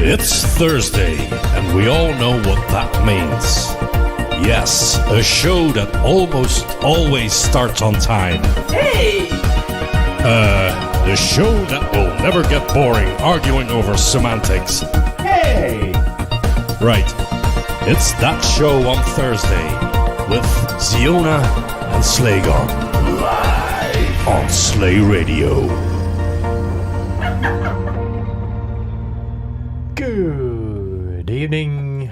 It's Thursday, and we all know what that means. Yes, a show that almost always starts on time. Hey! The show that will never get boring arguing over semantics. Hey! Right, it's that show on Thursday with Ziona and Slaygon. Live on Slay Radio. Good evening.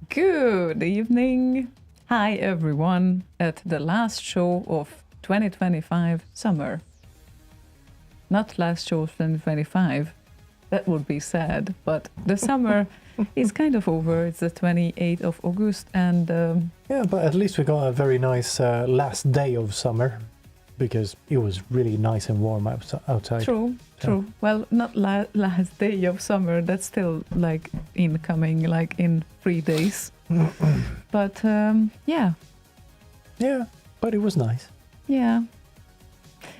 Good evening. Hi everyone at the last show of 2025 summer. Not last show of 2025. That would be sad, but the summer is kind of over. It's the 28th of August and Yeah, but at least we got a very nice last day of summer because it was really nice and warm outside. True. Well, not last day of summer. That's still like incoming, like in 3 days. But yeah. Yeah, but it was nice. Yeah.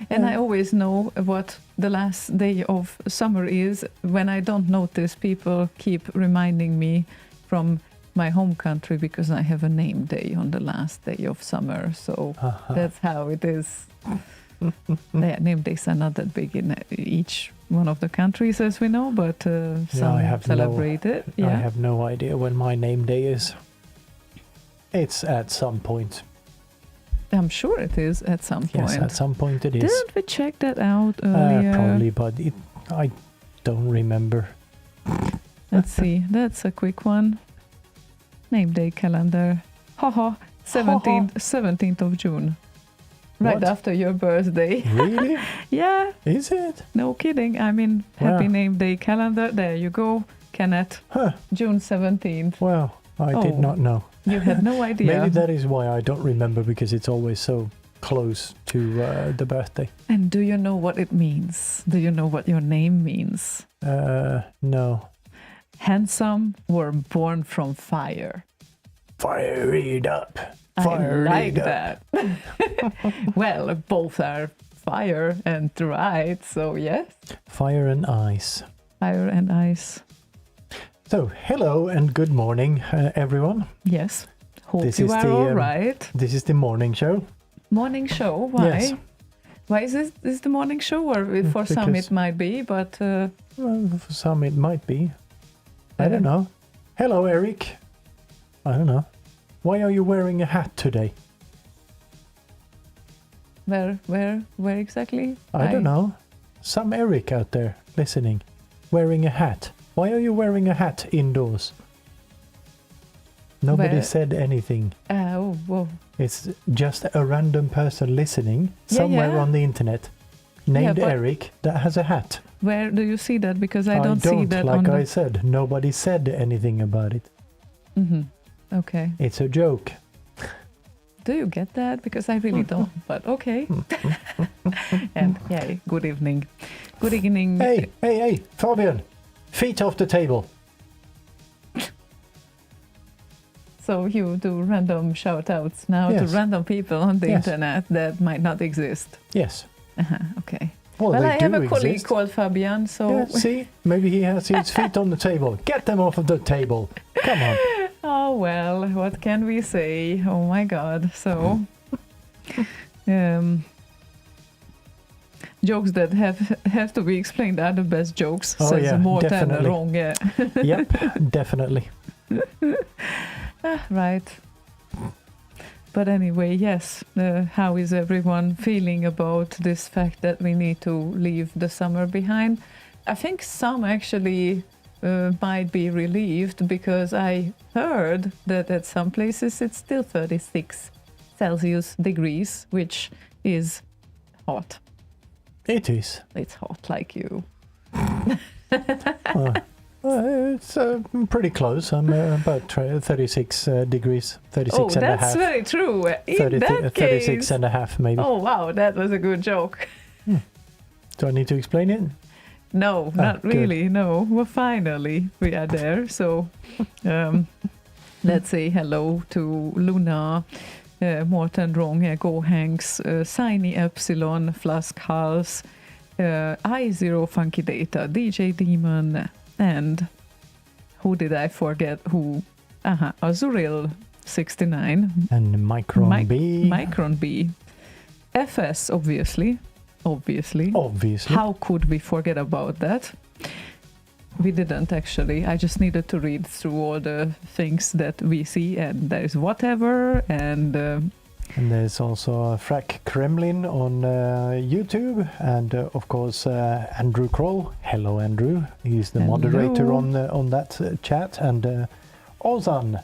And I always know what the last day of summer is. When I don't notice, people keep reminding me from my home country because I have a name day on the last day of summer. So that's how it is. Yeah, name days are not that big in each one of the countries, as we know, but some celebrate it. Yeah. I have no idea when my name day is. It's at some point. I'm sure it is at some point. Yes, at some point it is. Didn't we check that out earlier? Probably, but I don't remember. Let's see. That's a quick one. Name day calendar. 17th of June. Right What? after your birthday. Really? Yeah. Is it? No kidding. I mean, happy name day calendar. There you go, Kenneth. Huh. June 17th. Well, I did not know. You had no idea. Maybe that is why I don't remember, because it's always so close to the birthday. And do you know what it means? Do you know what your name means? No. Handsome or born from fire. Fire it up. I like that. Well, both are fire and right, so yes. Fire and ice. Fire and ice. So, hello and good morning, everyone. Yes. Hope This you is are the, all right. This is the morning show. Morning show, why? Yes. Why is this the morning show? Or for some it might be, but... Well, for some it might be. I don't know. Hello, Eric. I don't know. Why are you wearing a hat today? Where exactly? I don't know. Some Eric out there listening, wearing a hat. Why are you wearing a hat indoors? Nobody said anything. Oh, whoa. It's just a random person listening somewhere on the internet named Eric that has a hat. Where do you see that? Because I don't see that like on I said, nobody said anything about it. Mm-hmm. Okay. It's a joke. Do you get that? Because I really don't, but okay. And yay, good evening. Good evening. Hey, Fabian, feet off the table. So you do random shout-outs now to random people on the internet that might not exist. Yes. Okay. Well, I have a colleague exist. called Fabian, so... Yeah, see? Maybe he has his feet on the table. Get them off of the table. Come on. Oh, well, what can we say? Oh, my God. So... jokes that have to be explained are the best jokes, says Morten wrong. Yeah. Yep, definitely. Right. But anyway, yes, how is everyone feeling about this fact that we need to leave the summer behind? I think some actually might be relieved, because I heard that at some places it's still 36 Celsius degrees, which is hot. It is. It's hot like you. It's pretty close. I'm about 36 degrees, 36 and a half. Oh, that's very true. In that 36 case, and a half, maybe. Oh, wow, that was a good joke. Do I need to explain it? No, not really, no. Well, finally, we are there. So, let's say hello to Luna, Morten Ronge, Gohanks, Siny Epsilon, Flaskhals, I0 Funky Data, DJ Demon, and Who did I forget? Who? Azuril 69. And Micron B. Micron B. FS, obviously. Obviously. How could we forget about that? We didn't actually. I just needed to read through all the things that we see, and there's whatever, and there's also Frack Kremlin on YouTube, and of course Andrew Kroll. Hello, Andrew. He's the moderator on that chat, and Ozan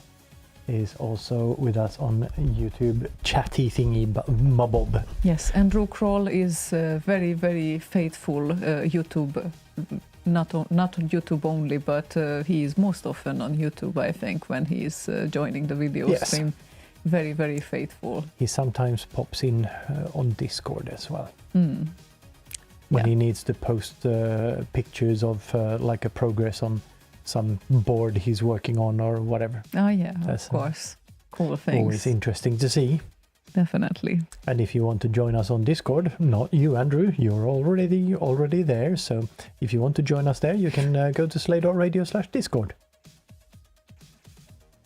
is also with us on YouTube, chatty thingy mabob. Yes, Andrew Kroll is very, very faithful YouTube. Not YouTube only, but he is most often on YouTube, I think, when he's joining the video stream. Very, very faithful. He sometimes pops in on Discord as well. When he needs to post pictures of like a progress on some board he's working on or whatever. Oh yeah, of course. Cool things. Always interesting to see. Definitely. And if you want to join us on Discord, not you, Andrew, you're already there. So if you want to join us there, you can go to slay.radio/Discord.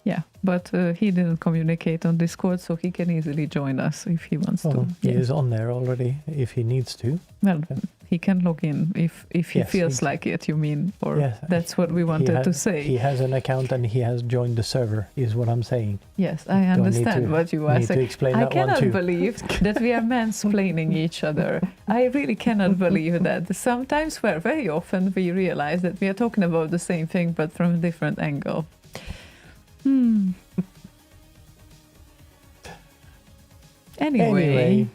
Yeah, but he didn't communicate on Discord, so he can easily join us if he wants to. He is on there already if he needs to. Well, he can log in if he feels like it, you mean? Or that's what we wanted to say. He has an account and he has joined the server, is what I'm saying. Yes, I understand what you are saying. I cannot believe that we are mansplaining each other. I really cannot believe that. Sometimes, very often, we realize that we are talking about the same thing, but from a different angle. Anyway.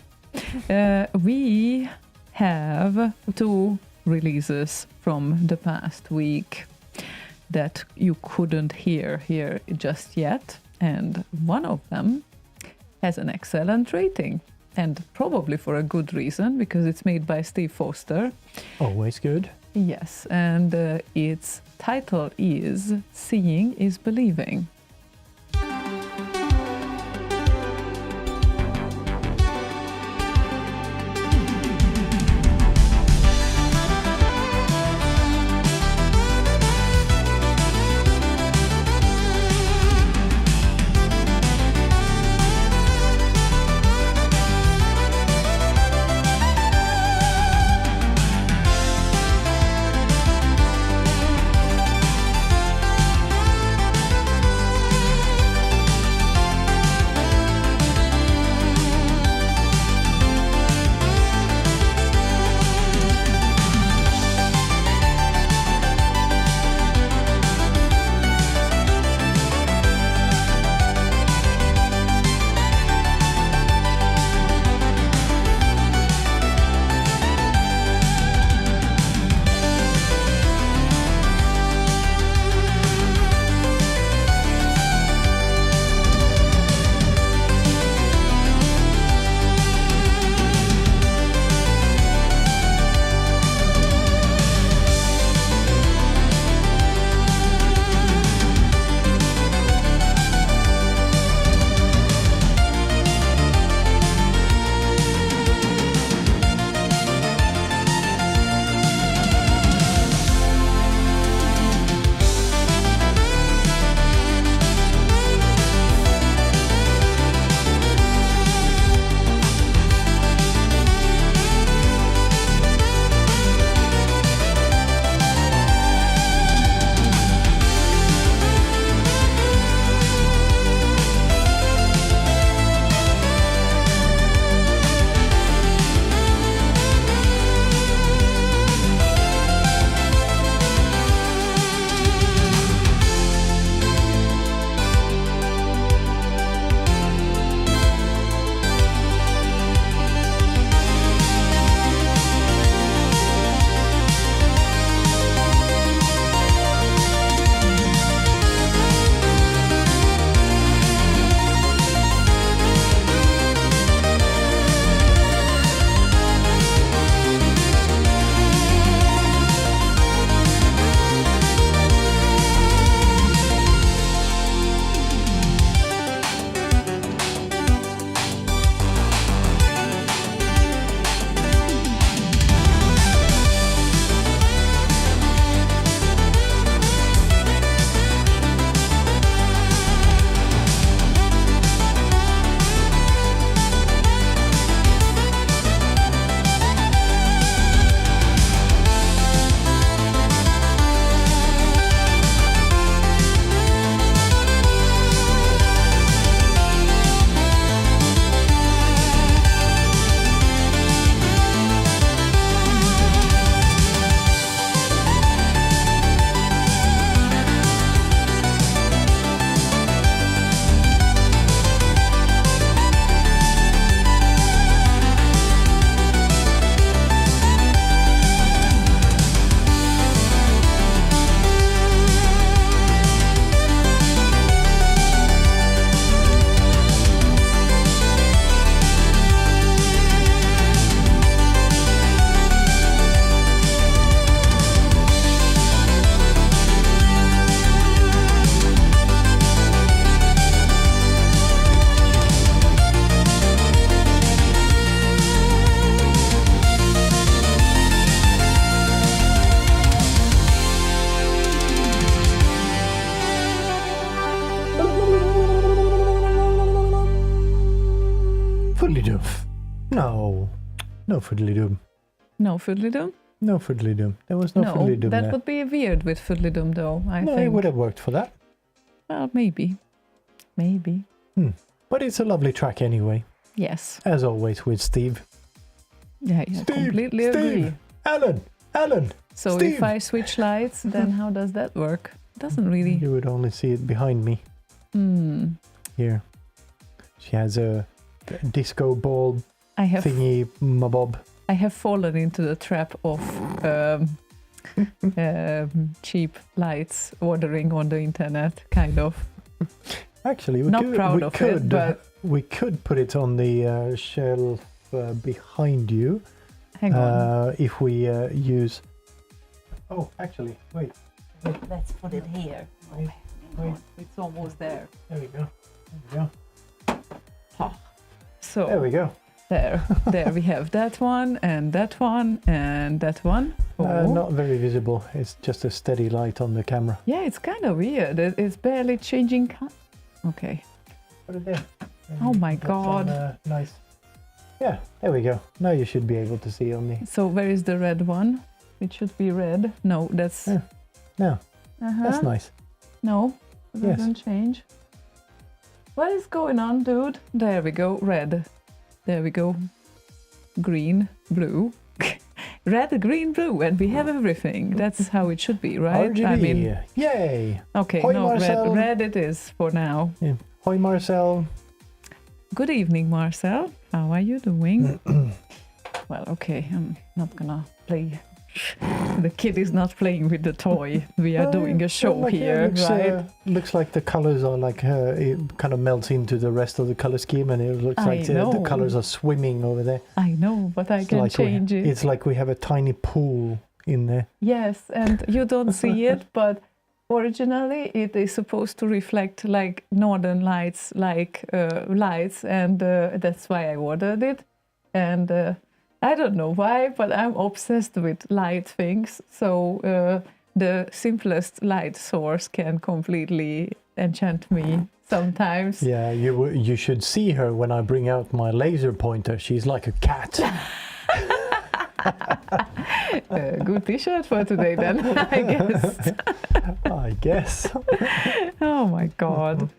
We have 2 releases from the past week that you couldn't hear here just yet, and one of them has an excellent rating, and probably for a good reason, because it's made by Steve Foster. Always good. Yes, and its title is Seeing is Believing. No fiddly-doom. No fiddly-doo? No fiddly-doom. There was no fiddly-doom that there. would be weird with fiddly-doom, though, I No, think. it would have worked for that. Well, maybe. Maybe. But it's a lovely track anyway, Yes. as always with Steve. Yeah, completely agree. Alan! So Steve! if I switch lights, then how does that work? It doesn't really... You would only see it behind me. Here. She has a disco ball thingy mabob. I have fallen into the trap of cheap lights ordering on the internet, kind of. Actually, we could put it on the shelf behind you. Hang on. If we use... Oh, actually, wait. Let's put it here. Wait. It's almost there. There we go. So There we go. there we have that one and that one and that one. Not very visible. It's just a steady light on the camera. Yeah, it's kind of weird. It's barely changing. Okay. Put it there. Oh my That's God. nice. Yeah, there we go. Now you should be able to see on the... So where is the red one? It should be red. No, that's... Yeah. No, that's nice. No, it Yes. doesn't change. What is going on, dude? There we go. Red. There we go. Green, blue. Red, green, blue, and we have everything. That's how it should be, right? RGB. I mean, Yay! okay, Hoi, no, Marcel. red it is for now. Yeah. Hoi, Marcel. Good evening, Marcel. How are you doing? Well, okay, I'm not gonna play. The kid is not playing with the toy. We are doing a show Like, here, right? Looks like the colors are like it kind of melts into the rest of the color scheme, and it looks I like the know. colors are swimming over there. I know, but I It's can like change it. It's like we have a tiny pool in there. Yes, and you don't see it, but originally it is supposed to reflect like northern lights, lights, and that's why I ordered it. And I don't know why, but I'm obsessed with light things. So the simplest light source can completely enchant me sometimes. Yeah, you should see her when I bring out my laser pointer. She's like a cat. Good t-shirt for today then, I guess. I guess. Oh my God.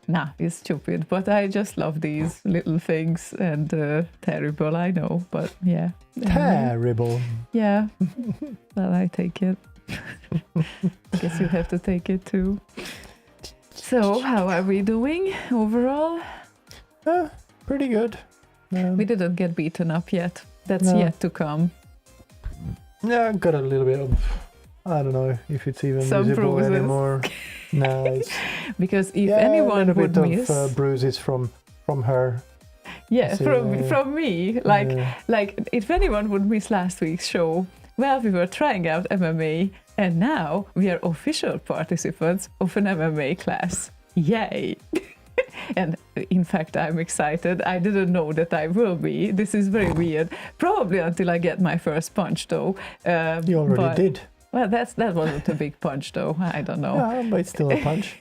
Nah, it's stupid, but I just love these little things, and terrible, I know, but yeah. Terrible. Yeah, well, I take it. Guess you have to take it too. So, how are we doing overall? Pretty good. We didn't get beaten up yet. That's No. yet to come. Yeah, I've got a little bit of, I don't know if it's even Some visible bruises. anymore. No, it's Because if a anyone little would bit miss, of bruises from her. yeah, so, from me, like if anyone would miss last week's show, well, we were trying out MMA, and now we are official participants of an MMA class. Yay! And in fact, I'm excited. I didn't know that I will be. This is very weird. Probably until I get my first punch, though. You already did. Well, that wasn't a big punch, though. I don't know. Yeah, but it's still a punch.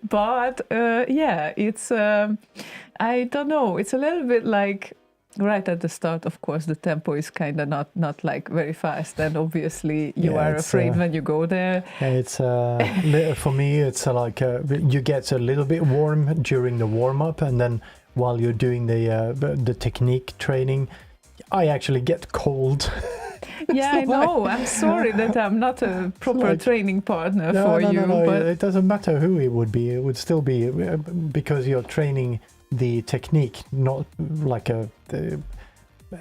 But yeah, it's I don't know. It's a little bit like right at the start. Of course, the tempo is kind of not like very fast, and obviously you Yeah, are it's, afraid when you go there. It's for me, it's like you get a little bit warm during the warm up, and then while you're doing the technique training, I actually get cold. Yeah, I know. I'm sorry that I'm not a proper training partner for you. No, But it doesn't matter who it would be. It would still be because you're training the technique, not like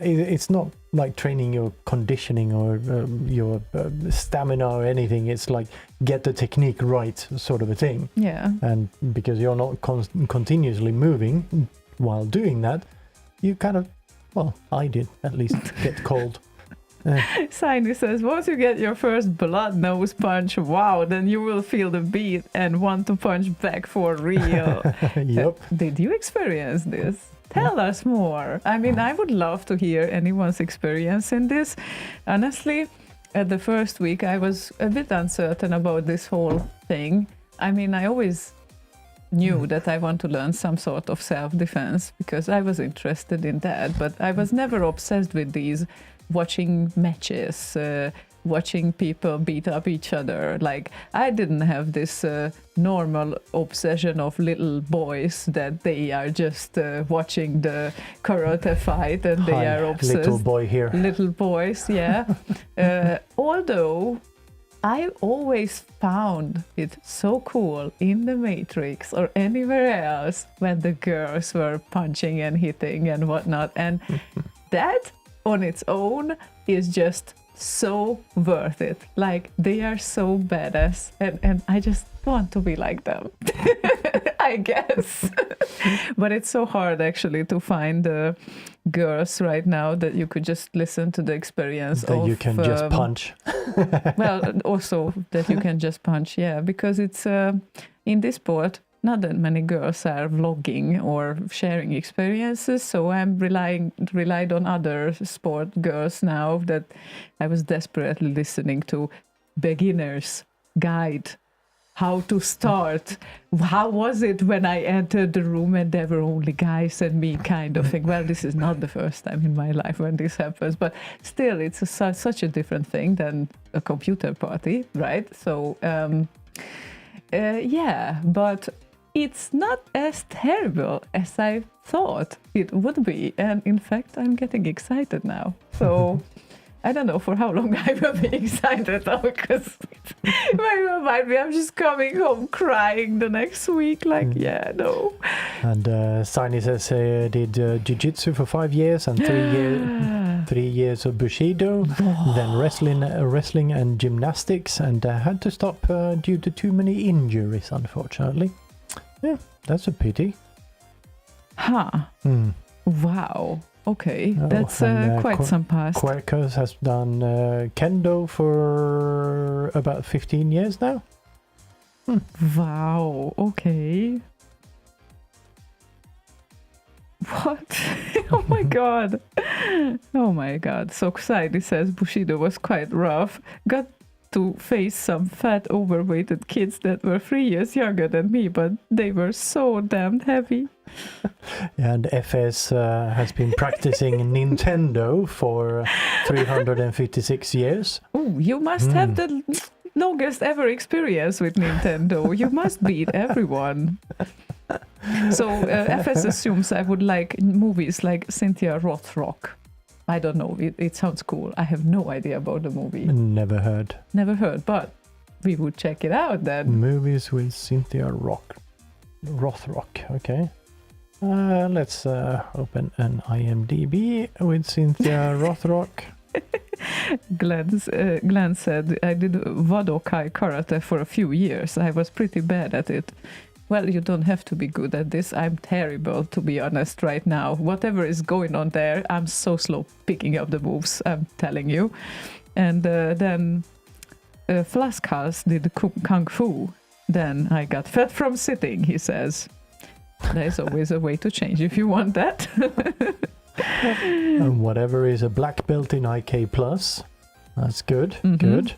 it's not like training your conditioning or your stamina or anything. It's like get the technique right, sort of a thing. yeah. And because you're not continuously moving while doing that, you kind of, well, I did at least get cold. Signy says, once you get your first blood nose punch, wow, then you will feel the beat and want to punch back for real. Yep. Did you experience this? Tell us more. I mean, I would love to hear anyone's experience in this. Honestly, at the first week, I was a bit uncertain about this whole thing. I mean, I always knew that I want to learn some sort of self-defense because I was interested in that, but I was never obsessed with these watching matches, watching people beat up each other. Like, I didn't have this normal obsession of little boys that they are just watching the karate fight and they are obsessed. Little boy here. Little boys, yeah. Although I always found it so cool in the Matrix or anywhere else when the girls were punching and hitting and whatnot. And that on its own is just so worth it. Like, they are so badass and I just want to be like them. I guess. But it's so hard actually to find girls right now that you could just listen to the experience that of, you can just punch. Well, also that you can just punch, yeah, because it's in this sport not that many girls are vlogging or sharing experiences, so I'm relied on other sport girls now that I was desperately listening to beginners guide, how to start, how was it when I entered the room and there were only guys and me, kind of thing. Well, this is not the first time in my life when this happens, but still it's such a different thing than a computer party, right? So yeah, but it's not as terrible as I thought it would be. And in fact, I'm getting excited now. So I don't know for how long I will be excited now, because maybe I'm just coming home crying the next week. Like, yeah, no. And Sani says did jiu-jitsu for 5 years and 3 years of Bushido, then wrestling and gymnastics, and had to stop due to too many injuries, unfortunately. Yeah, that's a pity. Huh. Wow. Okay, Oh, that's quite some past. Clarke has done kendo for about 15 years now. Wow, okay. What? Oh my god. Oh my god. So Xidy says Bushido was quite rough. Got to face some fat, overweighted kids that were 3 years younger than me, but they were so damn heavy. And FS has been practicing Nintendo for 356 years. Oh, you must have the longest ever experience with Nintendo. You must beat everyone. So FS assumes I would like movies like Cynthia Rothrock. I don't know. It sounds cool. I have no idea about the movie. Never heard. Never heard, but we would check it out then. Movies with Cynthia Rothrock. Okay. Let's open an IMDb with Cynthia Rothrock. Glenn said, I did Wadokai karate for a few years. I was pretty bad at it. Well, you don't have to be good at this. I'm terrible, to be honest, right now. Whatever is going on there, I'm so slow picking up the moves, I'm telling you. And then Flaskhouse did Kung Fu. Then I got fat from sitting, he says. There's always a way to change if you want that. And whatever is a black belt in IK+. That's good, good.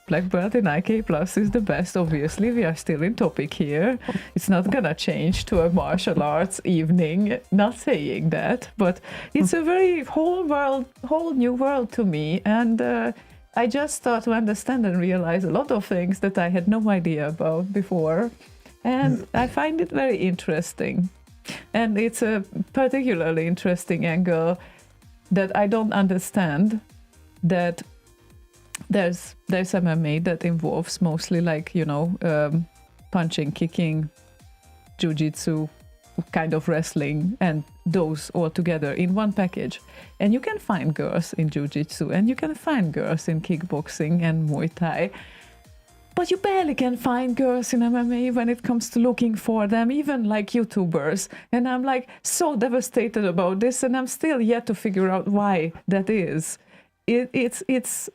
Black belt in IK Plus is the best, obviously. We are still in topic here. It's not gonna change to a martial arts evening, not saying that, but it's a very whole new world to me. And I just start to understand and realize a lot of things that I had no idea about before. And I find it very interesting. And it's a particularly interesting angle that I don't understand, that there's MMA that involves mostly like, you know, punching, kicking, jiu-jitsu, kind of wrestling, and those all together in one package. And you can find girls in jiu-jitsu, and you can find girls in kickboxing and Muay Thai, but you barely can find girls in MMA when it comes to looking for them, even like YouTubers. And I'm like so devastated about this, and I'm still yet to figure out why that is. It's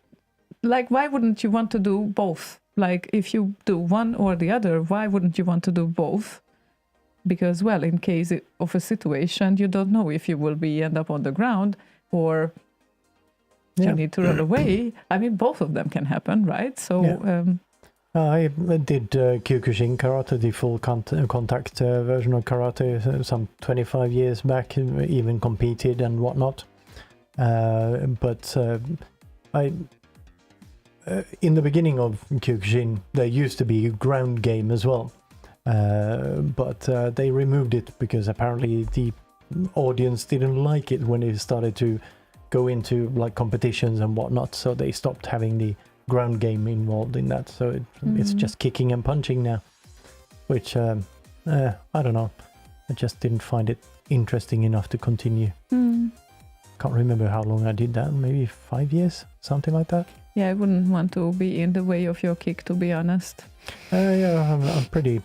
like, why wouldn't you want to do both? Like, if you do one or the other, why wouldn't you want to do both? Because, well, in case of a situation, you don't know if you will end up on the ground or you need to run away. I mean, both of them can happen, right? So, I did Kyokushin karate, the full contact version of karate, some 25 years back. Even competed and whatnot. But I, in the beginning of Kyokushin, there used to be a ground game as well. But they removed it because apparently the audience didn't like it when it started to go into like competitions and whatnot, so they stopped having the ground game involved in that. So it's just kicking and punching now, which I don't know, I just didn't find it interesting enough to continue. Can't remember how long I did that, maybe 5 years, something like that. Yeah, I wouldn't want to be in the way of your kick, to be honest. Yeah, I'm pretty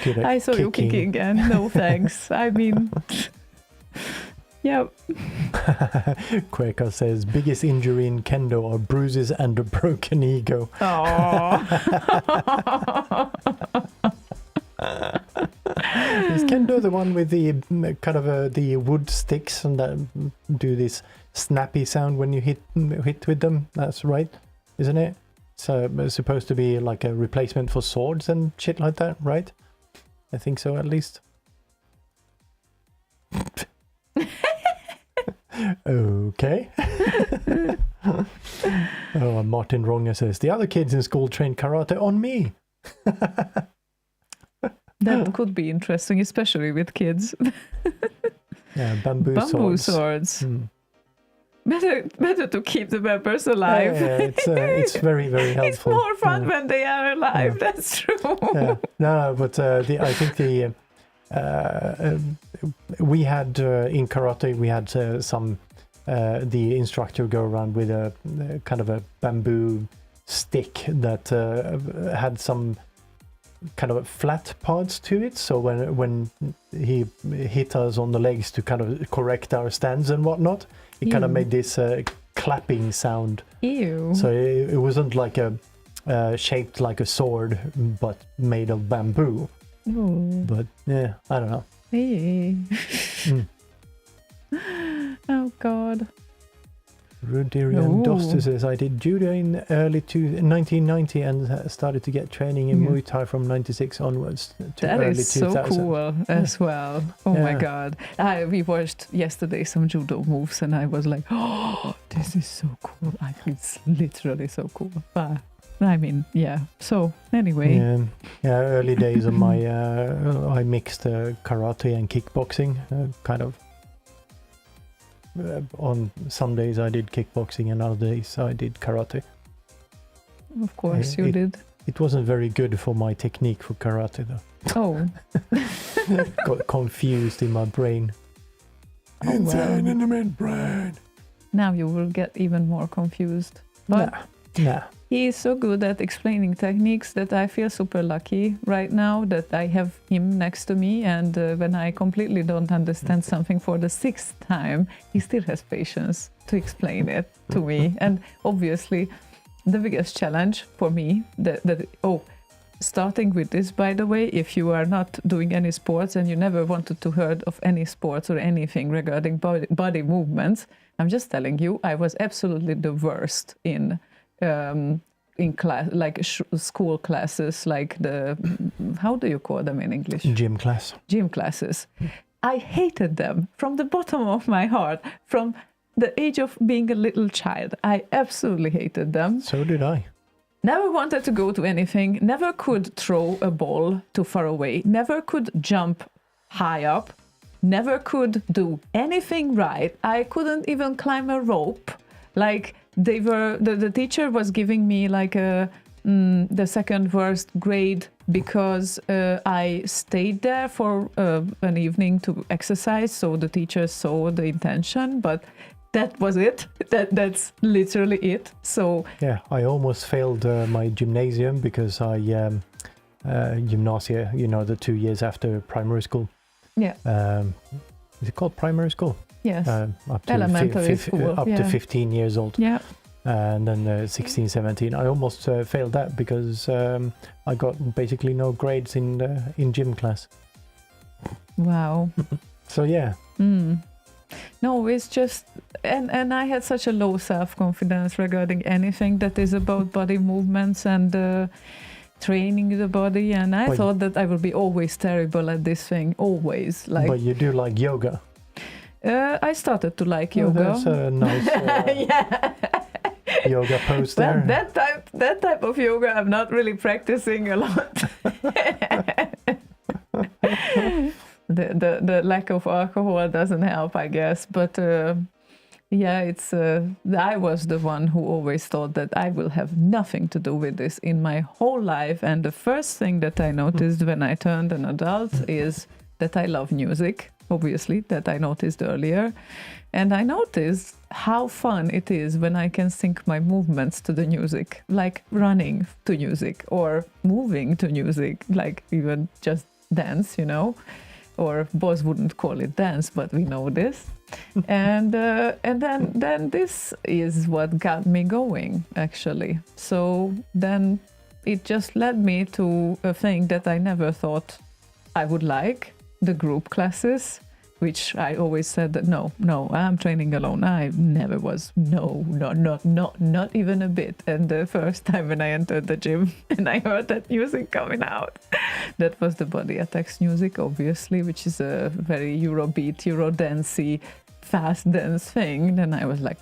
good at I saw you kicking and no thanks. I mean, yeah. Quaker says, biggest injury in kendo are bruises and a broken ego. Is kendo the one with the kind of the wood sticks and that do this snappy sound when you hit with them? That's right, isn't it? So it's supposed to be like a replacement for swords and shit like that, right? I think so, at least. Okay. Oh, Martin Ronger says, the other kids in school trained karate on me. That could be interesting, especially with kids. Yeah, bamboo swords. Better to keep the members alive. Yeah, it's very, very helpful. It's more fun when they are alive. Yeah. That's true. Yeah. No, but I think we had in karate we had some the instructor go around with a kind of a bamboo stick that had some kind of flat parts to it, so when he hit us on the legs to kind of correct our stance and whatnot, it kind of made this clapping sound. Ew. So it wasn't like a shaped like a sword but made of bamboo. Ooh. But yeah, I don't know. Hey. Oh god. Rudirian Doster says, I did judo in early 1990 and started to get training in Muay Thai from 96 onwards to that early is 2000. So cool as well. Oh my god. We watched yesterday some judo moves and I was like, oh, this is so cool. It's literally so cool. But I mean, yeah. So anyway. Yeah, early days of my, I mixed karate and kickboxing, kind of. On some days I did kickboxing and other days I did karate. Of course you did. It wasn't very good for my technique for karate though. Oh. Got confused in my brain. Inside in the midbrain. Now you will get even more confused. But nah. He is so good at explaining techniques that I feel super lucky right now that I have him next to me, and when I completely don't understand something for the 6th time, he still has patience to explain it to me. And obviously the biggest challenge for me, starting with this, by the way, if you are not doing any sports and you never wanted to heard of any sports or anything regarding body movements, I'm just telling you, I was absolutely the worst in class, like school classes, like how do you call them in English? Gym classes. I hated them from the bottom of my heart, from the age of being a little child. I absolutely hated them. So did I. Never wanted to go to anything, never could throw a ball too far away, never could jump high up, never could do anything right. I couldn't even climb a rope. Like, the teacher was giving me like the 2nd worst grade because I stayed there for an evening to exercise, so the teacher saw the intention, but that was it. That's literally it. So yeah, I almost failed my gymnasium because I gymnasia, the 2 years after primary school. Yeah. Is it called primary school? Yes. Up to elementary school. Up to 15 years old. Yeah. And then 16, 17. I almost failed that because I got basically no grades in gym class. Wow. So yeah. No, it's just, and I had such a low self-confidence regarding anything that is about body movements, and training the body, and I But- thought that I would be always terrible at this thing, always. Like, But you do like yoga. I started to like Oh, yoga. there's a nice Yeah. yoga pose Well, there. that type of yoga I'm not really practicing a lot. the lack of alcohol doesn't help, I guess. But yeah, it's I was the one who always thought that I will have nothing to do with this in my whole life. And the first thing that I noticed when I turned an adult is that I love music. Obviously, that I noticed earlier. And I noticed how fun it is when I can sync my movements to the music, like running to music or moving to music, like even just dance, or boys wouldn't call it dance, but we know this. and then this is what got me going, actually. So then it just led me to a thing that I never thought I would like, the group classes, which I always said that no, I'm training alone. I never was. No, not even a bit. And the first time when I entered the gym and I heard that music coming out, that was the Body Attacks music, obviously, which is a very Eurobeat, Eurodancey, fast dance thing. Then I was like,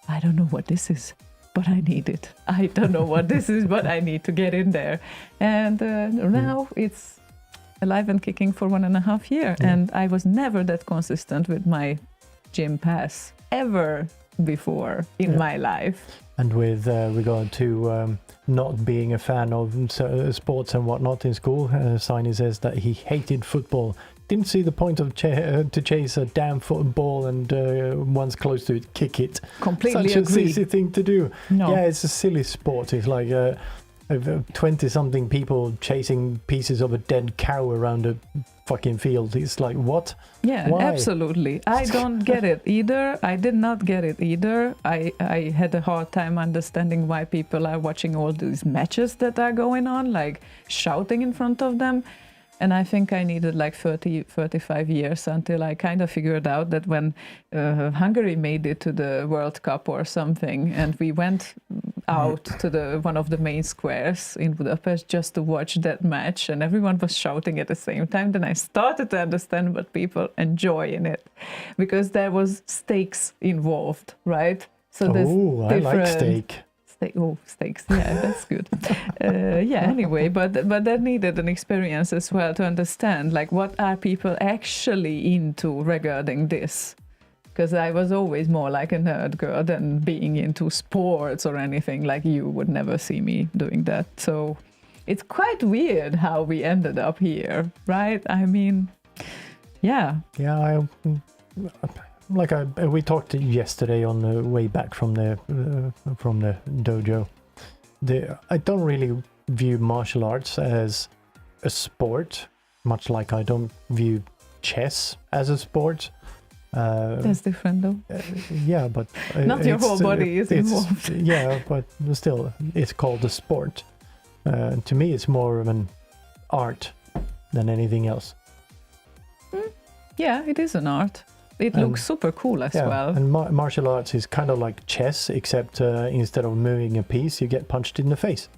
I don't know what this is, but I need it. I don't know what this is, but I need to get in there. And now it's alive and kicking for 1.5 years, and I was never that consistent with my gym pass ever before in my life. And with regard to not being a fan of sports and whatnot in school, Siny says that he hated football. Didn't see the point of to chase a damn football and once close to it, kick it. Completely Such agree. a easy thing to do. No. Yeah, it's a silly sport. It's like 20-something people chasing pieces of a dead cow around a fucking field. It's like, what? Yeah, Why? absolutely. I don't get it either. I did not get it either. I had a hard time understanding why people are watching all these matches that are going on, like shouting in front of them. And I think I needed like 35 years until I kind of figured out that when Hungary made it to the World Cup or something, and we went out to one of the main squares in Budapest just to watch that match, and everyone was shouting at the same time, then I started to understand what people enjoy in it, because there was stakes involved, right? So Oh, I like steak. Steaks. Yeah, that's good. Anyway, but that needed an experience as well to understand, like, what are people actually into regarding this? Because I was always more like a nerd girl than being into sports or anything. Like, you would never see me doing that. So it's quite weird how we ended up here, right? I mean, yeah. Yeah, we talked yesterday on the way back from the dojo. I don't really view martial arts as a sport, much like I don't view chess as a sport. That's different, though. Yeah, but not your whole body is involved. Yeah, but still, it's called a sport. To me, it's more of an art than anything else. Yeah, it is an art. It looks super cool as well. And martial arts is kind of like chess, except instead of moving a piece, you get punched in the face.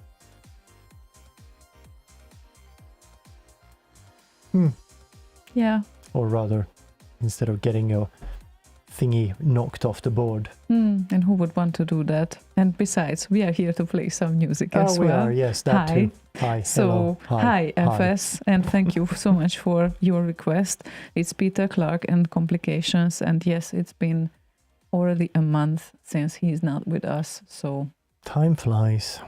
Yeah. Or rather, instead of getting your thingy knocked off the board. And who would want to do that? And besides, we are here to play some music as well. We are, yes, that Hi. too. Hi, So, hello. hi, FS, and thank you so much for your request. It's Peter, Clarke, and Complications, and yes, it's been already a month since he's not with us, so... Time flies.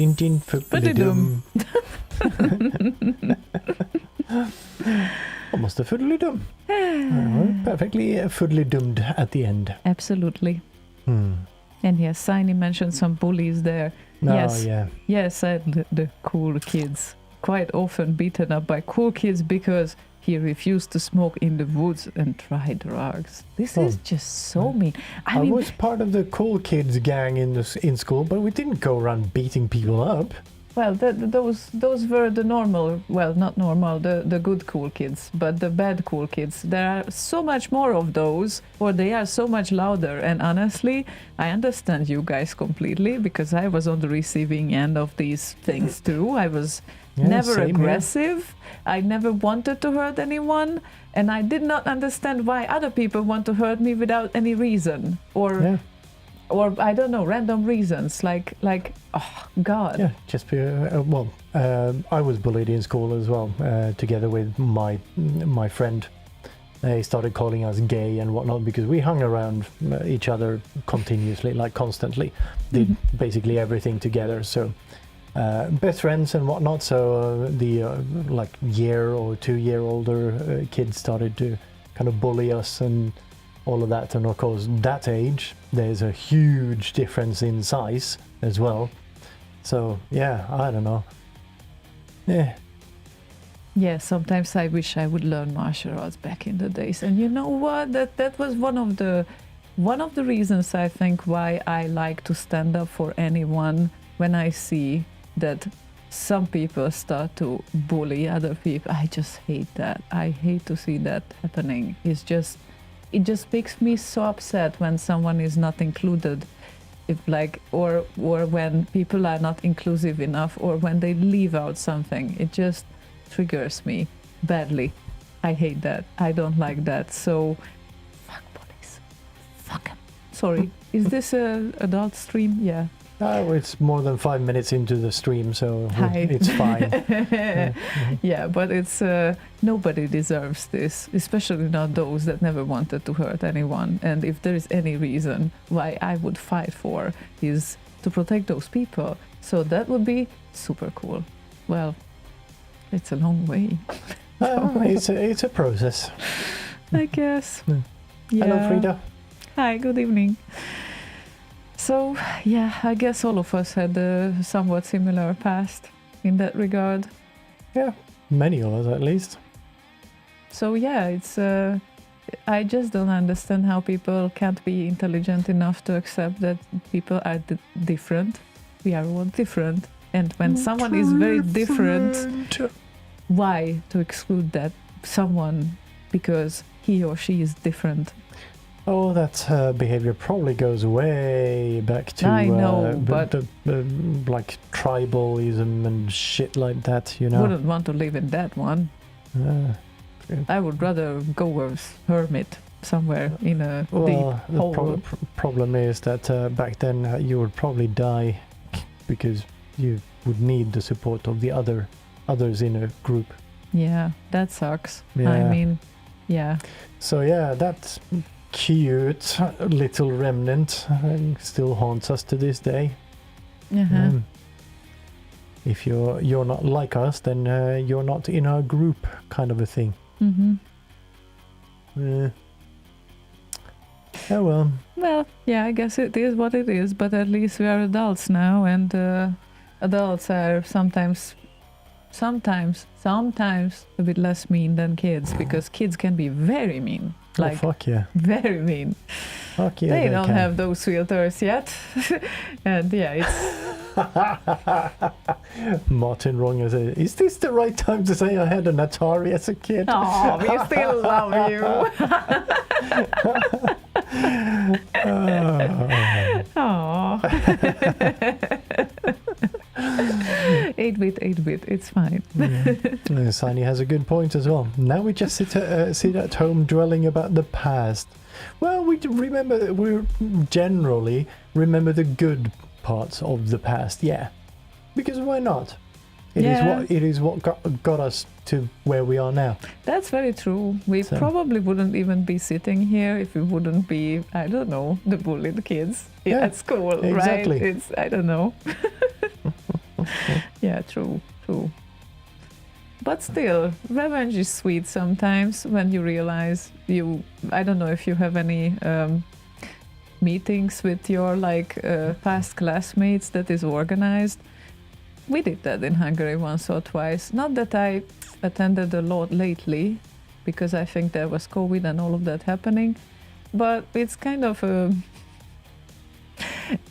Din din fiddly-dum. Almost a fiddly-dum. Perfectly fiddly-dummed at the end. Absolutely. And yes, Siny mentioned some bullies there. Oh, Yes. yeah. Yes, and the cool kids. Quite often beaten up by cool kids because he refused to smoke in the woods and try drugs. This is just so mean. I mean, was part of the cool kids gang in school, but we didn't go around beating people up. well, those were the normal, well, not normal, the good cool kids, but the bad cool kids. There are so much more of those, or they are so much louder. And honestly, I understand you guys completely because I was on the receiving end of these things too. I was never same aggressive. I never wanted to hurt anyone, and I did not understand why other people want to hurt me without any reason or I don't know, random reasons like oh God. Yeah, just I was bullied in school as well, together with my friend. They started calling us gay and whatnot because we hung around each other continuously, like constantly, did basically everything together. So best friends and whatnot. So the like year or 2 year older kids started to kind of bully us and all of that. And of course, that age, there's a huge difference in size as well. So yeah, I don't know. Yeah, Sometimes I wish I would learn martial arts back in the days. And you know what? That was one of the reasons I think why I like to stand up for anyone when I see that some people start to bully other people. I just hate that. I hate to see that happening. It just makes me so upset when someone is not included, or when people are not inclusive enough, or when they leave out something. It just triggers me badly. I hate that. I don't like that. So, fuck bullies. Fuck 'em. Sorry. Is this a adult stream? Yeah. It's more than 5 minutes into the stream, so Hi. it's fine. Yeah, but it's nobody deserves this, especially not those that never wanted to hurt anyone. And if there is any reason why I would fight for is to protect those people, so that would be super cool. Well, it's a long way. It's a process. I guess. Yeah. Hello, Frida. Hi, good evening. So, yeah, I guess all of us had a somewhat similar past in that regard. Yeah, many of us at least. So, yeah, it's. I just don't understand how people can't be intelligent enough to accept that people are different. We are all different. And when someone is very different, why to exclude that someone because he or she is different? Oh, that behavior probably goes way back to I know, but like tribalism and shit like that, you know. Wouldn't want to live in that one. I would rather go as hermit somewhere in a deep hole. The problem is that back then you would probably die because you would need the support of the others in a group. Yeah, that sucks. Yeah. I mean, yeah. So yeah, that's cute little remnant still haunts us to this day. If you're not like us, then you're not in our group, kind of a thing. Oh well. Well, yeah, I guess it is what it is, but at least we are adults now, and adults are sometimes a bit less mean than kids, because kids can be very mean. Like, fuck yeah. Very mean. Fuck yeah, they don't can. have those filters yet. And yeah, it's... Martin Ronger says, is this the right time to say I had an Atari as a kid? Oh, we still love you. Oh. 8-bit, it's fine. Siny has a good point as well. Now we just sit at home dwelling about the past. Well, we generally remember the good parts of the past, yeah. Because why not? It is what got us to where we are now. That's very true. We probably wouldn't even be sitting here if we wouldn't be, I don't know, the bullied kids at school, exactly. right? I don't know. Yeah, true. But still, revenge is sweet sometimes when you realize I don't know if you have any meetings with your past classmates that is organized. We did that in Hungary once or twice. Not that I attended a lot lately, because I think there was COVID and all of that happening, but it's kind of a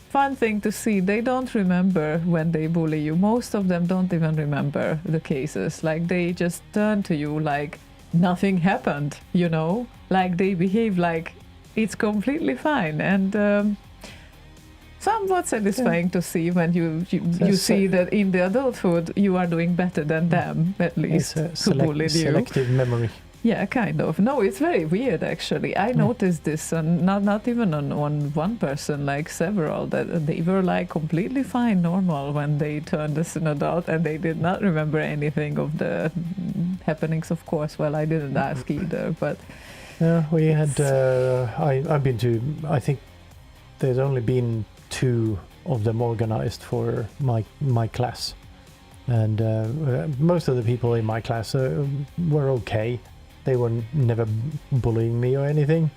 fun thing to see. They don't remember when they bully you. Most of them don't even remember the cases. Like, they just turn to you like nothing happened, you know? Like, they behave like it's completely fine. And somewhat satisfying to see when you see that in the adulthood you are doing better than them, at least, who bullied you. Selective memory. Yeah, kind of. No, it's very weird, actually. I noticed this, and not even on one person, like several, that they were like completely fine, normal when they turned as an adult, and they did not remember anything of the happenings, of course. Well, I didn't ask either, but... Yeah, we had... I've been to... I think there's only been 2 of them organized for my class. And most of the people in my class were okay. They were never bullying me or anything.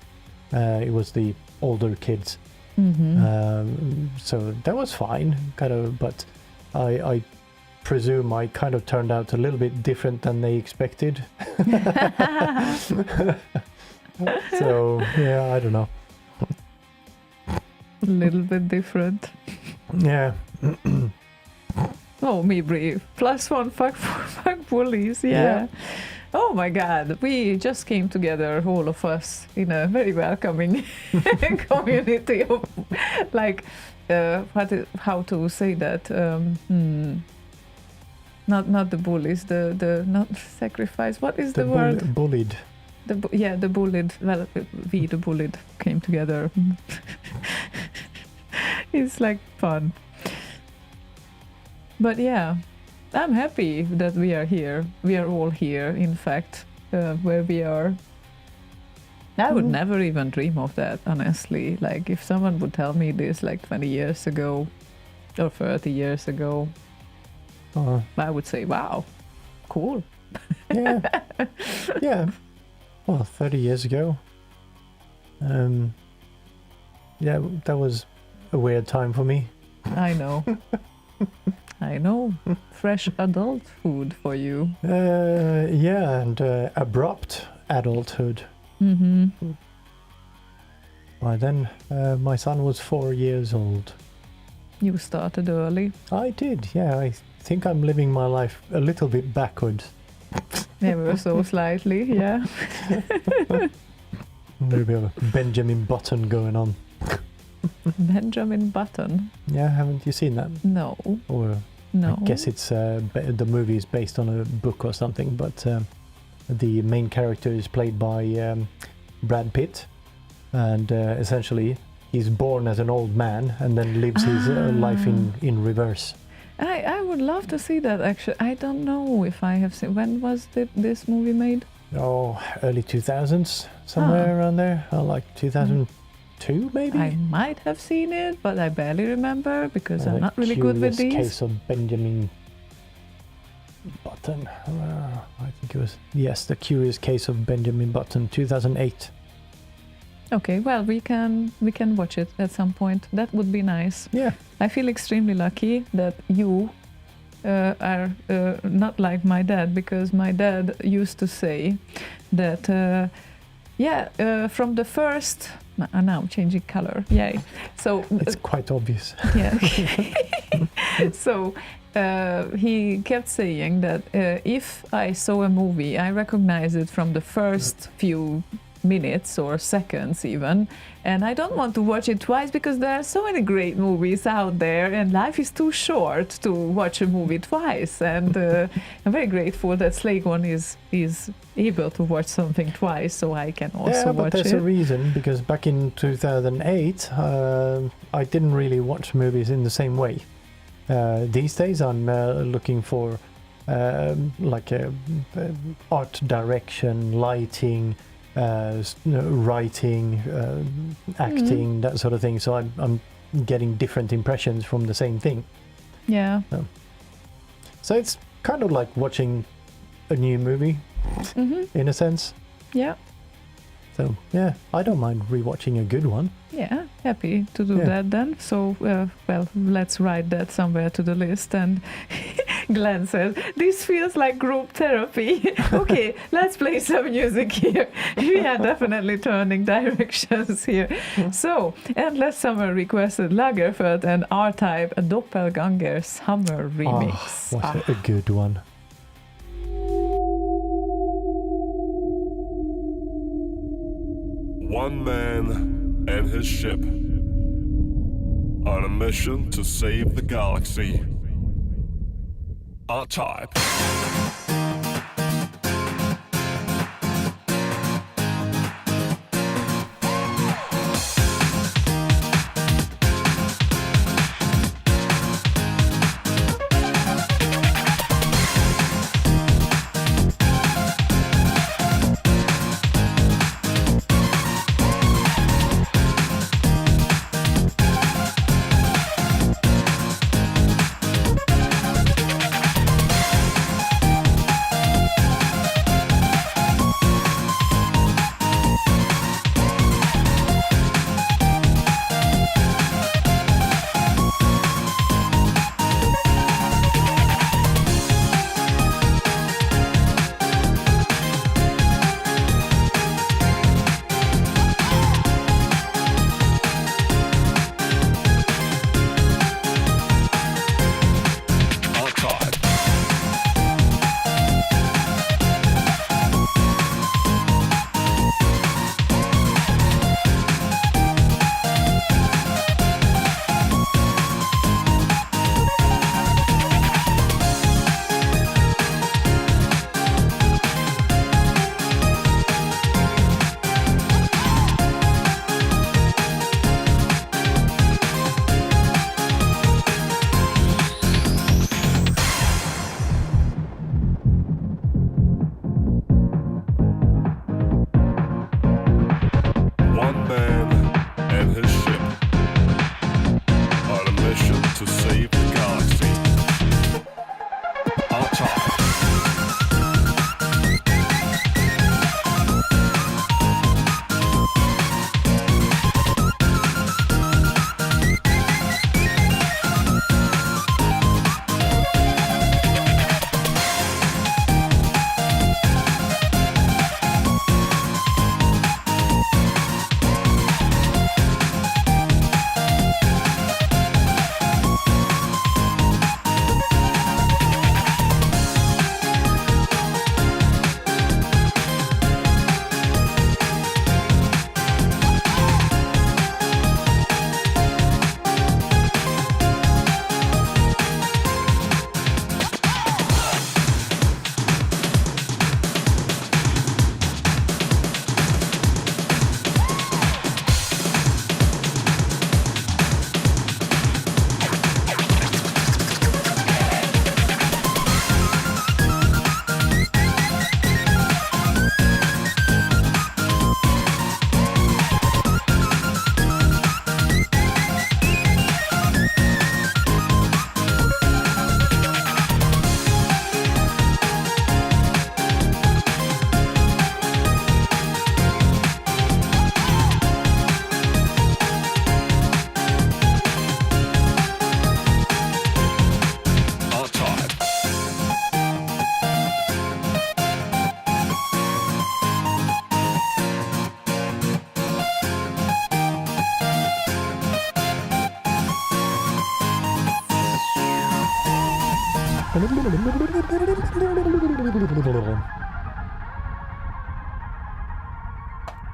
It was the older kids. So that was fine, kind of, but I presume I kind of turned out a little bit different than they expected. So, yeah, I don't know. A little bit different. Yeah. Oh, me brave. +1 fuck bullies, yeah. Oh my god, we just came together, all of us, in a very welcoming community of, like, how to say that? Not the bullies, the not sacrifice. What is the word? Bullied. The bullied. Well, we the bullied came together. It's like fun. But yeah, I'm happy that we are here. We are all here, in fact, where we are. I would never even dream of that, honestly. Like, if someone would tell me this like 20 years ago or 30 years ago, I would say, wow, cool. Yeah. Yeah. Well, 30 years ago. Yeah, that was a weird time for me. I know. I know. Fresh adulthood for you. Yeah, and abrupt adulthood. By then, my son was 4 years old. You started early. I did, yeah. I think I'm living my life a little bit backwards. Ever so slightly, yeah. A little bit of a Benjamin Button going on. Benjamin Button? Yeah, haven't you seen that? No. Or No. I guess it's the movie is based on a book or something, but the main character is played by Brad Pitt, and essentially he's born as an old man and then lives his life in reverse. I would love to see that, actually. I don't know if I have seen... When was this movie made? Oh, early 2000s, somewhere around there. Like 2002, maybe? I might have seen it, but I barely remember because I'm not really good with these. Case of Benjamin Button. I think it was... Yes, The Curious Case of Benjamin Button, 2008. Okay, well, we can watch it at some point. That would be nice. Yeah. I feel extremely lucky that you are not like my dad, because my dad used to say that, from the first... now changing color, yay. So it's quite obvious. Yeah. So he kept saying that if I saw a movie, I recognize it from the first few minutes or seconds even, and I don't want to watch it twice because there are so many great movies out there and life is too short to watch a movie twice, and I'm very grateful that Slaygon is able to watch something twice, so I can also watch it. Yeah, but there's a reason, because back in 2008 I didn't really watch movies in the same way. These days I'm looking for like art direction, lighting, writing, acting, that sort of thing. So I'm getting different impressions from the same thing. Yeah. So it's kind of like watching a new movie, in a sense. Yeah. So yeah, I don't mind rewatching a good one. Yeah, happy to do that then. So, well, let's write that somewhere to the list. And Glenn says, this feels like group therapy. Okay, let's play some music here. We are definitely turning directions here. So, Endless Summer requested Lagerfeldt and R-Type, a Doppelganger summer remix. What a good one. One man and his ship on a mission to save the galaxy. R-Type.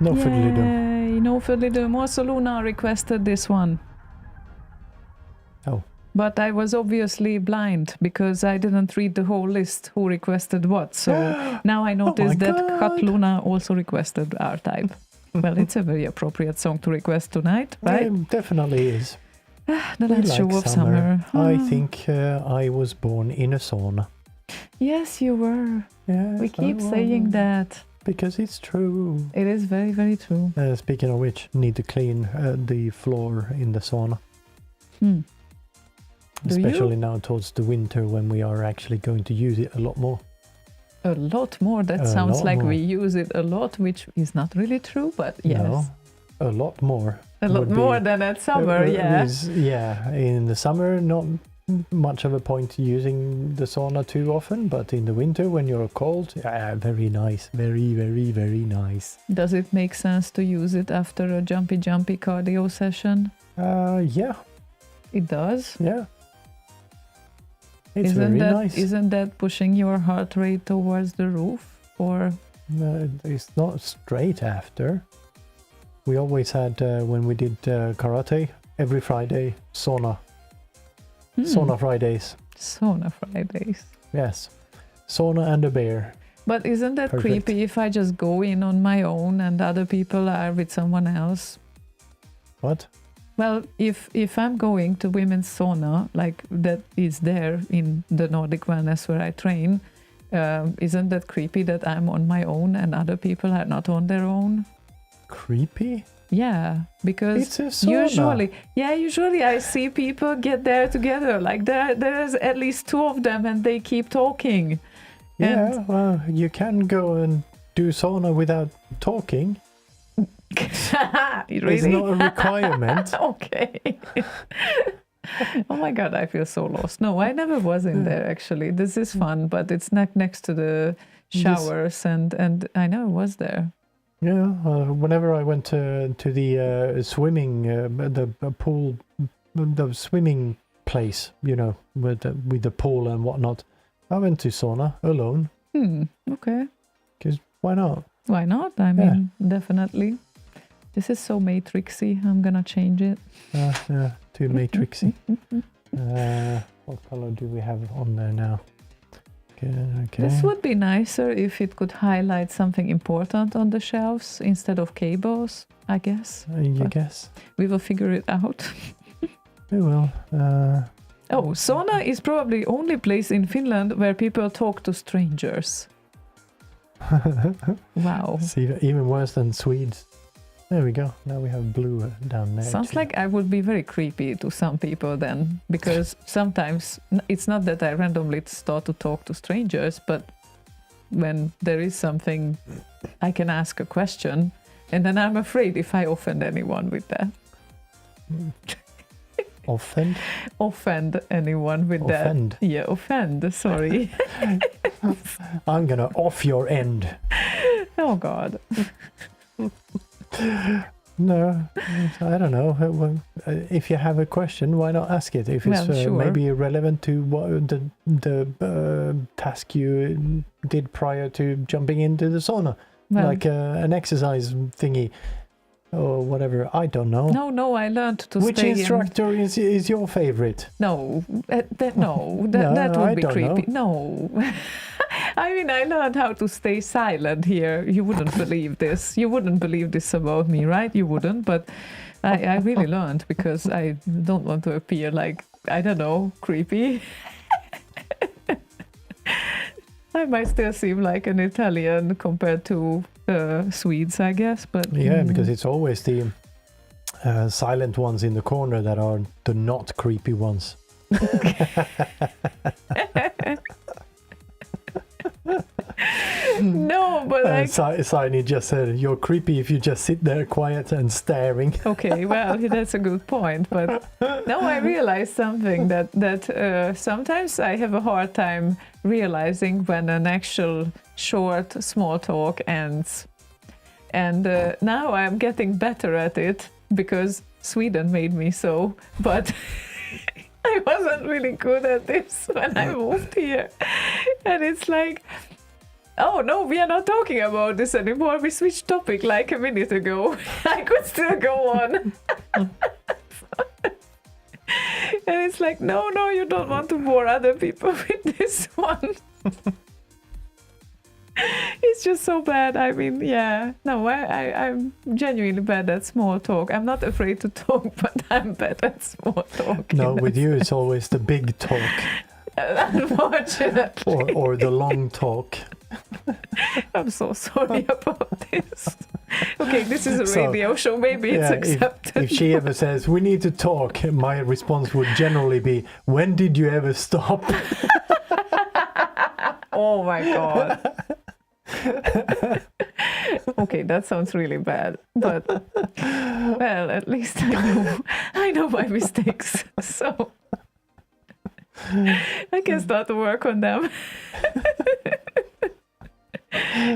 No fiddly-doo. Yay, no fiddly-doo. Also, Luna requested this one. Oh. But I was obviously blind because I didn't read the whole list who requested what. So now I noticed that Kat Luna also requested R-Type. Well, it's a very appropriate song to request tonight, right? It definitely is. The last show of summer. I think I was born in a sauna. Yes, you were. Yes, we keep saying that. Because it's true. It is very, very true. Speaking of which, need to clean the floor in the sauna. Especially now towards the winter when we are actually going to use it a lot more. A lot more. That A sounds lot like more. we use it a lot, which is not really true, but yes. No, a lot more. A lot would more be- than at summer, yeah. Yeah, in the summer, not much of a point using the sauna too often, but in the winter when you're cold, very nice. Very, very, very nice. Does it make sense to use it after a jumpy cardio session? Yeah, It does. yeah. It's very nice. Isn't that pushing your heart rate towards the roof? Or It's not straight after. We always had, when we did karate, every Friday, sauna. Sauna Fridays. Sauna Fridays. Yes. Sauna and a beer. But isn't that Perfect. creepy if I just go in on my own and other people are with someone else? What? Well, if I'm going to women's sauna, like that is there in the Nordic wellness where I train, isn't that creepy that I'm on my own and other people are not on their own? Creepy? Yeah, because It's a sauna. usually I see people get there together. Like there's at least two of them and they keep talking. Yeah, And well, you can go and do sauna without talking. really? It's not a requirement. Okay. Oh my god, I feel so lost. No, I never was in there actually. This is fun, but it's next to the showers and I never was there. Yeah, whenever I went to the swimming, the pool, the swimming place, you know, with the pool and whatnot, I went to sauna alone. Okay. Because why not? Why not? I mean, definitely. This is so matrixy. I'm gonna change it. Yeah, too matrixy. What color do we have on there now? Okay. This would be nicer if it could highlight something important on the shelves instead of cables, I guess. You guess? We will figure it out. We will. Oh, sauna is probably the only place in Finland where people talk to strangers. Wow. See, even worse than Swedes. There we go. Now we have blue down there. Sounds too. like I would be very creepy to some people then, because sometimes it's not that I randomly start to talk to strangers, but when there is something, I can ask a question, and then I'm afraid if I offend anyone with that. Offend? Offend anyone with Offend. that. Yeah, offend, sorry. I'm gonna off your end. Oh God. No, I don't know. Well, if you have a question, why not ask it? If it's Well, sure. maybe relevant to what the task you did prior to jumping into the sauna, Well, like an exercise thingy or whatever. I don't know. no, I learned to Which stay instructor is your favorite? No, that No, that I would be don't creepy. No. I mean, I learned how to stay silent here. You wouldn't believe this. You wouldn't believe this about me, right? You wouldn't, but I really learned because I don't want to appear like, I don't know, creepy. I might still seem like an Italian compared to Swedes, I guess, but... Yeah, because it's always the silent ones in the corner that are the not creepy ones. No, but I... Siny just said, you're creepy if you just sit there quiet and staring. Okay, well, that's a good point. But now I realize something that sometimes I have a hard time realizing when an actual short small talk ends. And now I'm getting better at it because Sweden made me so. But I wasn't really good at this when I moved here. And it's like... Oh no, we are not talking about this anymore. We switched topic like a minute ago. I could still go on. And it's like, no, you don't want to bore other people with this one. It's just so bad. I mean, yeah. No, I'm genuinely bad at small talk. I'm not afraid to talk, but I'm bad at small talk. No, with you it's always the big talk. Unfortunately. Or the long talk. I'm so sorry about this. Okay, this is a So, radio show. Maybe it's accepted. if she ever says, we need to talk, my response would generally be, when did you ever stop? Oh my god. Okay, that sounds really bad. But well, at least I know my mistakes. So I can start to work on them.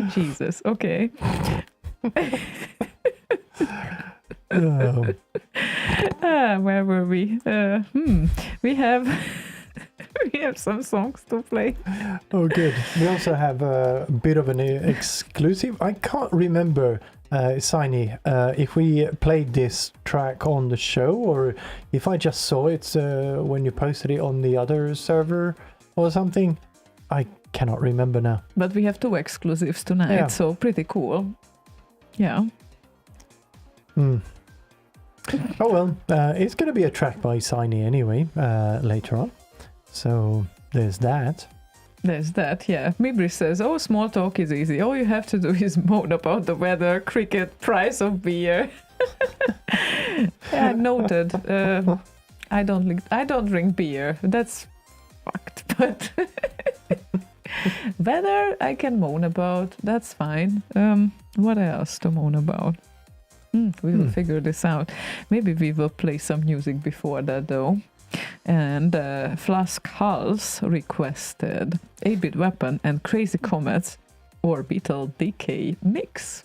Jesus, okay. Where were we? We have we have some songs to play. Oh, good. We also have a bit of an exclusive. I can't remember, Siny, if we played this track on the show or if I just saw it when you posted it on the other server or something. I cannot remember now. But we have 2 exclusives tonight, so pretty cool. Yeah. Oh well, it's going to be a track by Siny anyway later on. So there's that. There's that, yeah. Mibri says, oh, small talk is easy. All you have to do is moan about the weather, cricket, price of beer. Yeah, noted. I don't drink beer. That's fucked. But weather I can moan about. That's fine. What else to moan about? We will figure this out. Maybe we will play some music before that though. And Flask Hulls requested 8-Bit Weapon and Crazy Comets Orbital Decay mix.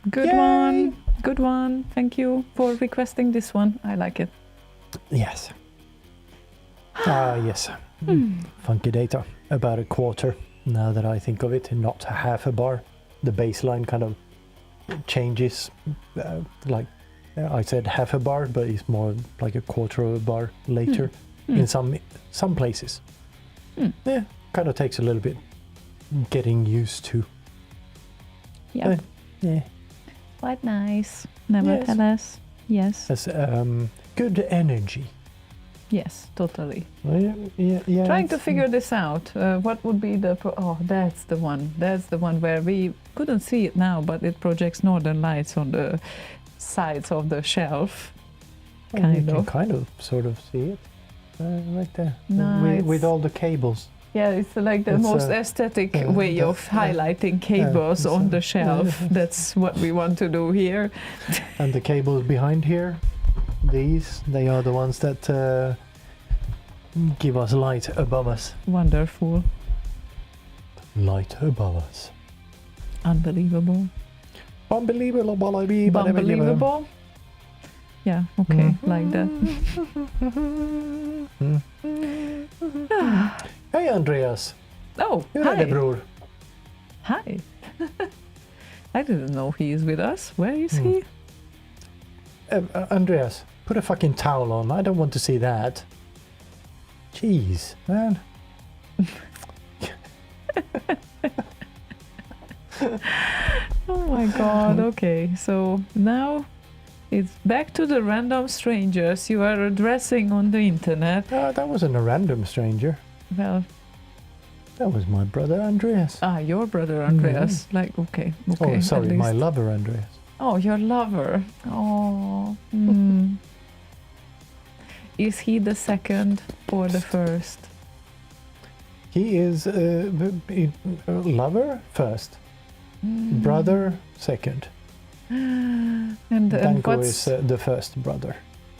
Good Yay! one. Good one. Thank you for requesting this one. I like it. Yes. Yes. Funky data. About a quarter. Now that I think of it, not half a bar. The baseline kind of changes. Like I said, half a bar, but it's more like a quarter of a bar later in some places. Yeah, kind of takes a little bit getting used to. Yeah. Yeah. Quite nice. Nevertheless. Yes. That's good energy. Yes, totally. Yeah. Trying to figure this out. What would be the... that's the one. That's the one where we couldn't see it now, but it projects northern lights on the sides of the shelf. You can kind of sort of see it right there. Nice. With all the cables. Yeah, it's like the most aesthetic way of highlighting cables on the shelf. That's what we want to do here. And the cables behind here, they are the ones that give us light above us. Wonderful. Light above us. Unbelievable. Unbelievable. Yeah, okay, like that. Hey Andreas. Oh, Hur är det, hi. bror? Hi. I didn't know he is with us. Where is he? Andreas, put a fucking towel on. I don't want to see that. Jeez, man. Oh my god, okay. So now it's back to the random strangers you are addressing on the internet. That wasn't a random stranger. Well, That was my brother Andreas. your brother Andreas. Like, okay. Oh, sorry, at my least. lover Andreas. Oh, your lover. Oh. Is he the second or the first? He is lover first, brother second. And Danko what's... is the first brother.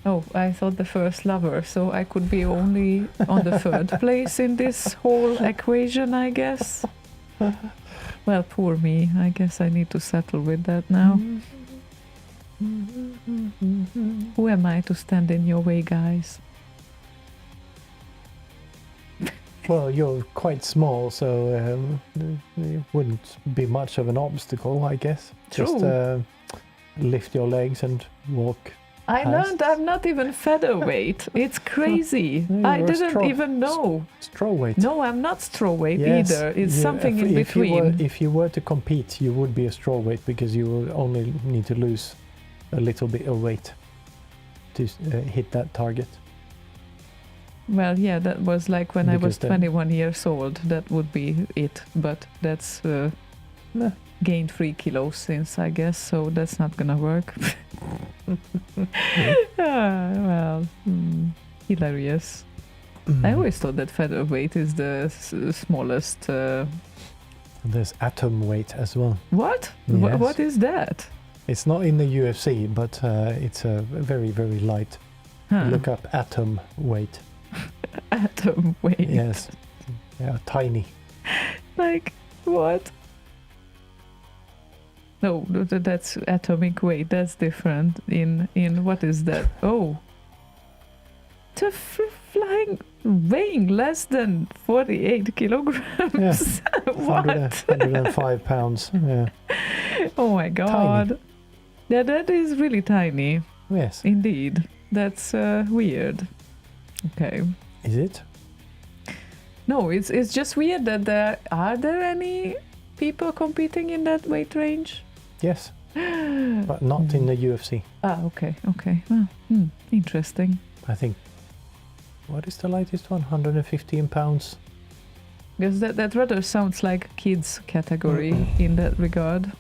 Oh, I thought the first lover, so I could be only on the third place in this whole equation, I guess. Well, poor me. I guess I need to settle with that now. Who am I to stand in your way, guys? Well, you're quite small, so it wouldn't be much of an obstacle, I guess. True. Just lift your legs and walk. I learned I'm not even featherweight. It's crazy. I didn't even know. Straw weight. No, I'm not straw weight either. It's something in between. If you were to compete, you would be a straw weight because you would only need to lose a little bit of weight to hit that target. Well, yeah, that was like when I was Because then- 21 years old. That would be it. But that's gained 3 kilos since, I guess, so that's not gonna work. Hilarious. I always thought that featherweight is the smallest. There's atom weight as well. What? Yes. What is that? It's not in the UFC, but it's a very, very light. Huh. Look up atom weight. Atom weight. Yes. Yeah, tiny. Like, what? No, that's atomic weight. That's different. In what is that? Oh. Flying, weighing less than 48 kilograms. What? 105 pounds. Yeah. Oh my god. Tiny. Yeah, that is really tiny. Yes. Indeed. That's weird. Okay. Is it? No, it's just weird that are there any people competing in that weight range? Yes. But not in the UFC. Okay. Well, interesting. I think. What is the lightest one? 115 pounds. Because that rather sounds like kids category in that regard.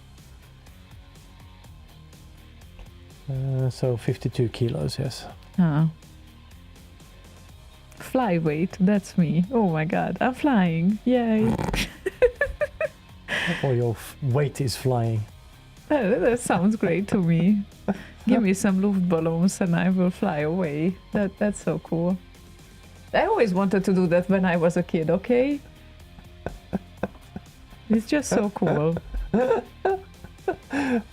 So 52 kilos, yes. Fly weight, that's me. Oh my god, I'm flying. Yay. Or your weight is flying. That sounds great to me. Give me some Luftballons and I will fly away. That's so cool. I always wanted to do that when I was a kid, okay? It's just so cool.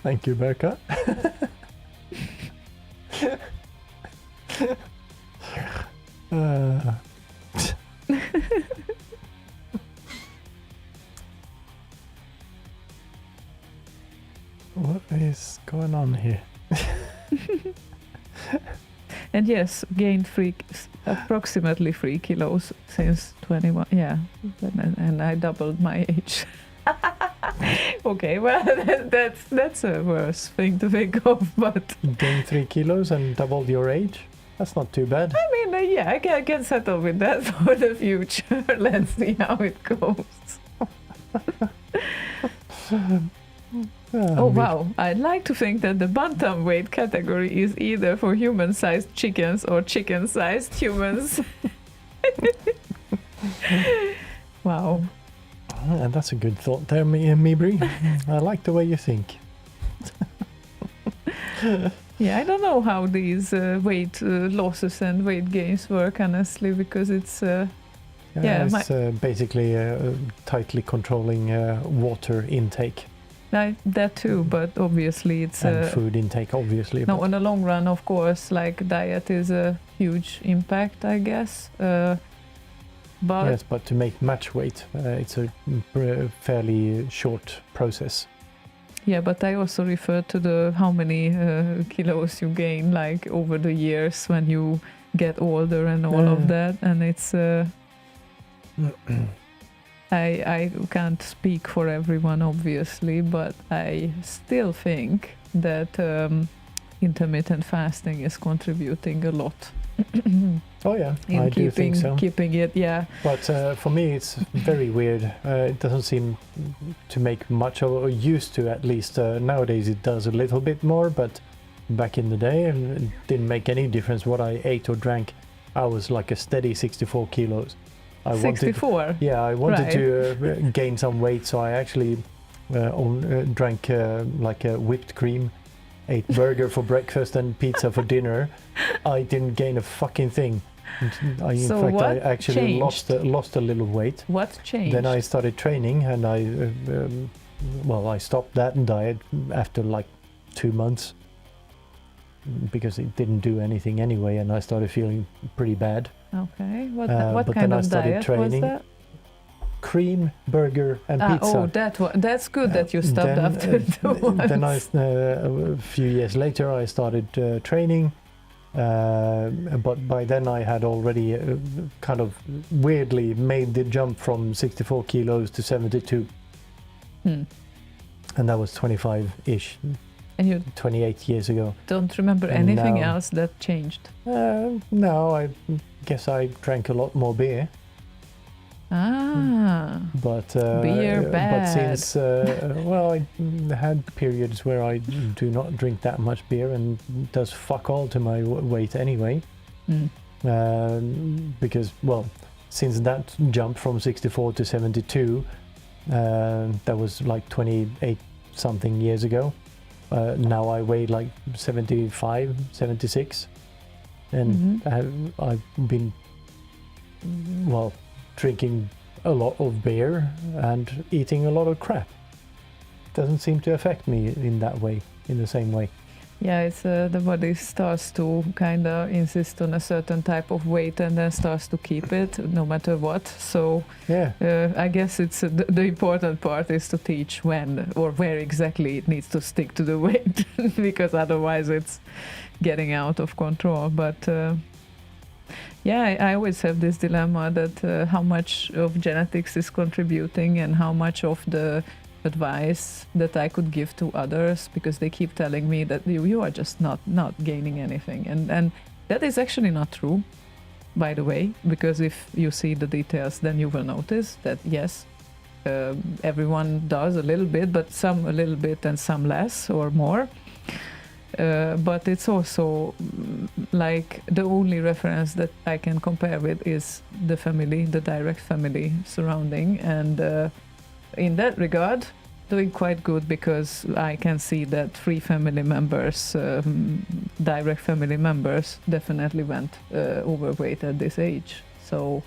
Thank you, Berka. What is going on here? And yes, gained approximately 3 kilos since 21. Yeah, and I doubled my age. Okay, well, that's a worse thing to think of, but You gained 3 kilos and doubled your age? That's not too bad. I mean, yeah, I can settle with that for the future. Let's see how it goes. Oh wow, I'd like to think that the bantamweight category is either for human-sized chickens or chicken-sized humans. Wow. And that's a good thought there, Mibri. I like the way you think. Yeah, I don't know how these weight losses and weight gains work, honestly, because it's It's basically tightly controlling water intake that too, but obviously it's and food intake, obviously. no, in the long run, of course, like diet is a huge impact, I guess. But Yes, but to make match weight, it's a fairly short process. yeah, but I also refer to the how many kilos you gain like over the years when you get older and all of that, and it's I can't speak for everyone, obviously, but I still think that intermittent fasting is contributing a lot. Oh yeah, In I do think so. keeping it, yeah. But for me, it's very weird. It doesn't seem to make much, or used to at least. Nowadays it does a little bit more, but back in the day, it didn't make any difference what I ate or drank. I was like a steady 64 kilos. I 64? I wanted Right. to gain some weight, so I actually drank like whipped cream, ate burger for breakfast and pizza for dinner. I didn't gain a fucking thing. In So fact, what I actually changed? lost a little weight. What changed? Then I started training, and I stopped that diet after like 2 months because it didn't do anything anyway, and I started feeling pretty bad. Okay, what but kind then I of started diet training. was that? Cream, burger, and pizza. Oh, that's good that you stopped after 2 months. Then a few years later, I started training, but by then I had already kind of weirdly made the jump from 64 kilos to 72, and that was 25-ish, And you 28 years ago. don't remember And anything now- else that changed? No, I guess I drank a lot more beer. But Beer But bad. since I had periods where I do not drink that much beer, and it does fuck all to my weight anyway. Because since that jump from 64 to 72, that was like 28 something years ago. Now I weigh like 75, 76, and I've been drinking a lot of beer and eating a lot of crap. Doesn't seem to affect me in that way, in the same way. Yeah, it's the body starts to kind of insist on a certain type of weight and then starts to keep it no matter what. So Yeah. I guess it's the important part is to teach when or where exactly it needs to stick to the weight because otherwise it's getting out of control. But I always have this dilemma that how much of genetics is contributing and how much of the advice that I could give to others, because they keep telling me that you are just not gaining anything, and that is actually not true, by the way, because if you see the details then you will notice that yes, everyone does a little bit, but some a little bit and some less or more. But it's also like the only reference that I can compare with is the family, the direct family surrounding, and in that regard doing quite good, because I can see that 3 family members, direct family members, definitely went overweight at this age. So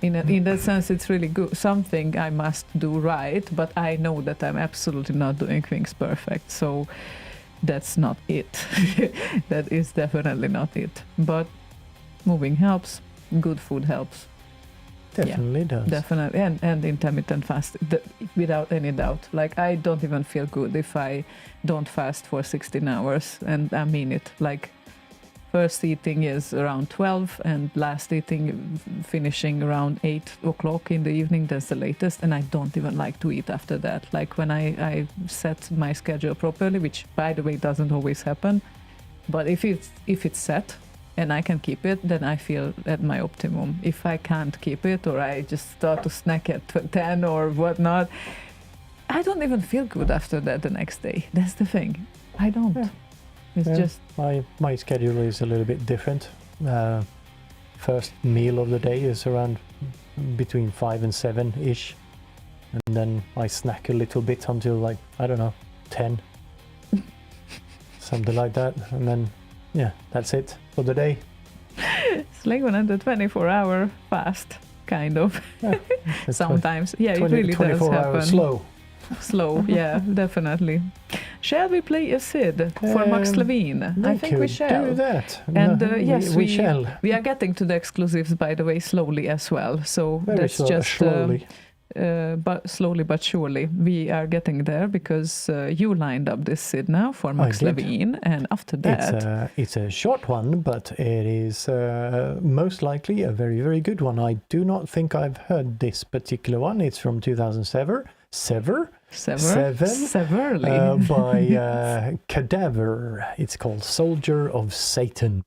in that sense, it's really good. Something I must do right, but I know that I'm absolutely not doing things perfect. So that's not it. That is definitely not it. But moving helps. Good food helps. Definitely does. Definitely, and intermittent fast, without any doubt. Like, I don't even feel good if I don't fast for 16 hours, and I mean it. Like, first eating is around 12, and last eating finishing around 8 o'clock in the evening. That's the latest, and I don't even like to eat after that. Like, when I set my schedule properly, which, by the way, doesn't always happen, but if it's set, and I can keep it, then I feel at my optimum. If I can't keep it, or I just start to snack at 10 or whatnot, I don't even feel good after that the next day. That's the thing. I don't. Yeah. It's just... My schedule is a little bit different. First meal of the day is around between 5 and 7-ish. And then I snack a little bit until, like, I don't know, 10. Something like that. And then, yeah, that's it for the day. Slaygon at the 24-hour fast, kind of. Yeah, Sometimes. Yeah, it really does 24 happen. hours slow. Slow, yeah, definitely. Shall we play a Sid for Max Levine? I think we shall. do that. And No, yes, we shall. We are getting to the exclusives, by the way, slowly as well. So Very that's just slowly. but slowly but surely we are getting there, because you lined up this Sid now for Max did. Levine, and after that It's a short one, but it is most likely a very, very good one. I do not think I've heard this particular one. It's from 2007. Severely. By Cadaver. It's called Soldier of Satan.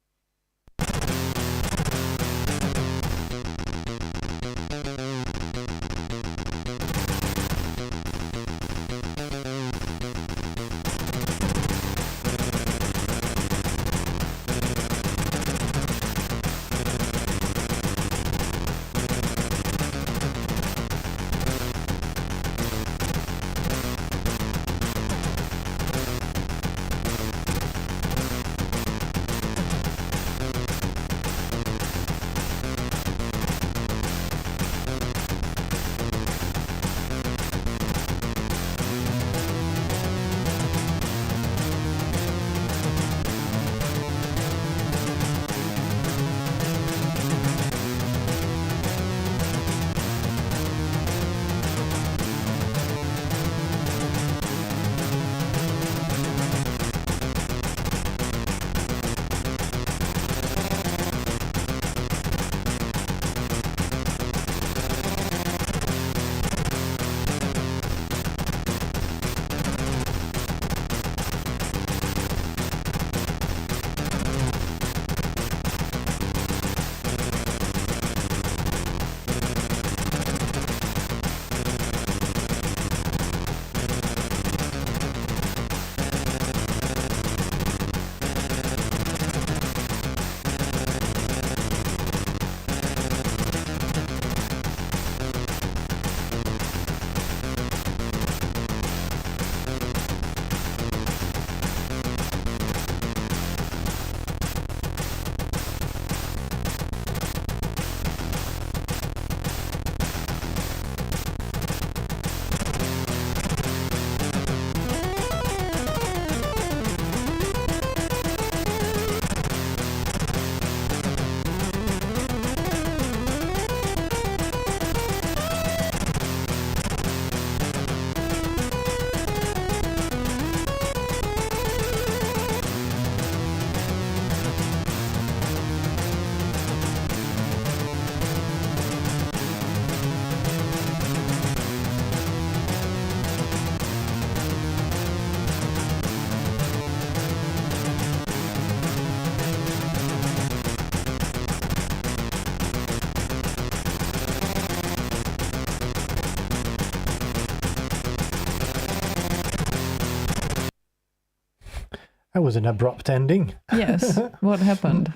That was an abrupt ending. Yes. What happened?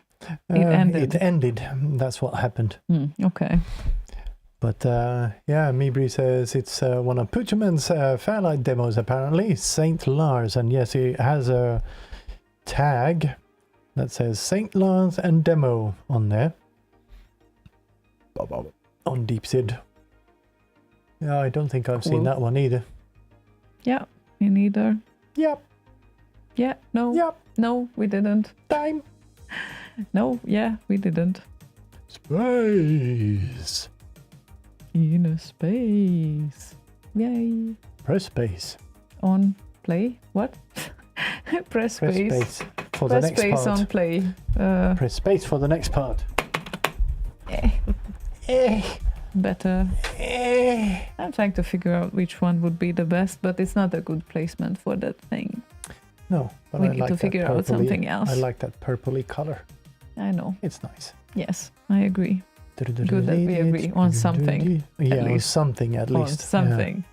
It ended. That's what happened. Okay. But yeah, Mibri says it's one of Patman's Fairlight demos, apparently. St. Lars. And yes, it has a tag that says St. Lars and demo on there. on Deep Sid. Yeah, I don't think I've seen Cool. that one either. Yeah, me neither. Yep, Yeah, no. yep, No, we didn't. time. No, yeah, we didn't. Space. In a space. Yay. Press space. On play. What? Press Press space. space for the Press next space part. on play. Press space for the next part. Eh, Eh, better. eh. I'm trying to figure out which one would be the best, but it's not a good placement for that thing. No, but We I need like to that figure out purpley- something else. I like that purpley color. I know. It's nice. Yes, I agree. Good that we agree on something, Yeah, at on least. something at On least. something.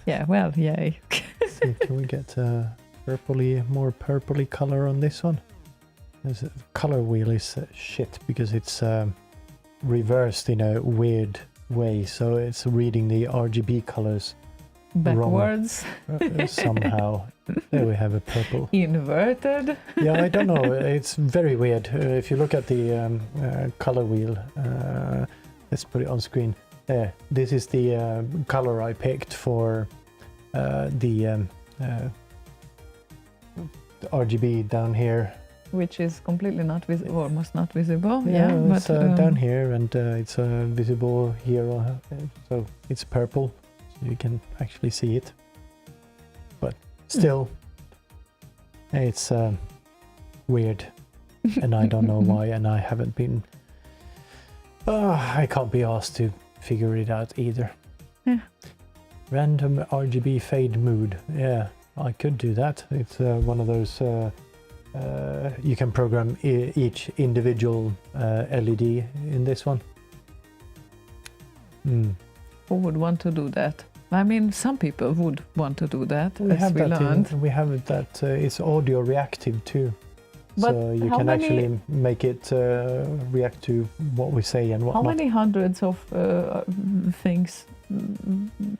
Yeah, well, yay. See, can we get more purpley color on this one? The color wheel is shit because it's reversed in a weird way, so it's reading the RGB colors Backwards, somehow. There we have a purple. inverted. Yeah, I don't know. It's very weird. If you look at the color wheel, let's put it on screen. There. This is the color I picked for the RGB down here. Which is completely not visible, almost not visible. Yeah, Yeah, it's but down here, and it's visible here. So it's purple, so you can actually see it. But still, it's weird, and I don't know why, and I haven't been. I can't be asked to figure it out either. Yeah. Random RGB fade mood. Yeah, I could do that. It's one of those. You can program each individual LED in this one. who would want to do that? I mean, some people would want to do that, We as have we that. learned. We have that. It's audio reactive too. But so you how can many- actually make it react to what we say and what How not. many hundreds of things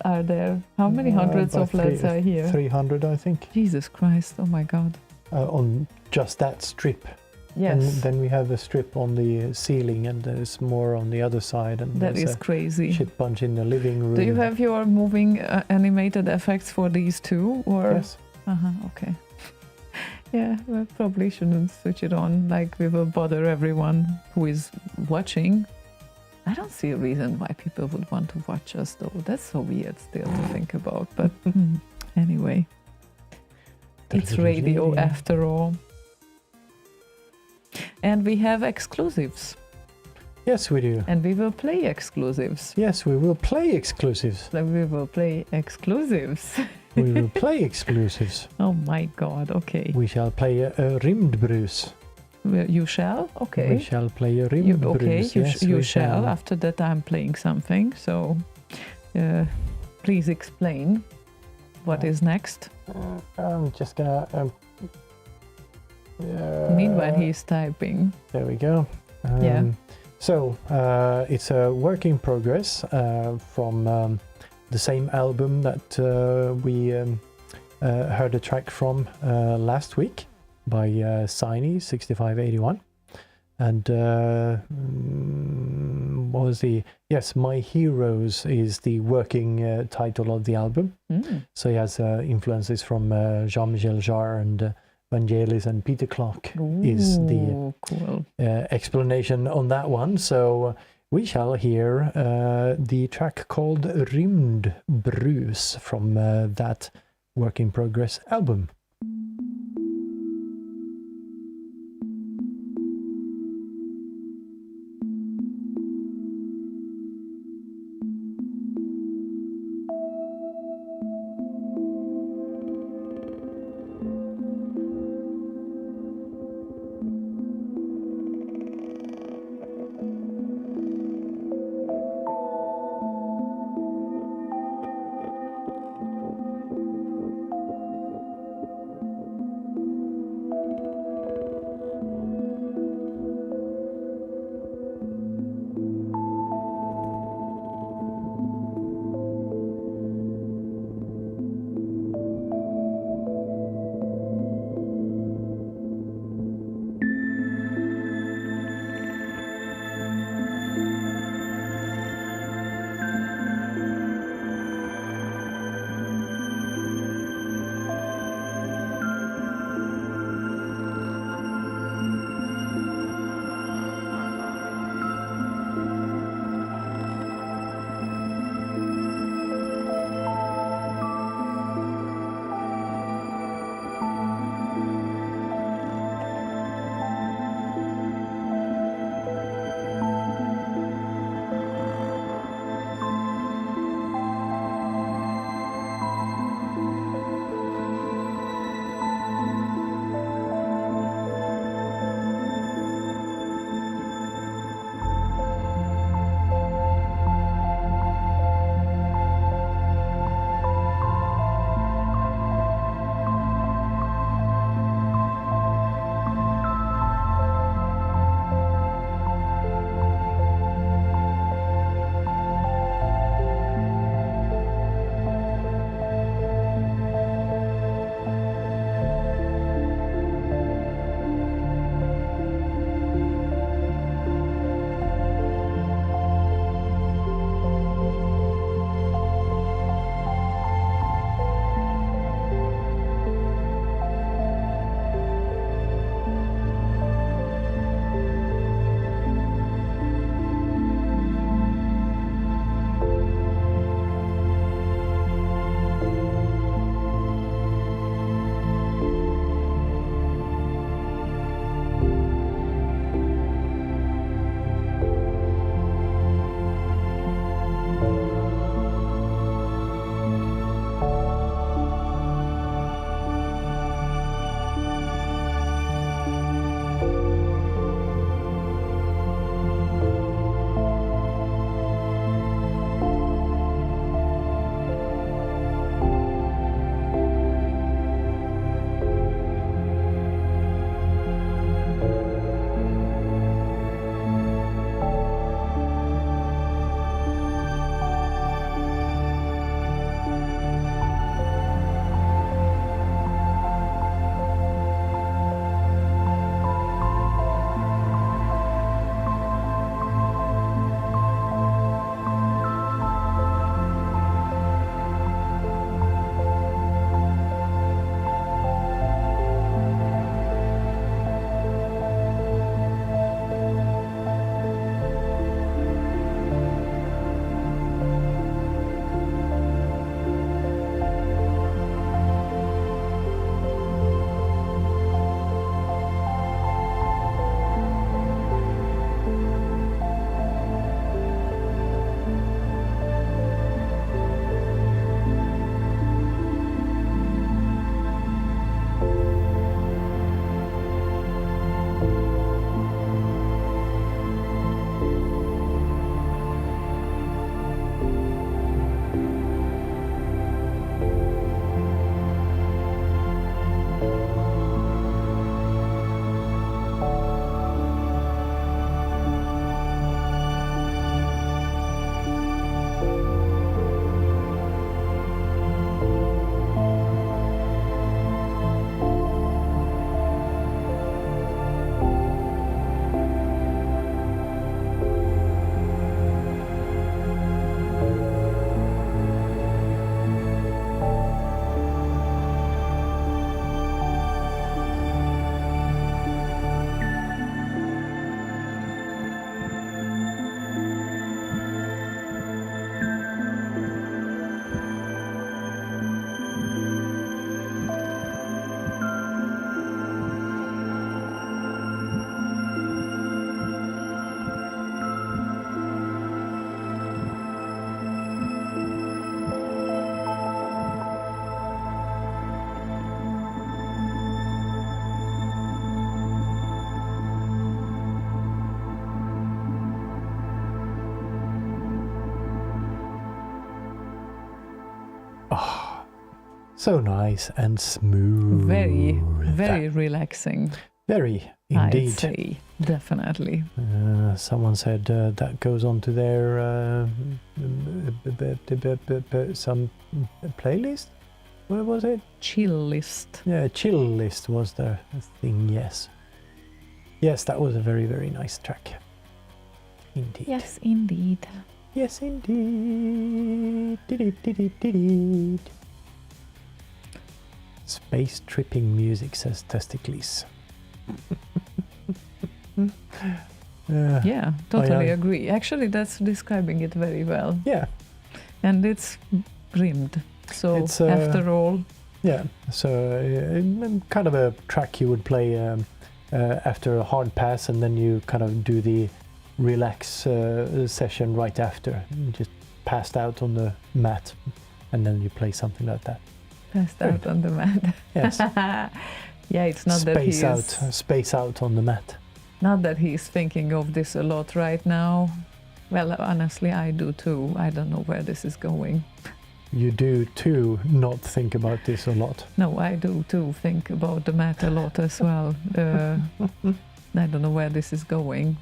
are there? How many hundreds About of LEDs are here? 300, I think, Jesus Christ, oh my God. on just that strip. Yes, And then we have a strip on the ceiling, and there's more on the other side. And that there's is a crazy. shit bunch in the living room. Do you have your moving animated effects for these too? Or? Yes. Okay. Yeah, we probably shouldn't switch it on, like we will bother everyone who is watching. I don't see a reason why people would want to watch us though. That's so weird still to think about. But anyway, it's radio after all. And we have exclusives. Yes, we do. And we will play exclusives. Yes, we will play exclusives. So we will play exclusives. We will play exclusives. Oh my God, okay. We shall play a Rymdbrus. Well, you shall? Okay. We shall play a You, Rymdbrus. okay, Yes, you we shall. After that, I'm playing something. So, please explain what is next. I'm just gonna. Meanwhile, he's typing. There we go. Yeah. So it's a work in progress from the same album that we heard a track from last week by Siny 6581. And what was the... Yes, My Heroes is the working title of the album. So he has influences from Jean-Michel Jarre and Vangelis, and Peter Clarke is the cool. explanation on that one. So we shall hear the track called Rymdbrus from that work in progress album. So nice and smooth. Very relaxing. Very, I'd indeed. say, definitely. Someone said that goes on to their some playlist. What was it? Chill list. Yeah, chill list was the thing. Yes, yes, that was a very, very nice track. Indeed. Yes, indeed. Yes, indeed. Did. Space tripping music, says Testicles. Yeah, totally agree. Actually, that's describing it very well. Yeah. And it's rimmed. So It's, after all, Yeah, so kind of a track you would play after a hard pass, and then you kind of do the relax session right after. You just passed out on the mat, and then you play something like that. passed out on the mat. Yes. Yeah, it's not that he's Space out on the mat. not that he's thinking of this a lot right now. Well, honestly, I do too. I don't know where this is going. You do too not think about this a lot. No, I do too think about the mat a lot as well. I don't know where this is going.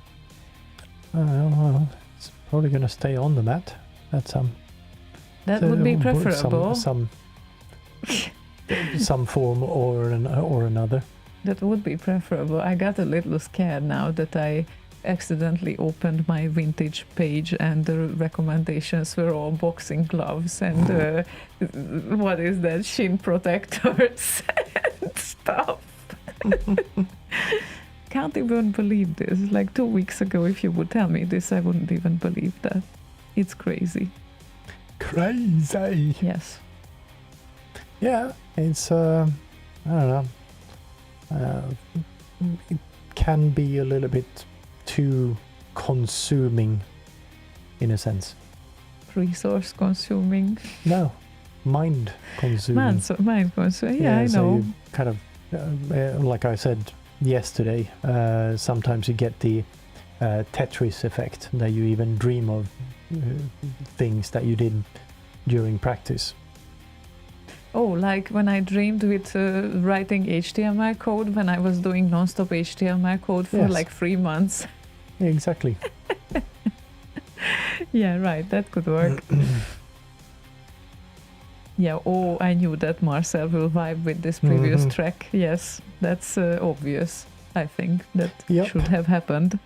Well, it's probably going to stay on the mat. That would be preferable. Some form or another. That would be preferable. I got a little scared now that I accidentally opened my vintage page and the recommendations were all boxing gloves and what is that, shin protectors and stuff. Can't even believe this. Like 2 weeks ago, if you would tell me this, I wouldn't even believe that. It's crazy. Crazy. Yes. Yeah, it's I don't know. It can be a little bit too consuming, in a sense. Resource consuming. No, mind consuming. Mind consuming. Yeah, I so know. you kind of, like I said yesterday, sometimes you get the Tetris effect, that you even dream of things that you did during practice. Oh, like when I dreamed with writing HTML code when I was doing non-stop HTML code for like 3 months. Exactly. Yeah, right, that could work. Yeah, oh, I knew that Marcel will vibe with this previous track. Yes, that's obvious. I think that should have happened.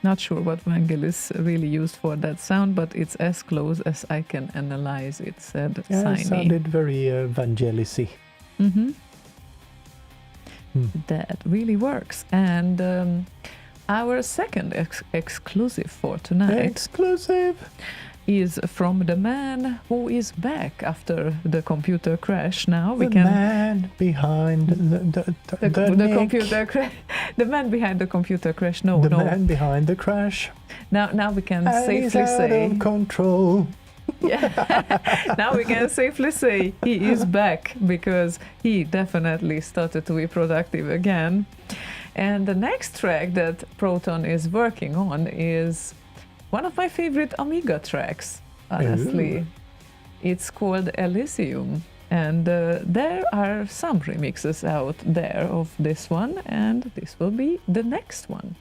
Not sure what Vangelis really used for that sound, but it's as close as I can analyze it, said Siny. It sounded very Vangelis-y. That really works. And our second exclusive for tonight is from the man who is back after the computer crash. Now we can man behind the computer crash. The man behind the computer crash. No. Man behind the crash. Now we can and safely he's out say. of control. Yeah. Now we can safely say he is back, because he definitely started to be productive again. And the next track that Proton is working on is one of my favorite Amiga tracks, honestly. Ooh. It's called Elysium, and there are some remixes out there of this one, and this will be the next one.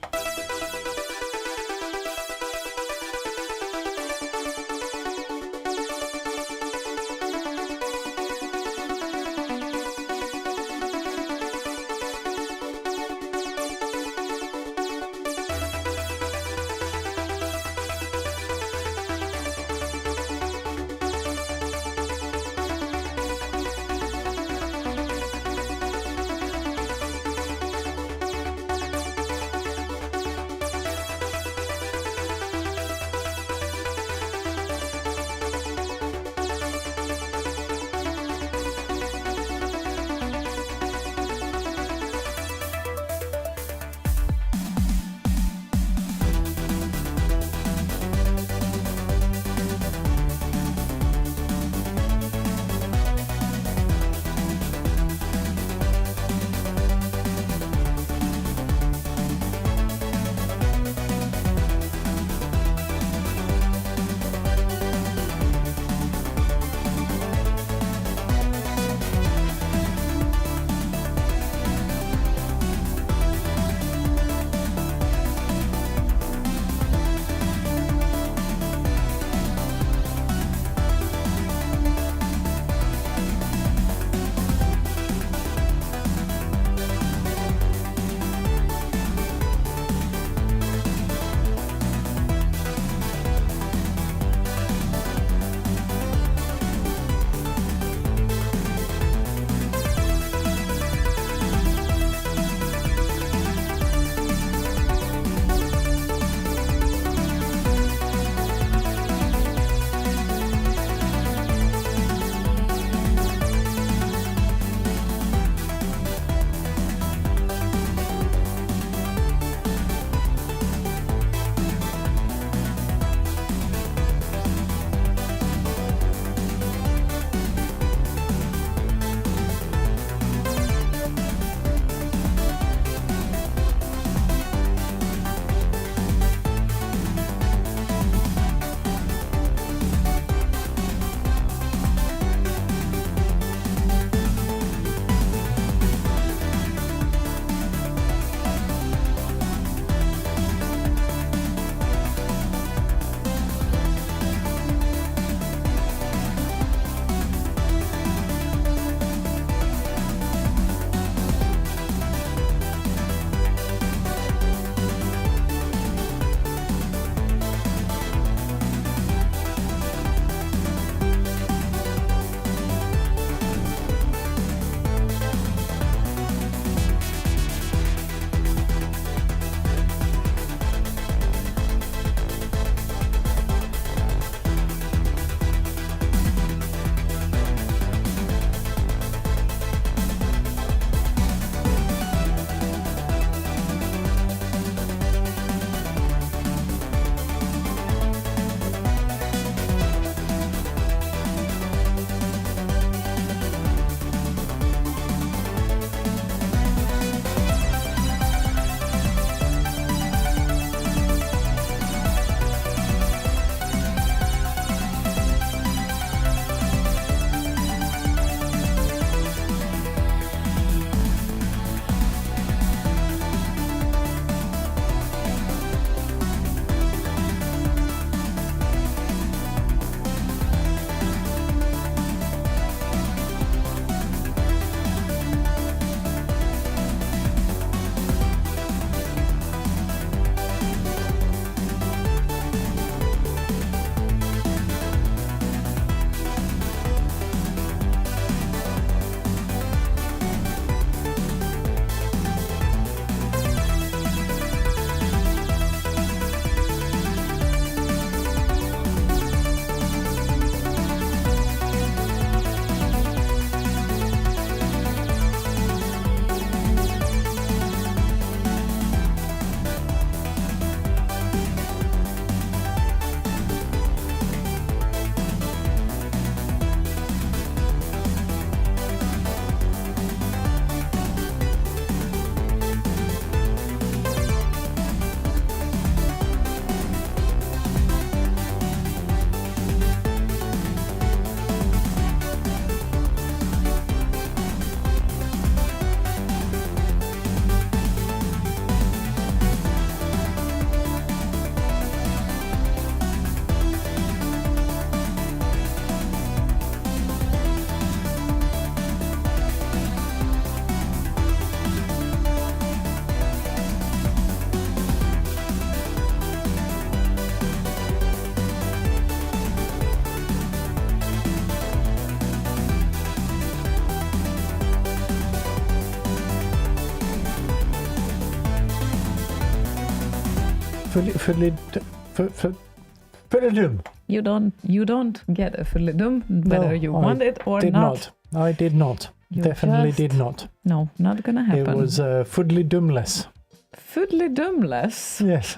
Fullidum. You don't get a fullidum whether you want it or did not. I did not. You Definitely just- did not. No, not gonna It happen. was fullidumless. Fullidumless. Yes.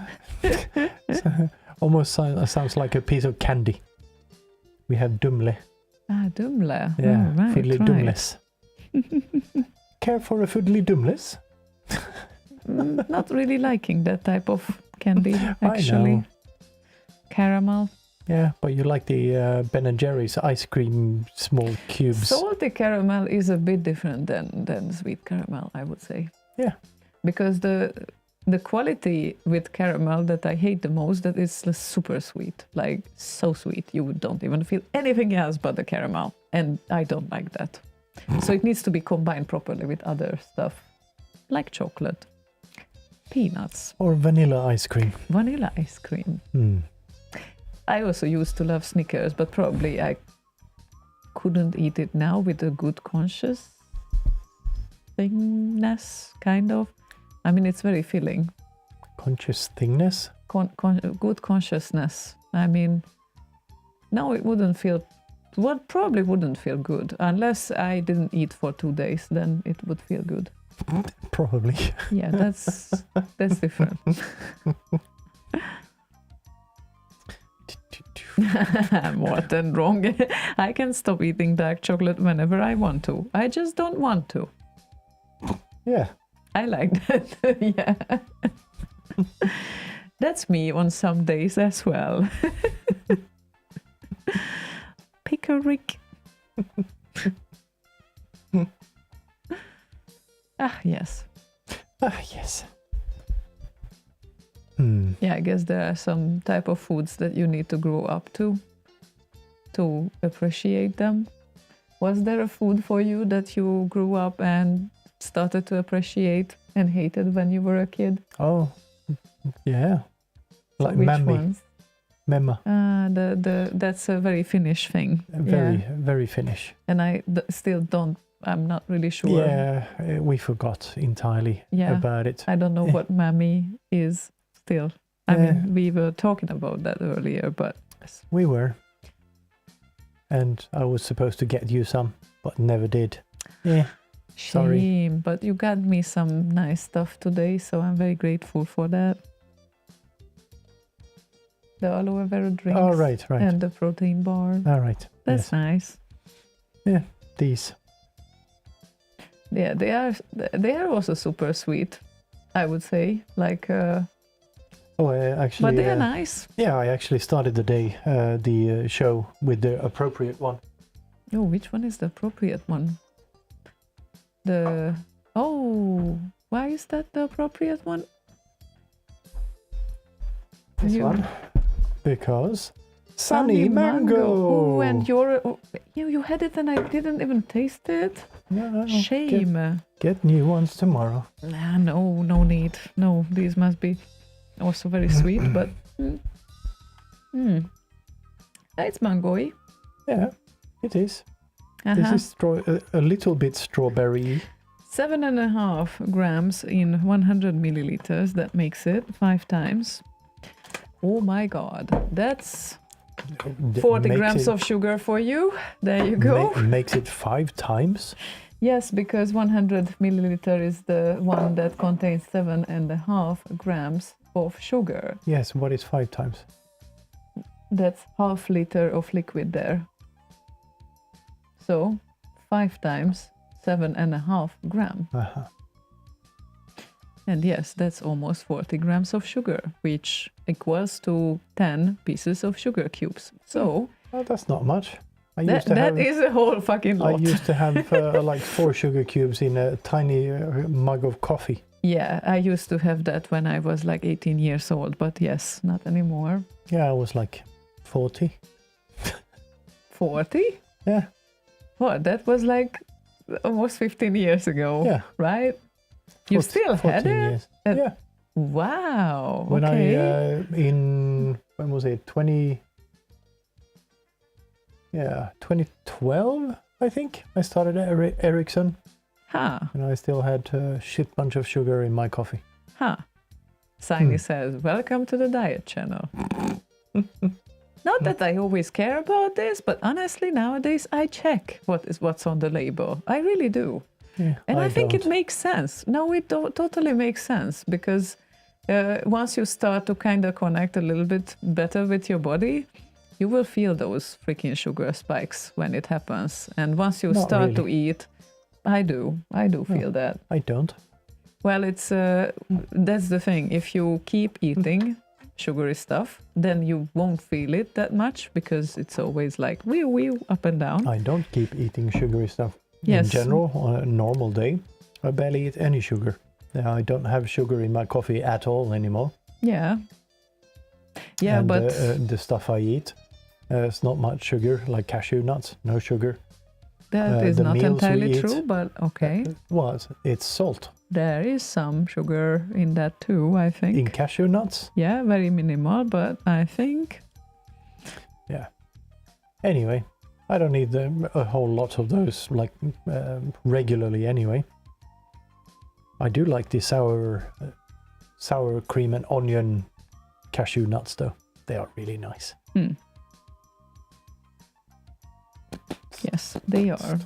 Almost sounds like a piece of candy. We have dumle. Ah, dumle. Yeah, Oh, right, fullidumless. Care for a fullidumless? Not really liking that type of candy, I actually. know. Caramel. Yeah, but you like the Ben & Jerry's ice cream small cubes. Salty caramel is a bit different than sweet caramel, I would say. Yeah. Because the quality with caramel that I hate the most, that is super sweet. Like, so sweet. You don't even feel anything else but the caramel. And I don't like that. So it needs to be combined properly with other stuff. Like chocolate. Peanuts. Or vanilla ice cream. Vanilla ice cream. I also used to love Snickers, but probably I couldn't eat it now with a good conscious thingness, kind of. I mean, it's very filling. Conscious thingness? Good consciousness. I mean, no, it wouldn't feel... Well, probably wouldn't feel good. Unless I didn't eat for 2 days, then it would feel good. Probably. Yeah, that's different. More than wrong. I can stop eating dark chocolate whenever I want to. I just don't want to. Yeah. I like that. Yeah. That's me on some days as well. Pickerick. Yes. Yes. Yeah, I guess there are some type of foods that you need to grow up to appreciate them. Was there a food for you that you grew up and started to appreciate and hated when you were a kid? Oh, yeah. Like Which mammy. ones? Memma. That's a very Finnish thing. Very Finnish. And I still don't, I'm not really sure. Yeah, we forgot entirely about it. I don't know what mammy is still. I mean, we were talking about that earlier, but... We were. And I was supposed to get you some, but never did. Yeah. Sorry. Shame, but you got me some nice stuff today, so I'm very grateful for that. The aloe vera drinks. Oh, right. And the protein bar. All right. That's nice. Yeah, these. Yeah, they are also super sweet, I would say. Like... actually... But they are nice. Yeah, I actually started the day, the show with the appropriate one. Oh, which one is the appropriate one? Why is that the appropriate one? This one. Because Sunny Mango. Oh, and you had it and I didn't even taste it. No. Shame. Get new ones tomorrow. No need. No, these must be also very sweet, but it's mango-y. Yeah, it is. This is a little bit strawberry. 7.5 grams in 100 milliliters. That makes it 5 times. Oh my God, that's 40 grams of sugar for you. There you go. Makes it 5 times? Yes, because 100 milliliter is the one that contains 7.5 grams of sugar. Yes, what is 5 times? That's half liter of liquid there. So 5 times 7.5 gram. And yes, that's almost 40 grams of sugar, which equals to 10 pieces of sugar cubes. So that's not much. That is a whole fucking lot. I used to have like 4 sugar cubes in a tiny mug of coffee. Yeah, I used to have that when I was like 18 years old, but yes, not anymore. Yeah, I was like 40. 40? Yeah. What? That was like almost 15 years ago. Yeah. Right? You still had it? Years. Yeah. Wow. When okay. When was it? 2012, I think. I started at Ericsson. Huh. And I still had a shit bunch of sugar in my coffee. Huh. Signy says, welcome to the diet channel. Not that I always care about this, but honestly, nowadays I check what's on the label. I really do. Yeah, And I think don't. it makes sense. No, it totally makes sense because once you start to kind of connect a little bit better with your body, you will feel those freaking sugar spikes when it happens. And once you Not start to really. eat, I do feel that. I don't. Well, it's that's the thing. If you keep eating sugary stuff, then you won't feel it that much because it's always like wee up and down. I don't keep eating sugary stuff. Yes. In general, on a normal day, I barely eat any sugar. I don't have sugar in my coffee at all anymore. Yeah. Yeah, and, but the stuff I eat, it's not much sugar, like cashew nuts, no sugar. that is the not meals we entirely eat, true, but okay. What? It's salt. There is some sugar in that too, I think. In cashew nuts? Yeah, very minimal, but I think... Yeah. Anyway, I don't need a whole lot of those, like, regularly anyway. I do like the sour cream and onion cashew nuts, though. They are really nice. Yes, they are.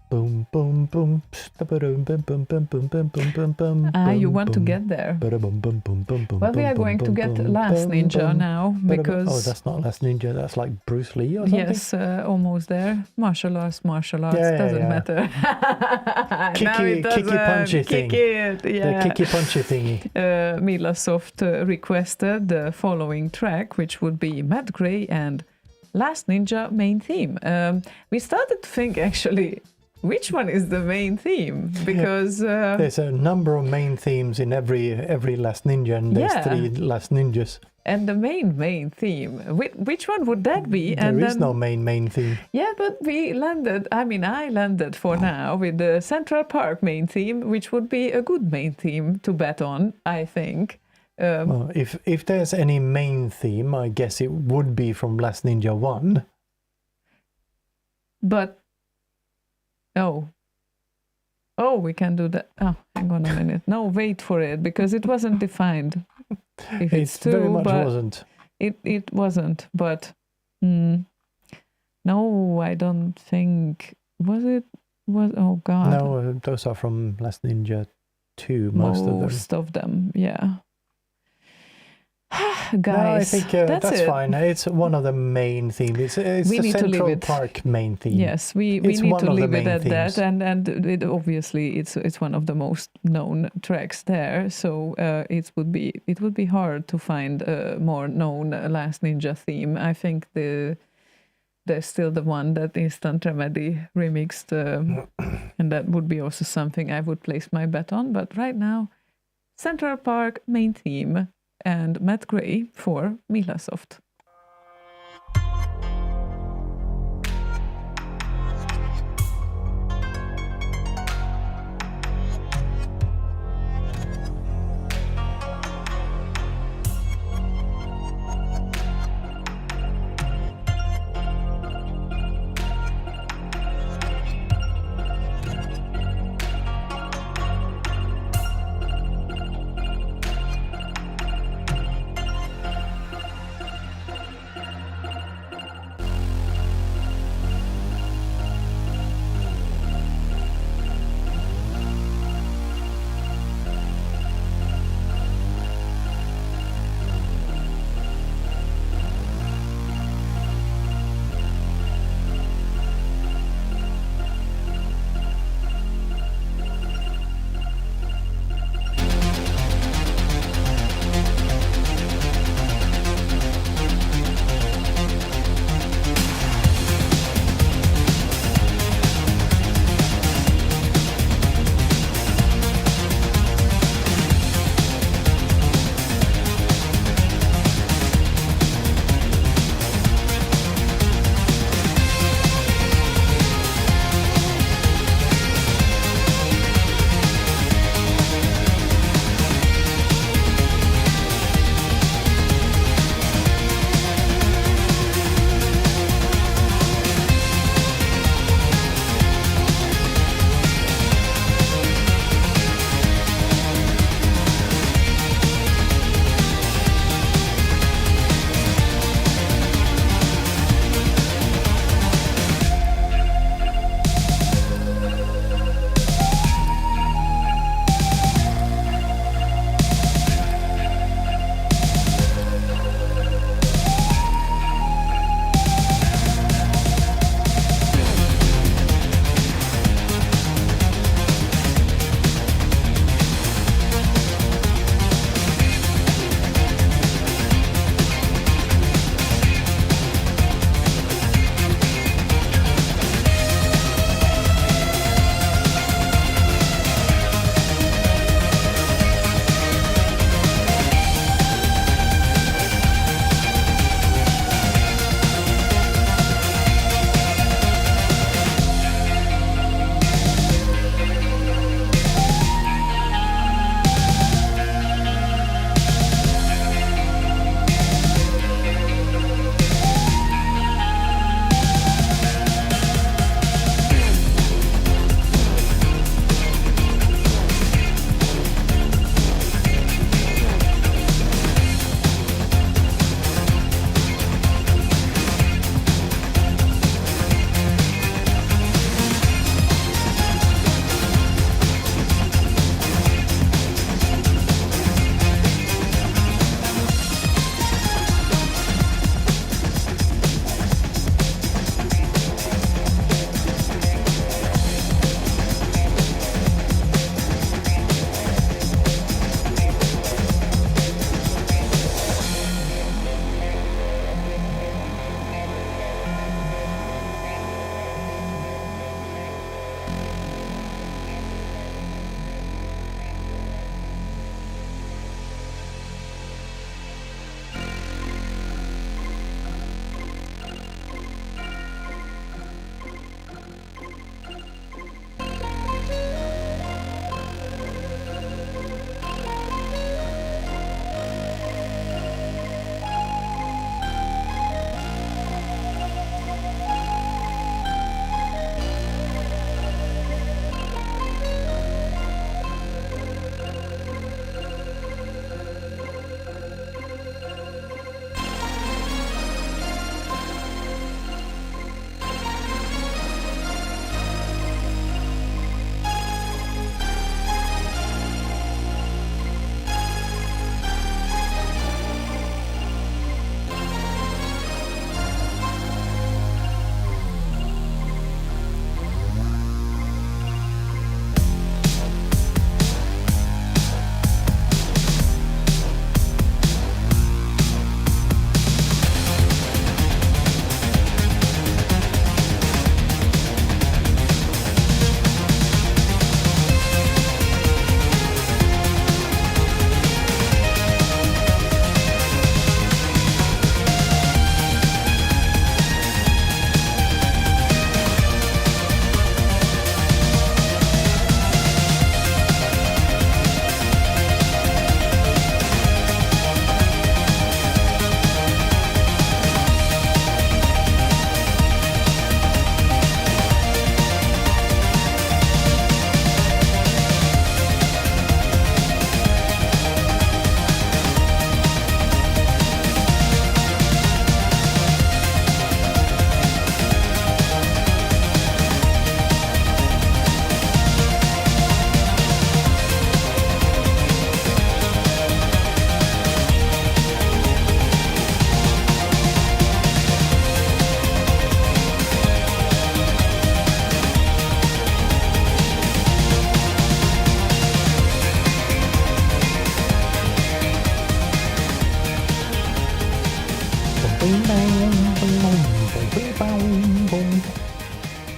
Boom, boom, boom. Boom, boom, boom, boom, boom, boom, boom, boom, boom. You want to get there. Well, we are going to get Last Ninja now, because... Oh, that's not Last Ninja, that's like Bruce Lee or something? Yes, almost there. Martial arts, Yeah, doesn't yeah. matter. No, it Kicky punchy thing. Kick it, yeah. The kicky punchy thingy. Milasoft requested the following track, which would be Matt Gray and Last Ninja main theme. We started to think, actually, which one is the main theme? Because... There's a number of main themes in every Last Ninja, and there's Yeah. 3 Last Ninjas. And the main theme, which one would that be? There is no main theme. Yeah, but I landed for now with the Central Park main theme, which would be a good main theme to bet on, I think. Well, if there's any main theme, I guess it would be from Last Ninja 1. But, oh, we can do that. Oh, hang on a minute. No, wait for it, because it wasn't defined. If it's It very true, much but wasn't. It wasn't, but no, I don't think. Was it? Oh God. No, those are from Last Ninja 2, most of them. Yeah. No, I Guys, think that's that's it. fine. It's one of the main themes. It's We the need to leave Central it. Park main theme. Yes, we It's need one to of the leave it main at that, themes. and it, obviously it's one of the most known tracks there. So it would be hard to find a more known Last Ninja theme. I think there's still the one that Instant Remedy remixed, and that would be also something I would place my bet on. But right now, Central Park main theme and Matt Gray for Milasoft.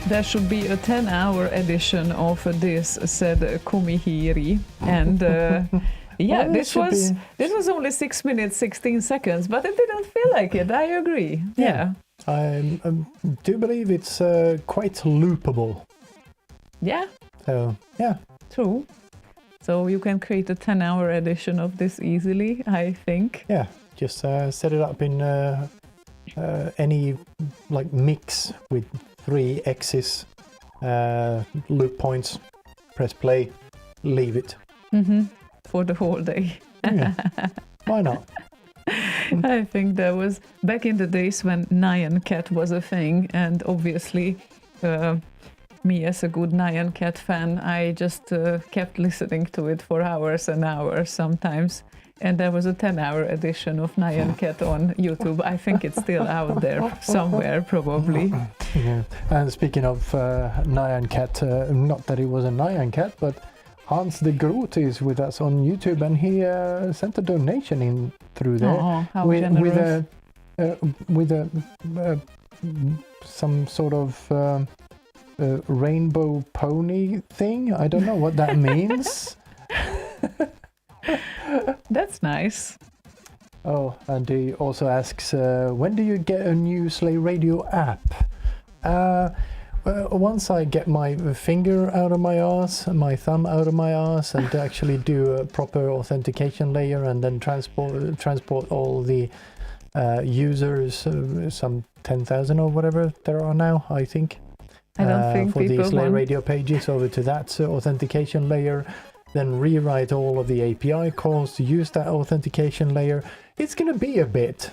There should be a 10-hour edition of this, said Komihiri. And yeah, Well, this was only 6 minutes, 16 seconds, but it didn't feel like it. I agree. Yeah. I do believe it's quite loopable. Yeah, So, yeah. true. So you can create a 10-hour edition of this easily, I think. Yeah, just set it up in any like mix with 3 X's, loop points, press play, leave it. For the whole day. Yeah. Why not? I think that was back in the days when Nyan Cat was a thing, and obviously me as a good Nyan Cat fan, I just kept listening to it for hours and hours sometimes. And there was a 10-hour edition of Nyan Cat on YouTube. I think it's still out there somewhere, probably. Yeah. And speaking of Nyan Cat, not that it was a Nyan Cat, but Hans de Groot is with us on YouTube, and he sent a donation in through there How with generous. some sort of rainbow pony thing. I don't know what that means. That's nice. Oh, and he also asks, when do you get a new Slay Radio app? Once I get my finger out of my ass, my thumb out of my ass, and actually do a proper authentication layer, and then transport all the users, some 10,000 or whatever there are now, I think. I don't think for the people Slay want... Radio pages over to that authentication layer, then rewrite all of the API calls to use that authentication layer. It's gonna be a bit.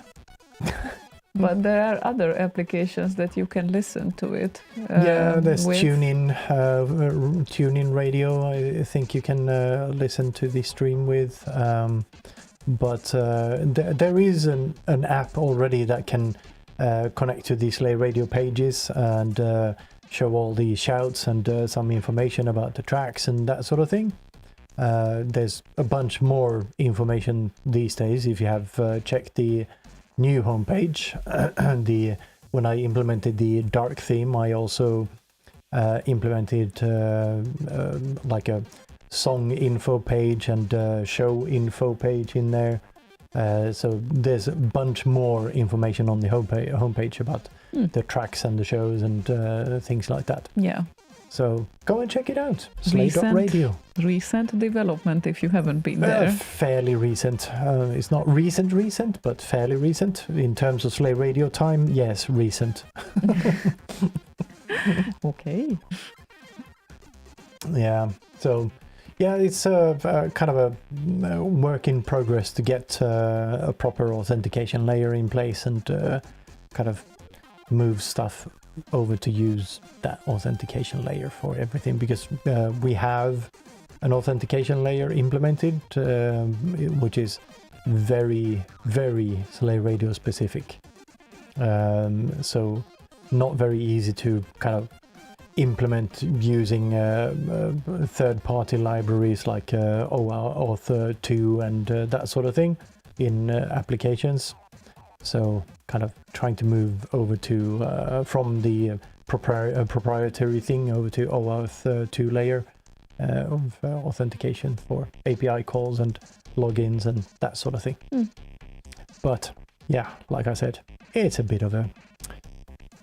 But there are other applications that you can listen to it. Yeah, there's with. TuneIn Radio. I think you can listen to the stream with. But there is an app already that can connect to the Slay Radio pages and show all the shouts and some information about the tracks and that sort of thing. There's a bunch more information these days if you have checked the new homepage. When I implemented the dark theme, I also implemented like a song info page and show info page in there. So there's a bunch more information on the homepage about the tracks and the shows and things like that. Yeah. So go and check it out. Slay.radio. Recent development if you haven't been there. Fairly recent. It's not recent, but fairly recent. In terms of Slay Radio time, yes, recent. Okay. Yeah. So, yeah, it's a kind of a work in progress to get a proper authentication layer in place and kind of move stuff over to use that authentication layer for everything, because we have an authentication layer implemented which is very, very Slay Radio specific. So not very easy to kind of implement using third-party libraries like Author 2 and that sort of thing in applications. So kind of trying to move over to from the proprietary thing over to OAuth 2 layer of authentication for API calls and logins and that sort of thing. But yeah, like I said, it's a bit of a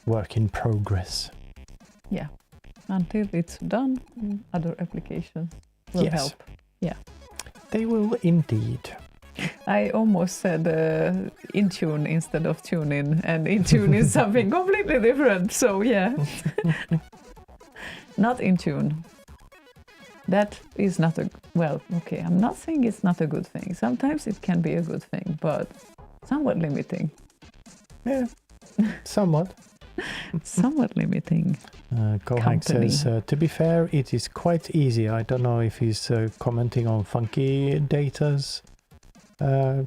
work in progress. Yeah. Until it's done, other applications will help. Yeah. They will indeed. I almost said Intune instead of tune in, and Intune is something completely different. So yeah, not Intune. That is not a okay. I'm not saying it's not a good thing. Sometimes it can be a good thing, but somewhat limiting. Yeah, somewhat. Somewhat limiting. Kohank says, to be fair, it is quite easy. I don't know if he's commenting on Funky Data's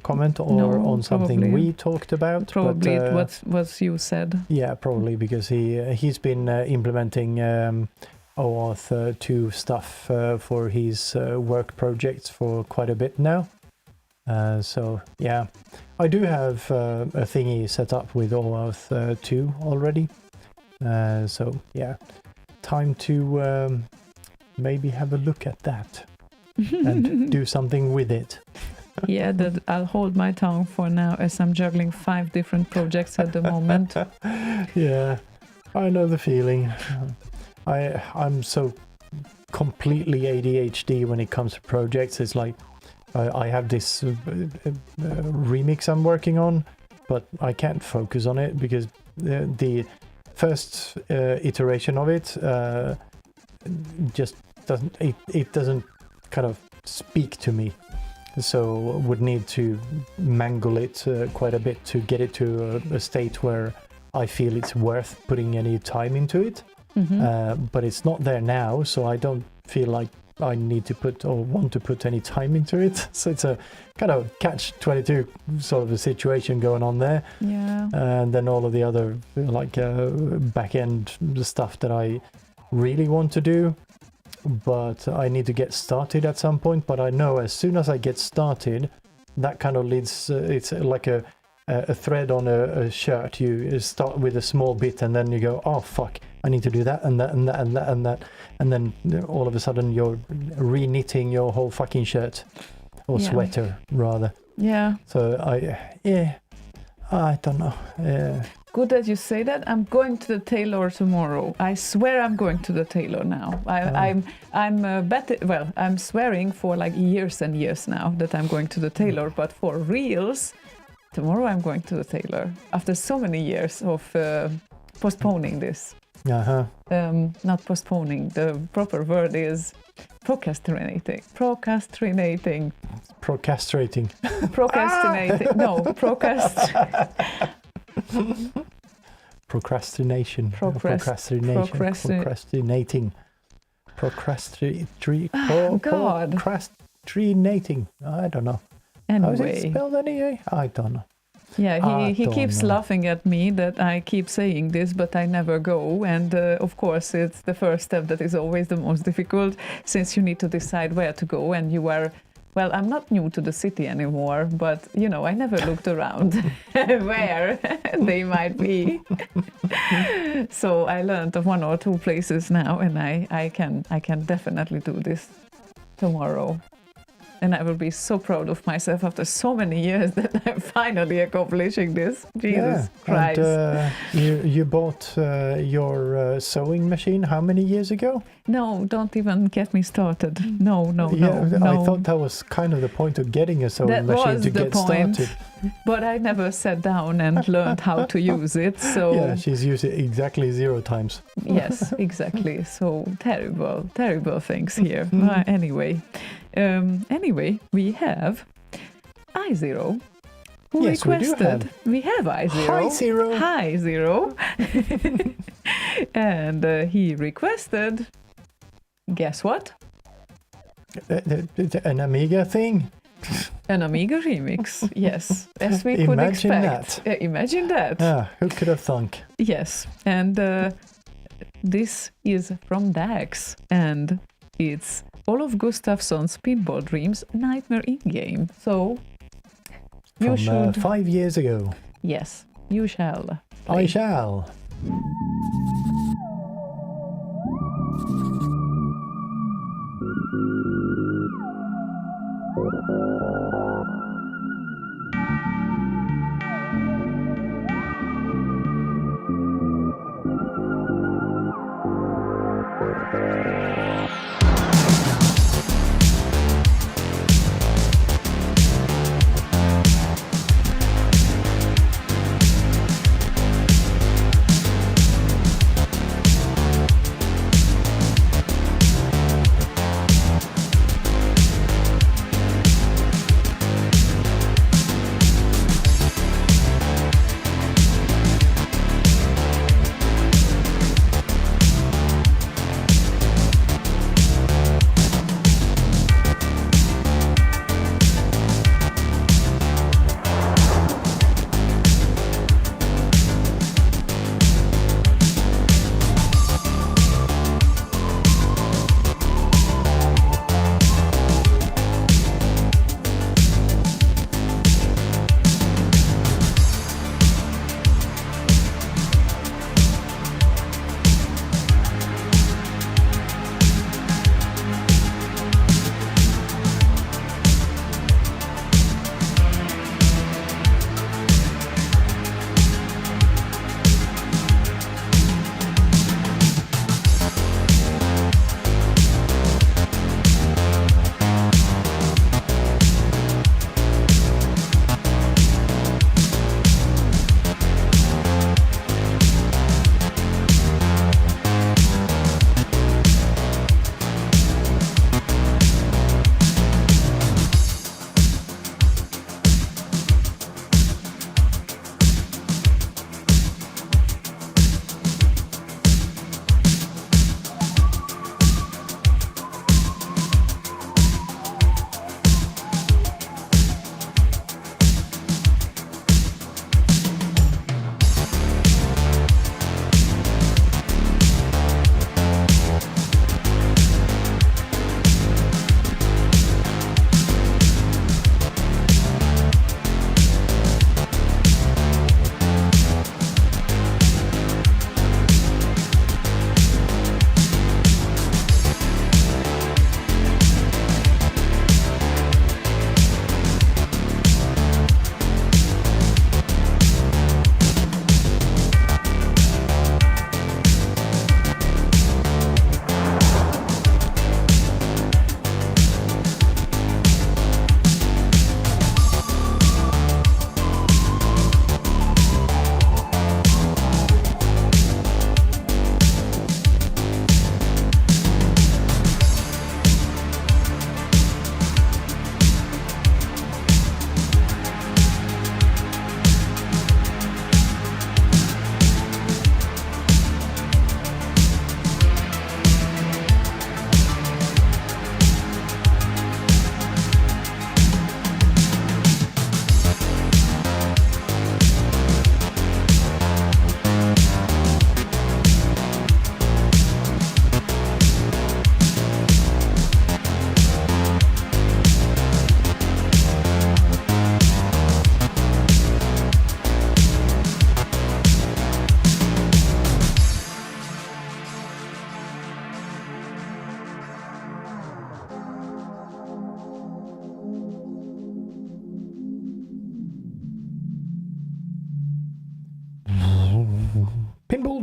comment or on something probably. we talked about. Probably but, what was you said. Yeah, probably because he's been implementing OAuth 2 stuff for his work projects for quite a bit now. So yeah, I do have a thingy set up with OAuth 2 already. So yeah, time to maybe have a look at that and do something with it. Yeah, that I'll hold my tongue for now as I'm juggling 5 different projects at the moment. Yeah, I know the feeling. I'm so completely ADHD when it comes to projects. It's like I have this remix I'm working on, but I can't focus on it because the first iteration of it just doesn't kind of speak to me. So would need to mangle it quite a bit to get it to a state where I feel it's worth putting any time into it. But it's not there now, so I don't feel like I need to put or want to put any time into it. So it's a kind of catch-22 sort of a situation going on there. Yeah. And then all of the other like back-end stuff that I really want to do, but I need to get started at some point. But I know as soon as I get started, that kind of leads, it's like a thread on a shirt. You start with a small bit and then you go, oh fuck, I need to do that and that and that and that and that, and then all of a sudden you're re-knitting your whole fucking shirt or sweater rather. Yeah. So I don't know. Good that you say that. I'm going to the tailor tomorrow. I swear I'm going to the tailor now. I'm swearing for like years and years now that I'm going to the tailor, but for reals, tomorrow I'm going to the tailor after so many years of postponing this. Not postponing. The proper word is procrastinating. Procrastinating. No, Procrastination. Procrastinating. Procrastinating. I don't know. How is it spelled anyway? I don't know. Yeah, he keeps laughing at me that I keep saying this, but I never go. And of course, it's the first step that is always the most difficult, since you need to decide where to go. And you are, well, I'm not new to the city anymore, but, you know, I never looked around where they might be. So I learned of 1 or 2 places now, and I can definitely do this tomorrow. And I will be so proud of myself after so many years that I'm finally accomplishing this. Jesus Christ. And you bought your sewing machine how many years ago? No, don't even get me started. No. I thought that was kind of the point of getting a sewing machine to get started. But I never sat down and learned how to use it. So yeah, she's used it exactly 0 times. Yes, exactly. So terrible things here. Anyway, we have I0 who requested. We have I0. Hi Zero. And he requested. Guess what? An Amiga thing. An Amiga remix, yes, as we could expect. Imagine that. Yeah, who could have thunk? Yes, and this is from Dax, and it's Olof Gustafsson's Pinball Dreams Nightmare Ingame. So you from 5 years ago. Yes, you shall. Play. I shall.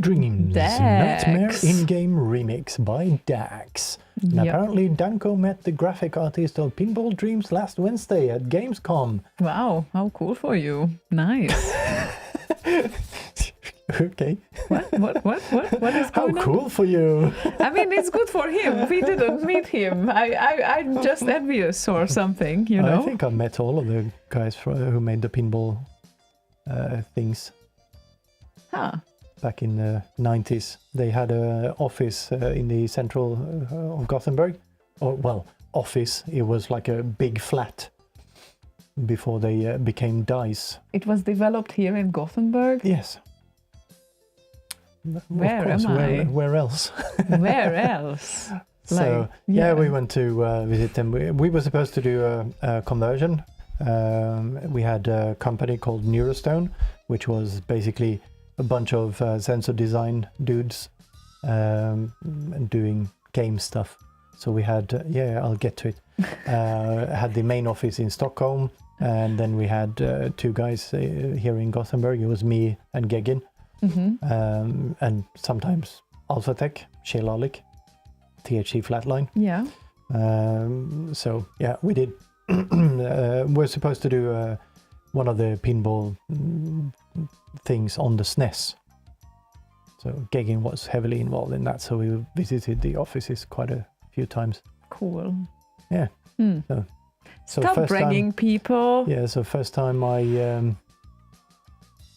Dreams, Dax. Nightmare in-game remix by Dax. And Yep. apparently Danko met the graphic artist of Pinball Dreams last Wednesday at Gamescom. Wow, how cool for you. Nice. Okay. What is How going on? cool for you. I mean, it's good for him. We didn't meet him. I'm just envious or something, you know? I think I met all of the guys who made the pinball things Huh. back in the 90s. They had an office in the central of Gothenburg. Or, well, office. It was like a big flat before they became DICE. It was developed here in Gothenburg. Yes. Where of course, am I? Where else? Where else? So, Like, yeah, yeah. we went to visit them. We were supposed to do a conversion. We had a company called Neurostone, which was basically a bunch of sensor design dudes and doing game stuff. So we had, I'll get to it. Had the main office in Stockholm, and then we had two guys here in Gothenburg. It was me and Gegin, and sometimes Alphatech, Shelalik, THC Flatline. Yeah. So yeah, we did. We're supposed to do one of the pinball things on the SNES. So Gegin was heavily involved in that. So we visited the offices quite a few times. Cool. Yeah. So Stop first bragging, time, people. yeah. So first time I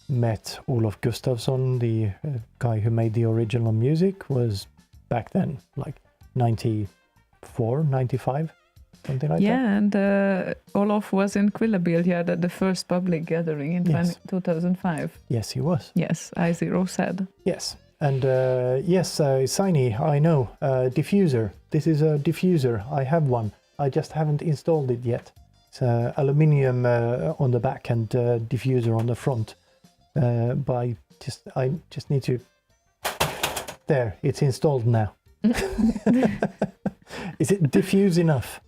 met Olof Gustafsson, the guy who made the original music, was back then, like 94, 95, something like that. Yeah, and Olof was in Quillabilliard at the first public gathering in Yes. 2005. Yes, he was. Yes, I0 said. Yes. And yes, Siny, I know. Diffuser. This is a diffuser. I have one. I just haven't installed it yet. It's aluminium on the back and diffuser on the front. But I just need to... There, it's installed now. Is it diffuse enough?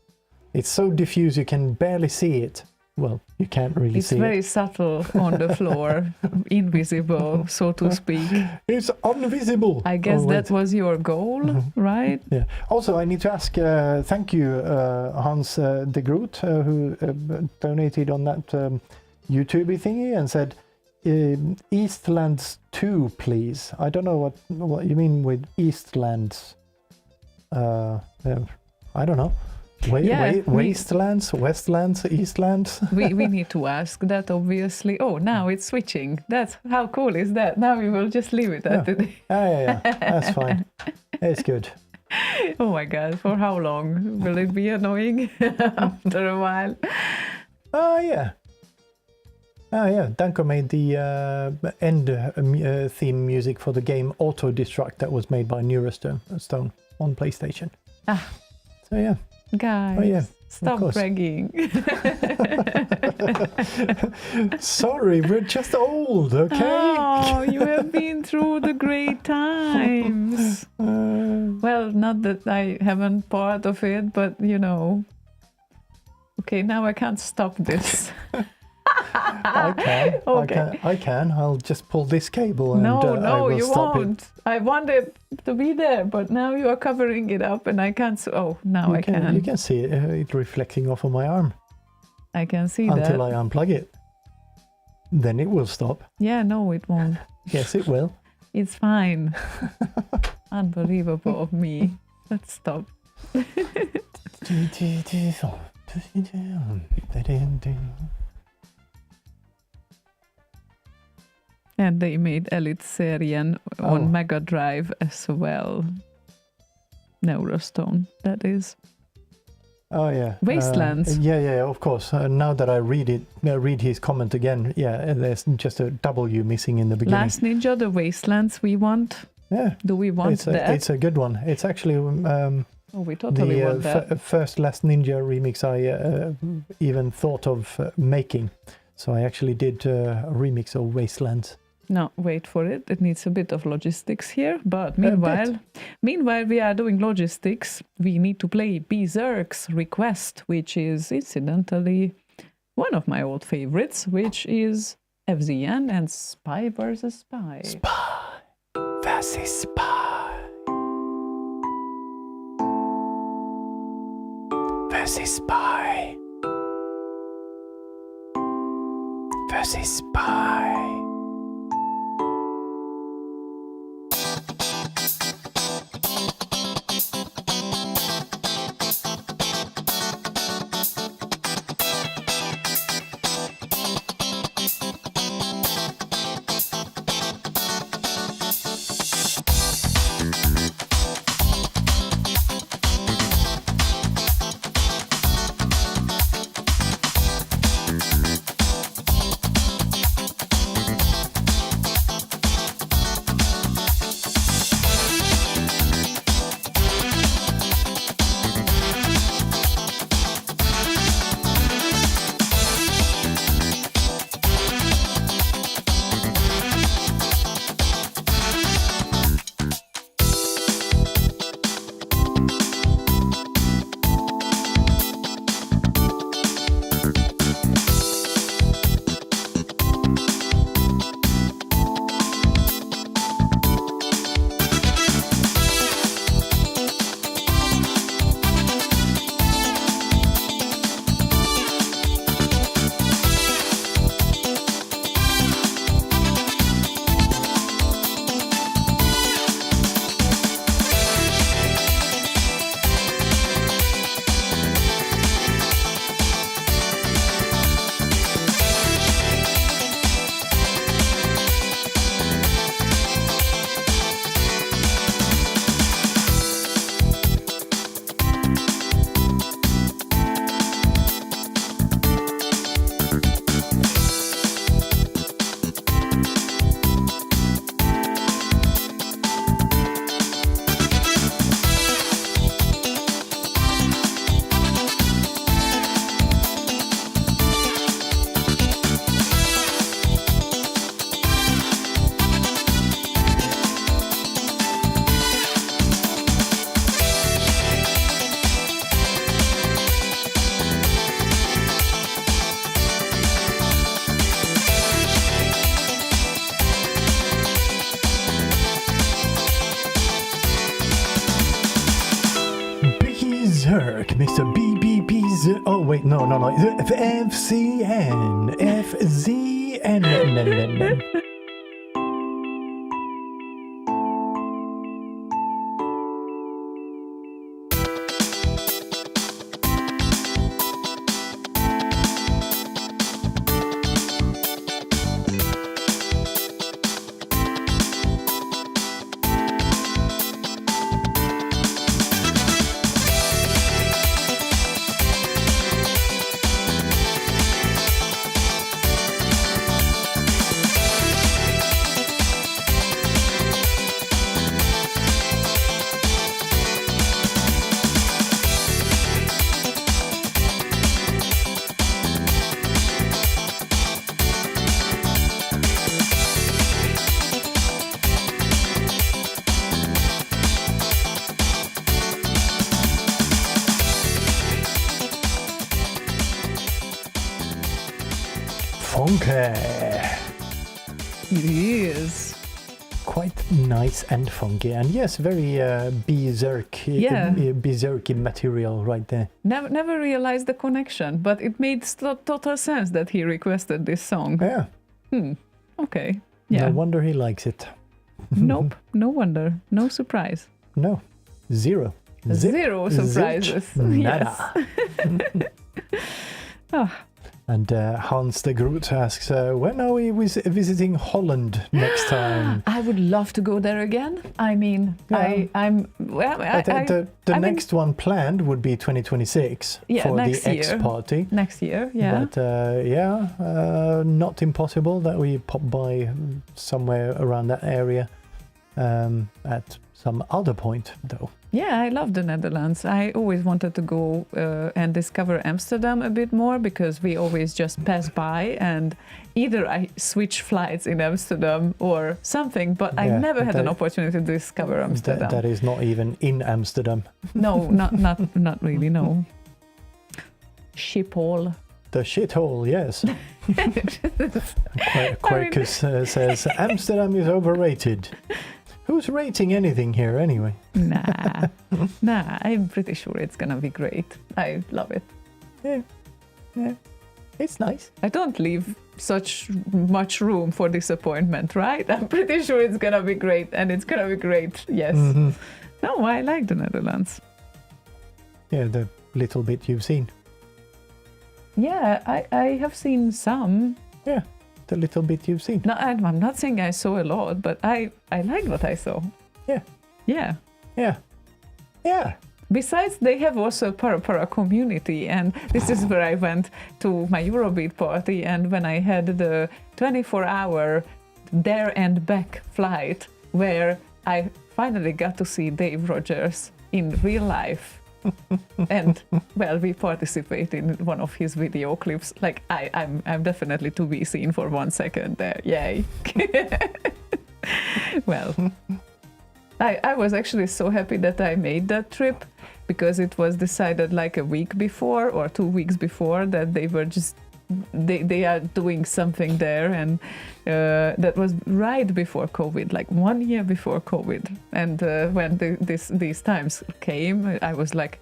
It's so diffuse you can barely see it. Well, you can't really It's see very it. subtle on the floor, invisible, so to speak. It's invisible. I guess Oh, wait. that was your goal, right? Yeah. Also, I need to ask, thank you, Hans de Groot, who donated on that YouTube thingy and said, Eastlands 2, please. I don't know what you mean with Eastlands. I don't know. Wastelands, Westlands, Eastlands. we need to ask that, obviously. Oh, now it's switching. That's how cool is that? Now we will just leave it at it. Yeah, that's fine. It's good. Oh my god, for how long? Will it be annoying after a while? Yeah. Danko made the end theme music for the game Auto Destruct that was made by Neurostone on PlayStation. So yeah. Guys, Oh, yeah, of stop course. bragging. Sorry, we're just old, okay? Oh, you have been through the great times. Well, not that I haven't part of it, but you know. Okay, now I can't stop this. I can. Okay. I can. I'll just pull this cable and No, I will you stop won't. I want it to be there, but now you are covering it up and I can't. Now I can. You can see it reflecting off of my arm I can see until that. I unplug it. Then it will stop. Yeah, no, it won't. Yes, it will. It's fine. Unbelievable of me. Let's stop. And they made Elite-serien on Mega Drive as well. Neurostone, that is. Oh yeah, Wastelands. Yeah, of course. Now that I read his comment again, yeah, there's just a W missing in the beginning. Last Ninja, the Wastelands we want. Yeah, Do we want that? It's a good one. It's actually We totally want that. first Last Ninja remix I even thought of making. So I actually did a remix of Wastelands. No, wait for it. It needs a bit of logistics here. But meanwhile we are doing logistics. We need to play Berserk's Request, which is incidentally one of my old favorites, which is FZN and Spy vs. Spy. Spy Was ist bei? Was ist bei? Was ist bei? Mr. BBB's. Oh, wait, no. FCN. FZN. Funky. It is. Quite nice and funky, and yes, very berserky material right there. Never realized the connection, but it made total sense that he requested this song. Yeah. Okay. Yeah. No wonder he likes it. Nope. No wonder. No surprise. No. Zero. Zero surprises. Nada. Oh. And Hans the Groot asks, when are we visiting Holland next time? I would love to go there again. I mean, Yeah. the next one planned would be 2026 for the X party. Next year, yeah. But not impossible that we pop by somewhere around that area at some other point, though. Yeah, I love the Netherlands. I always wanted to go and discover Amsterdam a bit more, because we always just pass by and either I switch flights in Amsterdam or something, but I never had an opportunity to discover Amsterdam. That is not even in Amsterdam. No, not really, no. Shiphole. The shithole, yes. Quercus says, Amsterdam is overrated. Who's rating anything here anyway? Nah, I'm pretty sure it's gonna be great. I love it. Yeah, it's nice. I don't leave such much room for disappointment, right? I'm pretty sure it's gonna be great, and it's gonna be great, yes. Mm-hmm. No, I like the Netherlands. Yeah, the little bit you've seen. Yeah, I have seen some. Yeah, the little bit you've seen. No, I'm not saying I saw a lot, but I like what I saw. Yeah. Yeah. Yeah. Yeah. Besides, they have also a para community, and this is where I went to my Eurobeat party, and when I had the 24-hour there and back flight, where I finally got to see Dave Rogers in real life. And well, we participated in one of his video clips. Like I'm definitely to be seen for 1 second there. Yay. Well, I was actually so happy that I made that trip, because it was decided like a week before or 2 weeks before that they were just they are doing something there, and that was right before COVID, like 1 year before COVID. And when these times came, I was like,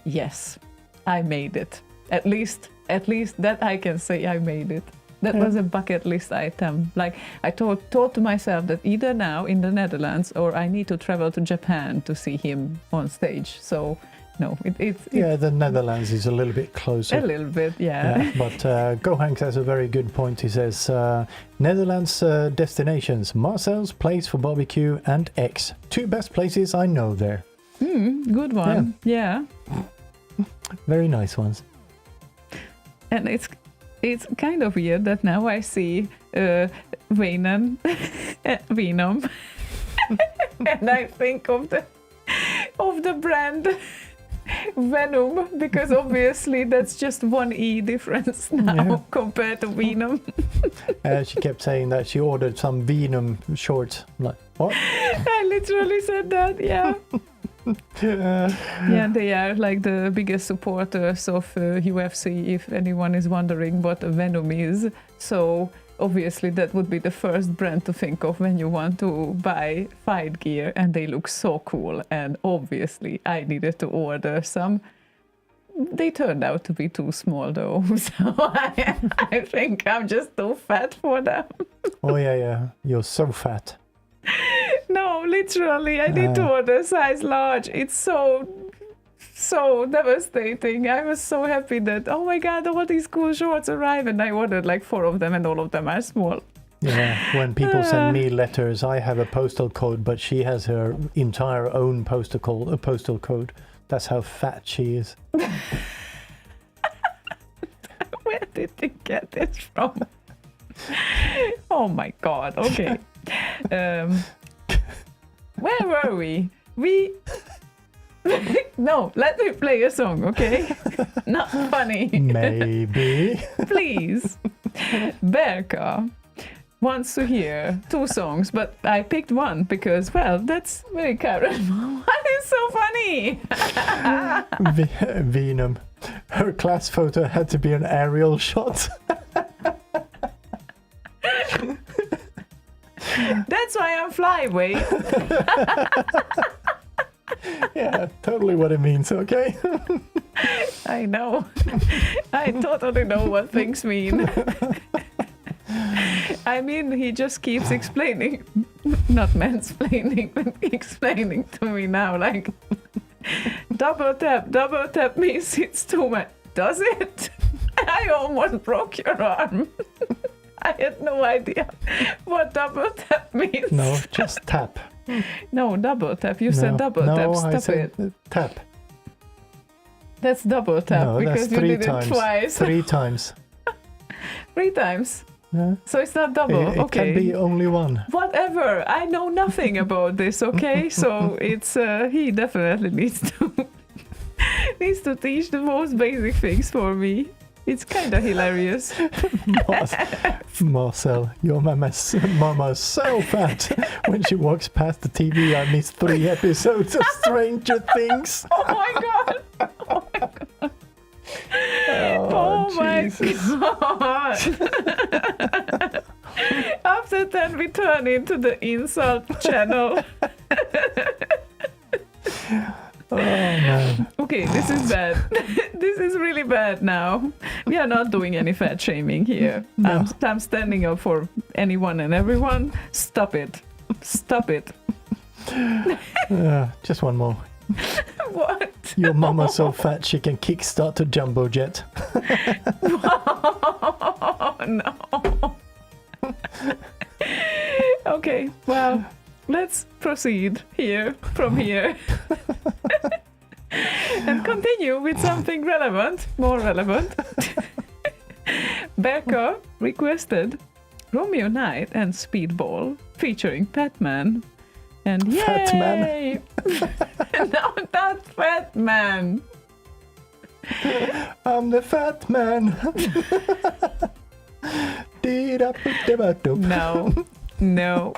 yes, I made it. At least that I can say I made it. That was a bucket list item. Like I thought to myself that either now in the Netherlands or I need to travel to Japan to see him on stage. So no, it's the Netherlands is a little bit closer. A little bit, yeah. But Gohank has a very good point. He says, Netherlands destinations, Marcel's place for barbecue and X. 2 best places I know there. Good one. Yeah. Very nice ones. And it's kind of weird that now I see Venom, and I think of the brand Venom, because obviously that's just 1 E difference now compared to Venom. She kept saying that she ordered some Venom shorts. I'm like, what? I literally said that, yeah. Yeah, they are like the biggest supporters of UFC, if anyone is wondering what a Venom is. So obviously that would be the first brand to think of when you want to buy fight gear, and they look so cool. And obviously I needed to order some. They turned out to be too small though, so I think I'm just too fat for them. Oh yeah, you're so fat. No, literally, I need to order size large. It's so devastating. I was so happy that, oh my god, all these cool shorts arrive, and I ordered like 4 of them, and all of them are small. Yeah, when people send me letters, I have a postal code, but she has her entire own postal code. That's how fat she is. Where did you get this from? Oh my god, okay. Where were we? No, let me play a song, okay? Not funny. Maybe. Please. Berka wants to hear 2 songs, but I picked one because, well, that's very current. What is so funny? Venom. Her class photo had to be an aerial shot. That's why I'm flyweight. Yeah, totally what it means, okay? I know. I totally know what things mean. I mean, he just keeps explaining, not mansplaining, but explaining to me now, like, double tap means it's too much. Does it? I almost broke your arm. I had no idea what double tap means. No, just tap. No, double tap. You said double tap. Stop I said it. Tap. That's double tap No, because that's you 3 did times. it twice. 3 times. 3 times. Yeah. So it's not double. It Okay. can be only 1. Whatever. I know nothing about this. Okay, so it's he definitely needs to teach the most basic things for me. It's kind of hilarious. Marcel, your mama's so fat. When she walks past the TV, I miss 3 episodes of Stranger Things. Oh my god! Oh my god! Oh my god! After that, we turn into the insult channel. Oh man. Okay, this is bad. This is really bad now. We are not doing any fat shaming here. No. I'm standing up for anyone and everyone. Stop it. Stop it. Just one more. What? Your mama's so fat she can kickstart a jumbo jet. No. Okay, well, let's proceed from here. And continue with something relevant, more relevant. Becca requested Romeo Knight and Speedball featuring Patman. And yay! Fatman. No, not Fatman. I'm the fat man. No, no.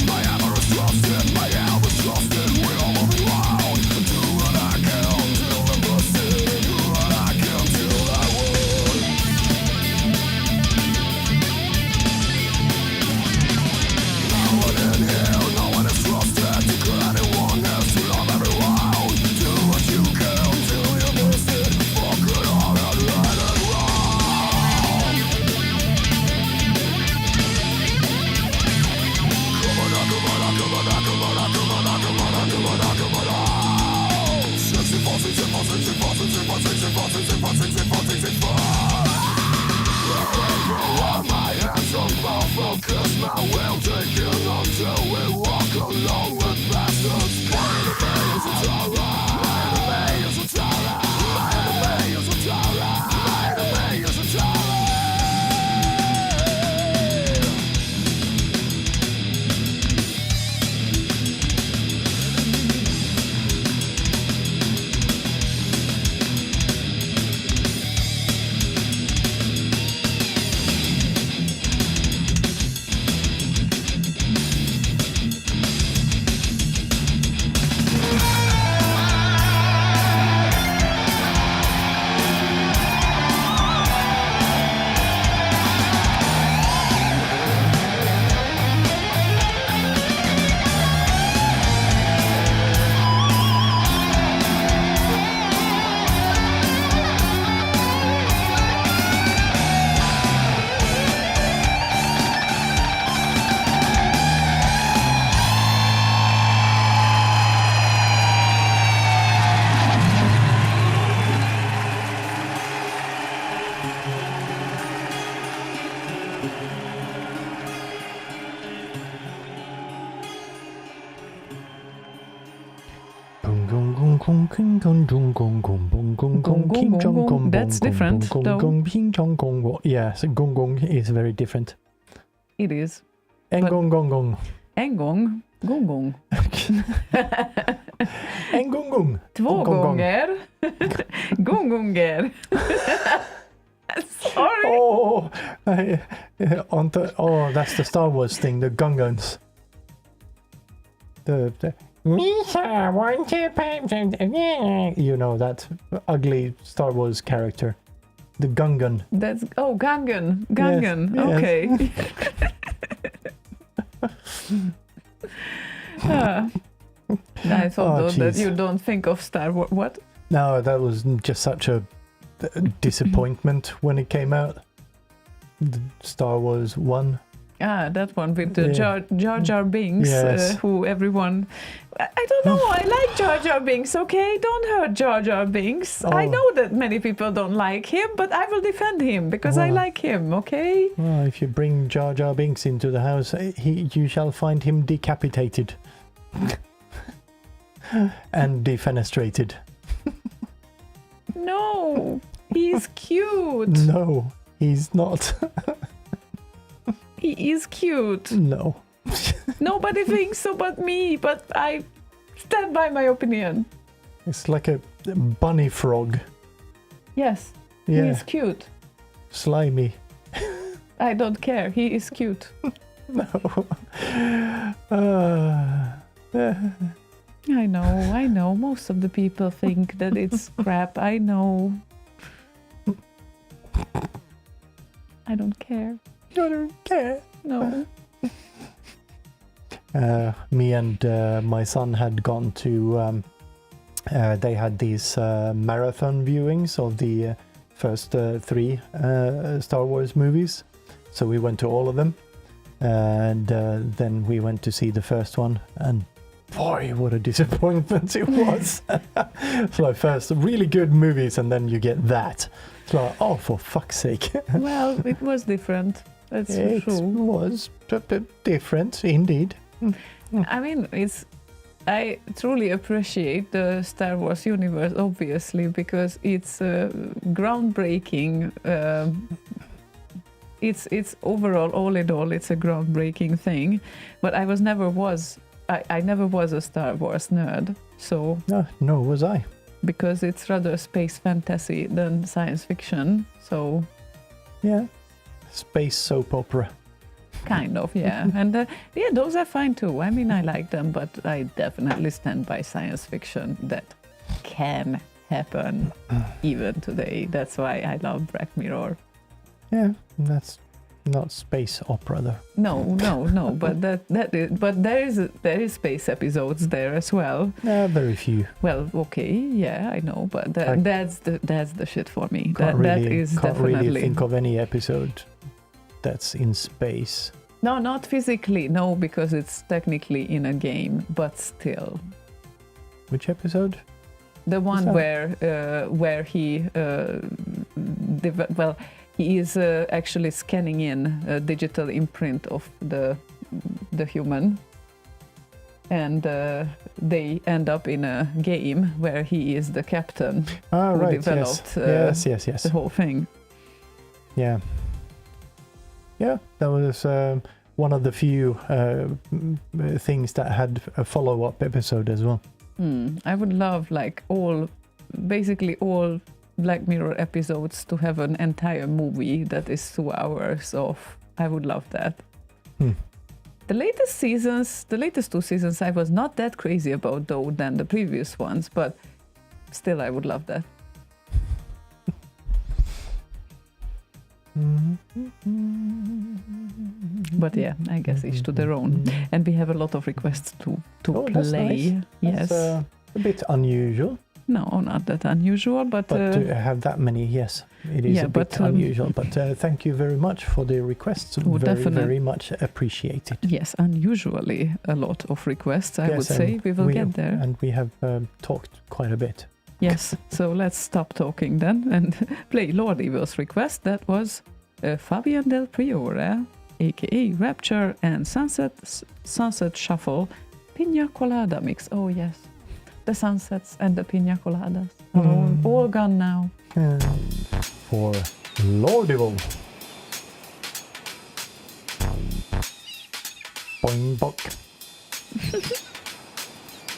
My That's different, though. Yes, gong gong is very different. It is. En But- gong gong gong. En gång, gong gong. En gong gong. Två Gong, gong, gong. gånger. Gånger. Sorry. Oh, that's the Star Wars thing, the Gungans. The Misha, want to you know that ugly Star Wars character, the Gungan. That's Gangan. Gangan. Yes, yes. Okay. I thought though that jeez. you don't think of Star Wars. What? No, that was just such a disappointment when it came out. The Star Wars 1. That one with the Yeah. Jar Jar Binks, Yes. who everyone. I don't know. I like Jar Jar Binks. Okay, don't hurt Jar Jar Binks. I Oh. know that many people don't like him, but I will defend him because I Oh. like him. Okay. Well, if you bring Jar Jar Binks into the house, you shall find him decapitated and defenestrated. No, he's cute. No, he's not. He is cute. No. Nobody thinks so but me, but I stand by my opinion. It's like a bunny frog. Yes, Yeah, he is cute. slimy. I don't care. He is cute. No. I know. Most of the people think that it's crap. I know. I don't care. I don't care. No. Me and my son had gone to. They had these marathon viewings of the first 3 Star Wars movies. So we went to all of them. And then we went to see the first one. And boy, what a disappointment it was. It's like first really good movies and then you get that. It's like, oh, for fuck's sake. Well, it was different. That's It true. was different, indeed. I mean, I truly appreciate the Star Wars universe, obviously, because it's groundbreaking. It's overall, all in all, it's a groundbreaking thing. But I never was a Star Wars nerd. So No, was I. because it's rather space fantasy than science fiction. So Yeah. Space soap opera. kind of, yeah. And yeah, those are fine too. I mean, I like them, but I definitely stand by science fiction that can happen even today. That's why I love Black Mirror. Yeah, that's not space opera though. No, but there is space episodes there as well. Very few. Well, okay, yeah, I know, but that's the shit for me. Can't That really, is can't definitely really think of any episode that's in space. no, not physically, no, because it's technically in a game, but still. Which episode? The one that? where he he is actually scanning in a digital imprint of the human, and they end up in a game where he is the captain Ah, who right. developed Yes. the whole thing. Yeah. Yeah, that was one of the few things that had a follow-up episode as well. I would love basically all Black Mirror episodes to have an entire movie that is 2 hours of. I would love that. The latest 2 seasons, I was not that crazy about though than the previous ones, but still I would love that. But yeah, I guess each to their own. And we have a lot of requests to Oh, play. that's nice. Yes. That's a bit unusual. No, not that unusual, but to have that many, yes, it is yeah, a bit but, unusual. But thank you very much for the requests. Very much appreciated. yes, unusually a lot of requests, I would say. We will get there. And we have talked quite a bit. Yes, so let's stop talking then and play Lord Evil's request. That was Fabian del Priore, aka Rapture and Sunset Shuffle Pina Colada mix. Oh yes, the sunsets and the pina coladas are all gone now. For Lordival. Boing bock.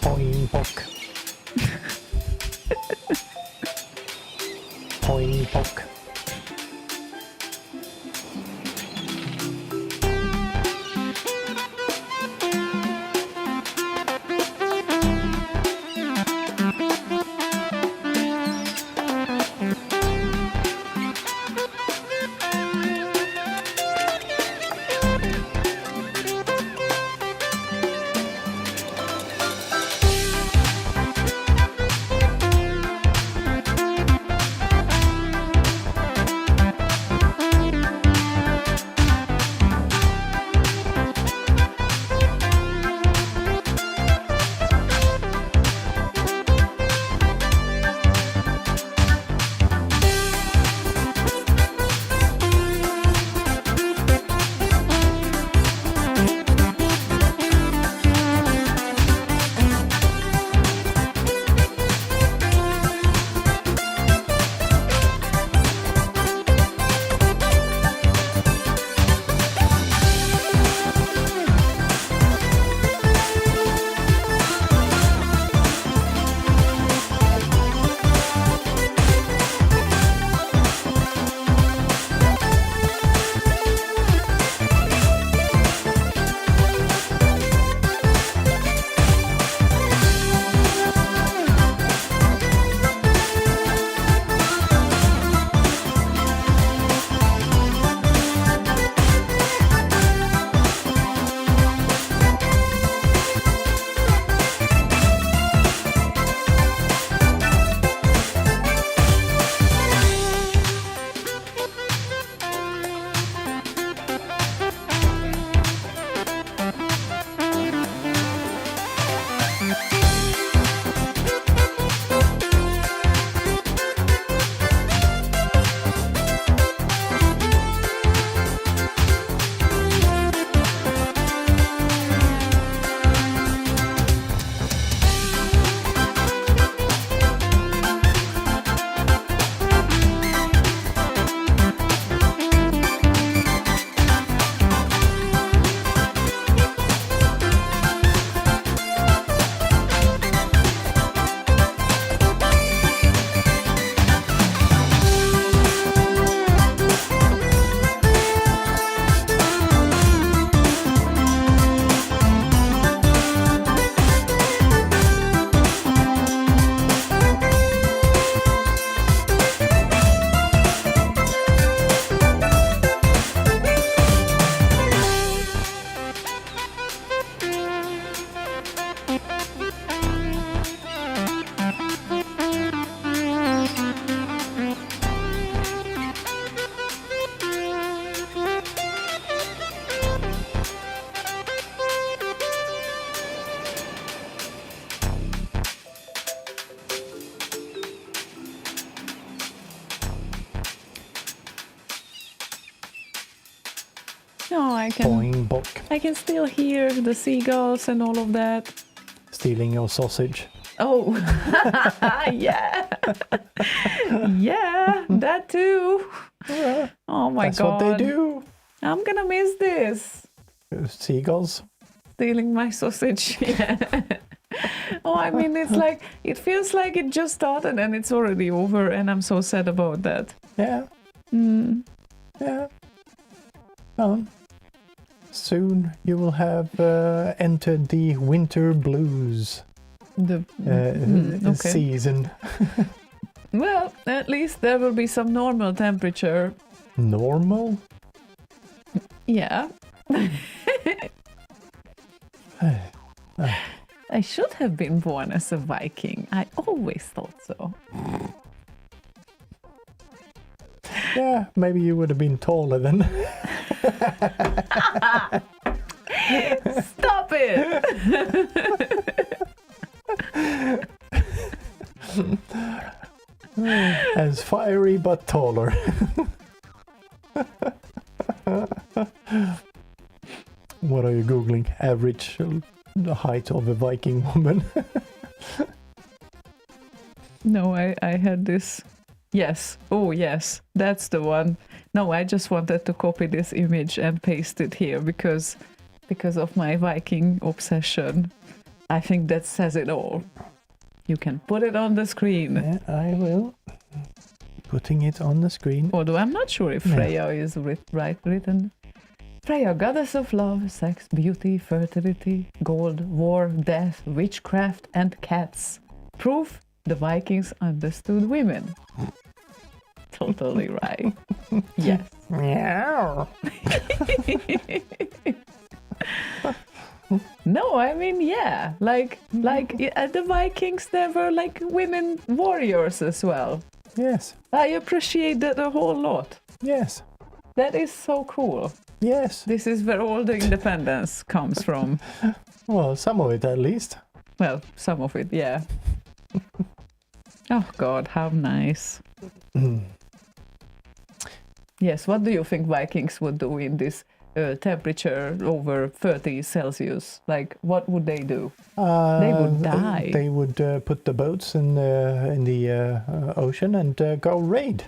Boing bock. Boing bock. No, I can. Boing bock. I can still hear the seagulls and all of that. Stealing your sausage. Oh, yeah, yeah, that too. Oh my That's god, what they do. I'm gonna miss this. Seagulls. Stealing my sausage. Yeah. Oh, I mean, it's like it feels like it just started and it's already over, and I'm so sad about that. Yeah. Yeah. Soon you will have entered the winter blues Okay. season. Well, at least there will be some normal temperature. Normal? Yeah. I should have been born as a Viking. I always thought so. Yeah, maybe you would have been taller then. Stop it! As fiery but taller. What are you googling? Average height of a Viking woman. No, I had this. Yes. Oh, yes. That's the one. No, I just wanted to copy this image and paste it here because of my Viking obsession. I think that says it all. You can put it on the screen. Yeah, I will. Putting it on the screen. Although I'm not sure if Freya is written. Freya, goddess of love, sex, beauty, fertility, gold, war, death, witchcraft, and cats. Proof the Vikings understood women. Totally right. Yes. Meow. No, I mean, yeah. Like the Vikings, they were like women warriors as well. Yes. I appreciate that a whole lot. Yes. That is so cool. Yes. This is where all the independence comes from. Well, some of it at least. Well, some of it, yeah. Oh God, how nice. Yes, what do you think Vikings would do in this temperature over 30 Celsius? Like, what would they do? They would die. They would put the boats in the ocean and go raid.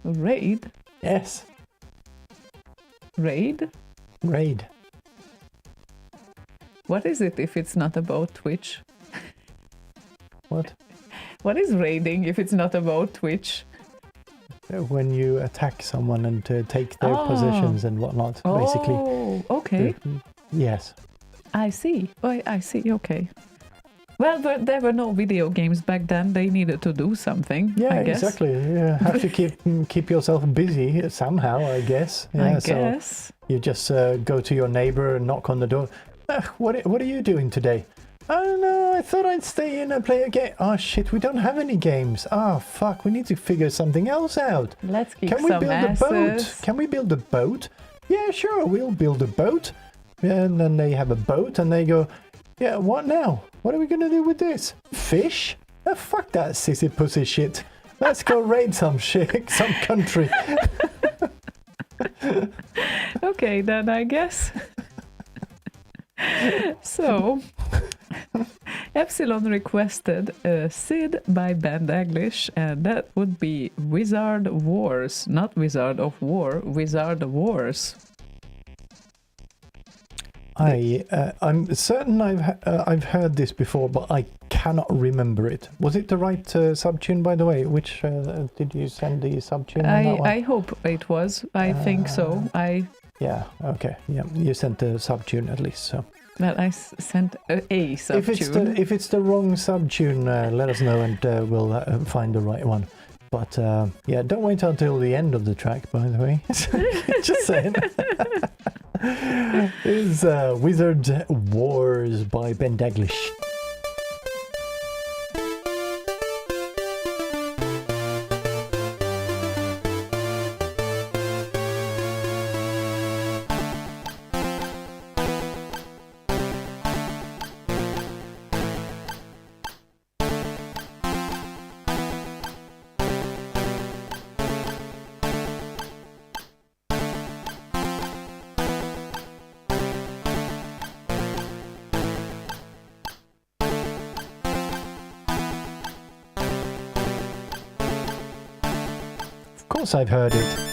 Raid? Yes. Raid? Raid. What is it if it's not about Twitch? What? What is raiding if it's not about Twitch? When you attack someone and take their positions and whatnot, basically. Oh, okay. Yes. I see. Oh, I see. Okay. Well, but there were no video games back then. They needed to do something. Yeah, I guess. exactly. You have to keep yourself busy somehow, I guess. Yeah, I guess. So you just go to your neighbor and knock on the door. What are you doing today? I don't know. I thought I'd stay in and play a game. Oh shit, we don't have any games. Oh fuck, we need to figure something else out. Let's kick Can we some build asses. a boat? Can we build a boat? Yeah, sure, we'll build a boat. And then they have a boat and they go, yeah, what now? What are we gonna do with this? Fish? Fuck that sissy pussy shit. Let's go raid some shit, some country. Okay, then I guess. So, Epsilon requested a Sid by Daglish, and that would be Wizard Wars, not Wizard of War, Wizard Wars. I'm certain I've heard this before, but I cannot remember it. Was it the right subtune, by the way? Which did you send the subtune on that one? I hope it was. I think so. Yeah. Okay. Yeah. You sent the subtune at least. So. Well, I sent a subtune. If it's the wrong subtune, let us know and we'll find the right one. But yeah, don't wait until the end of the track, by the way. Just saying. This is Wizard Wars by Daglish. Of course I've heard it.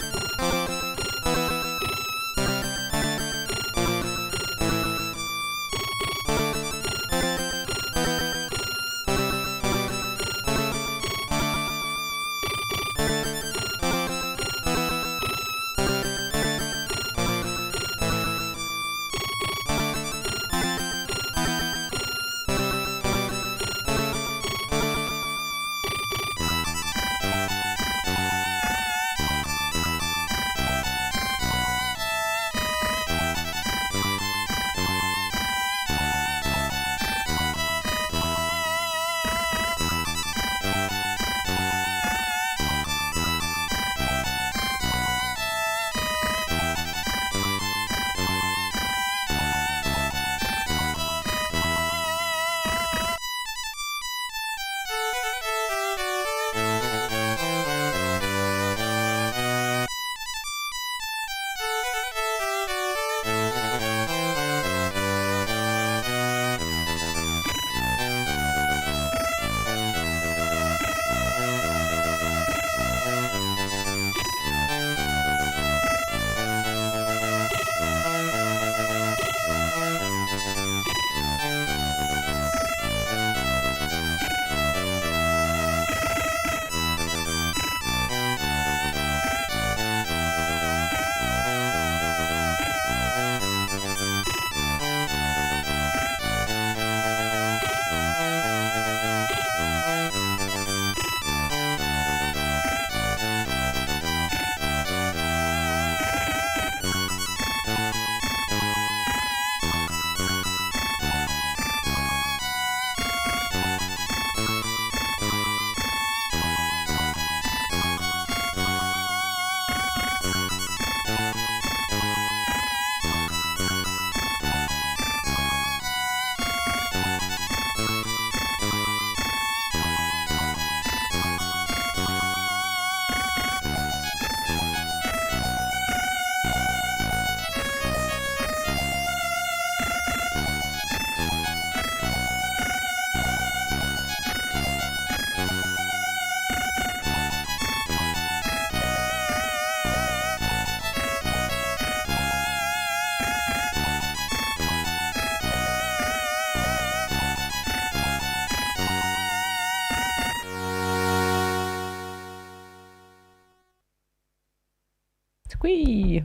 Squee!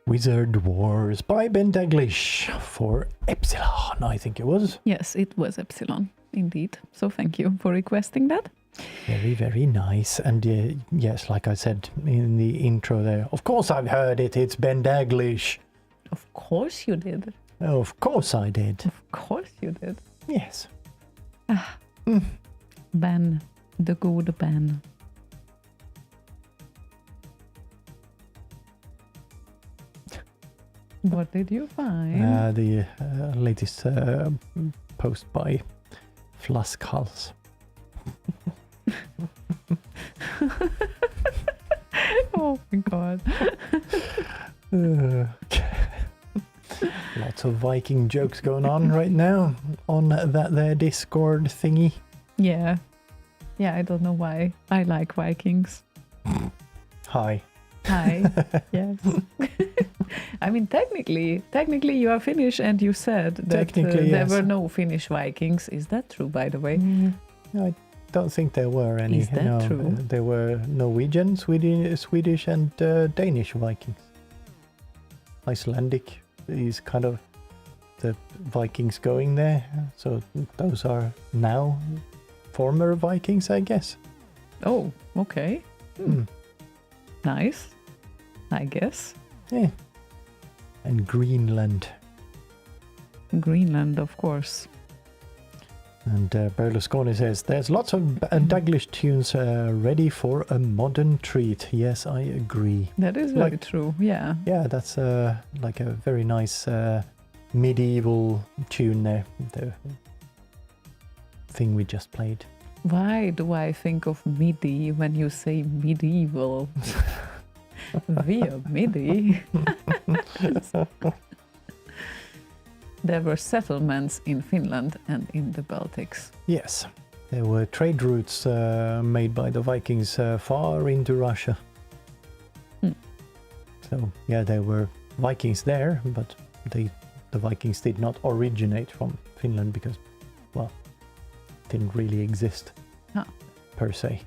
Wizard Wars by Ben Daglish for Epsilon, I think it was. Yes, it was Epsilon, indeed. So thank you for requesting that. Very, very nice. And yes, like I said in the intro there, of course I've heard it. It's Ben Daglish. Of course you did. Of course I did. Of course you did. Yes. Ben, the good Ben. What did you find? The latest post by Flaskhals. Oh my god. Lots of Viking jokes going on right now on that there Discord thingy. Yeah. Yeah, I don't know why. I like Vikings. Hi. Hi. Yes. I mean, technically, you are Finnish, and you said that Technically, there yes. were no Finnish Vikings. Is that true, by the way? I don't think there were any. Is that true? There were Norwegian, Swedish, and Danish Vikings. Icelandic is kind of the Vikings going there, so those are now former Vikings, I guess. Oh, okay. Nice, I guess. Yeah. And Greenland. Greenland, of course. And Berlusconi says, there's lots of Daglish tunes ready for a modern treat. Yes, I agree. That is very true, yeah. Yeah, that's like a very nice medieval tune there. The thing we just played. Why do I think of MIDI when you say medieval? Via MIDI. There were settlements in Finland and in the Baltics. Yes, there were trade routes made by the Vikings far into Russia. So, yeah, there were Vikings there, but the Vikings did not originate from Finland because, well, didn't really exist per se.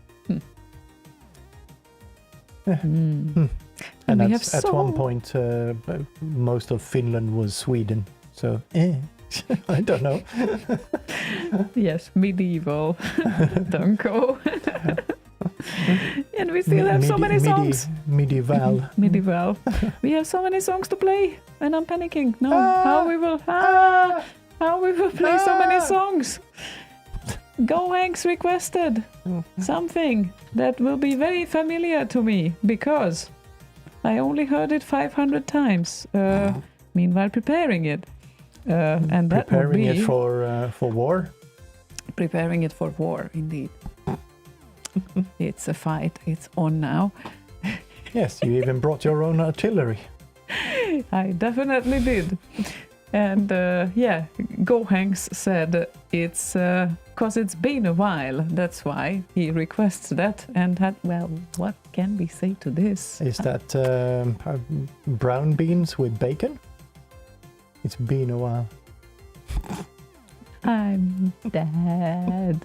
And we at have one point, most of Finland was Sweden. So, I don't know. Yes, medieval. Danko. And we still have so many songs. Medieval. Medieval. We have so many songs to play, and I'm panicking. No, how we will play so many songs. Go Hanks requested something that will be very familiar to me because I only heard it 500 times. Meanwhile, preparing it, and that would be preparing it for war. Preparing it for war, indeed. It's a fight. It's on now. Yes, you even brought your own artillery. I definitely did. And Go Hanks said it's because it's been a while. That's why he requests that. And what can we say to this? Is that brown beans with bacon? It's been a while. I'm dead.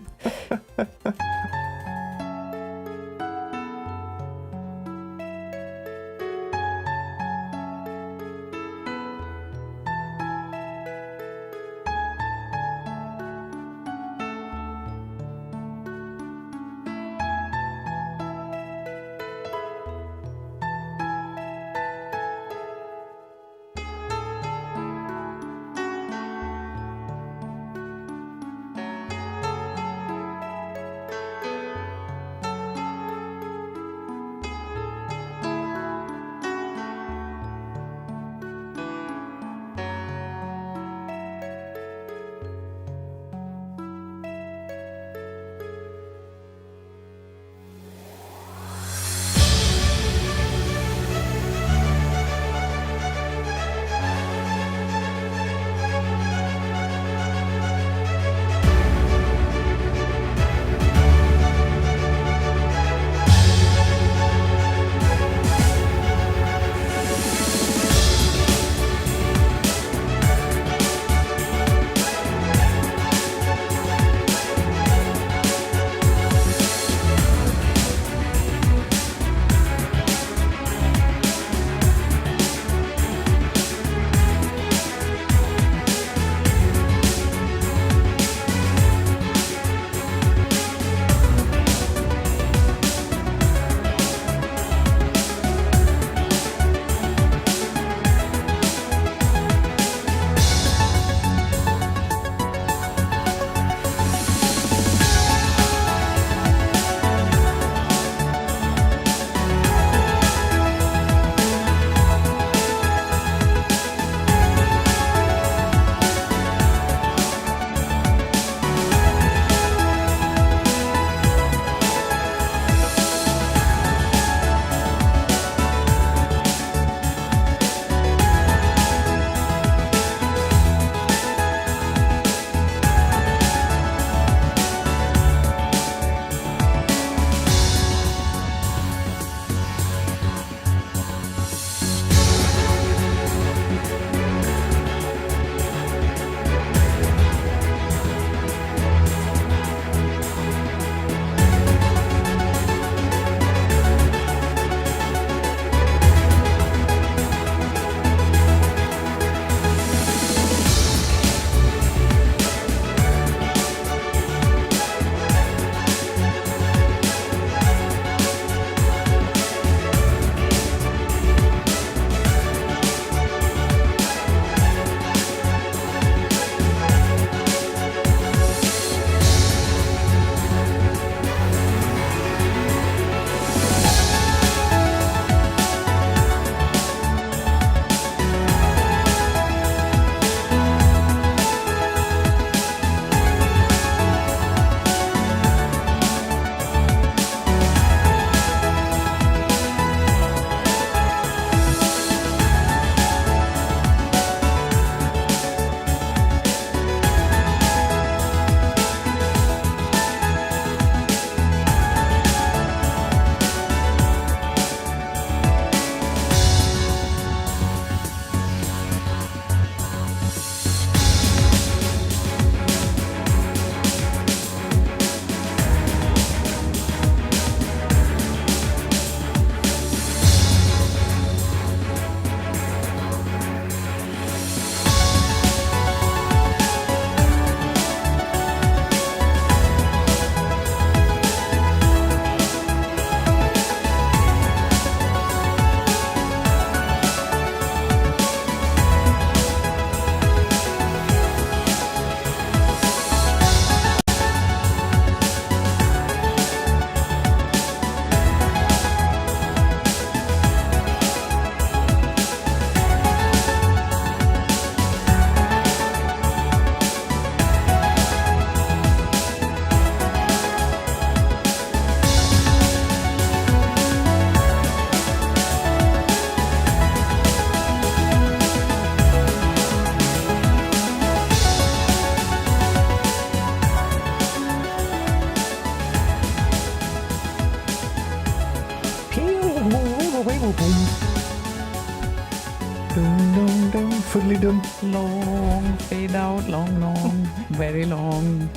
Fiddly-dum. Long fade out, long, very long.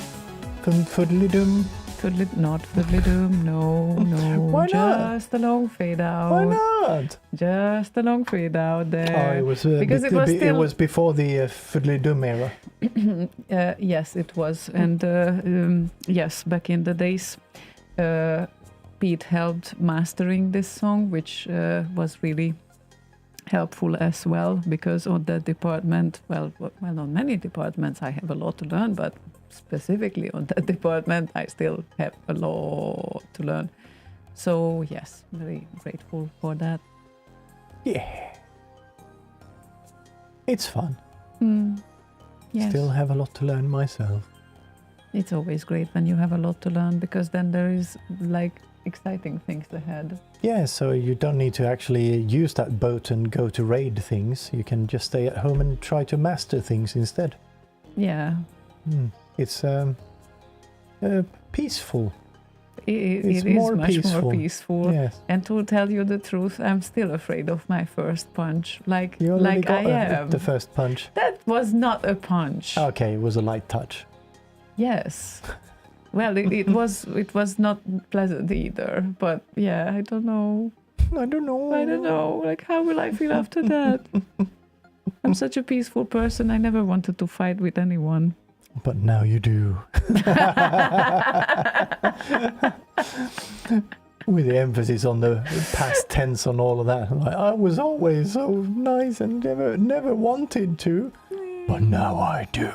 Fiddly-dum. Not fiddly-dum, no. Why not? Just a long fade out. Why not? Just a long fade out there. Oh, it was because it was still... it was before the fiddly-dum era. Yes, it was, and yes, back in the days, Pete helped mastering this song, which was really helpful as well, because on that department, well, on many departments I have a lot to learn, but specifically on that department I still have a lot to learn. So yes, very grateful for that. Yeah. It's fun. Yes. Still have a lot to learn myself. It's always great when you have a lot to learn, because then there is like exciting things ahead. Yeah, so you don't need to actually use that boat and go to raid things. You can just stay at home and try to master things instead. Yeah. It's peaceful. It It's is more much peaceful. more peaceful. Yes. And to tell you the truth, I'm still afraid of my first punch. Like You already like I got am. the first punch. That was not a punch. Okay, it was a light touch. Yes. Well, it was not pleasant either. But yeah, I don't know. I don't know. Like, how will I feel after that? I'm such a peaceful person. I never wanted to fight with anyone. But now you do. With the emphasis on the past tense on all of that. Like, I was always so nice and never wanted to. But now I do.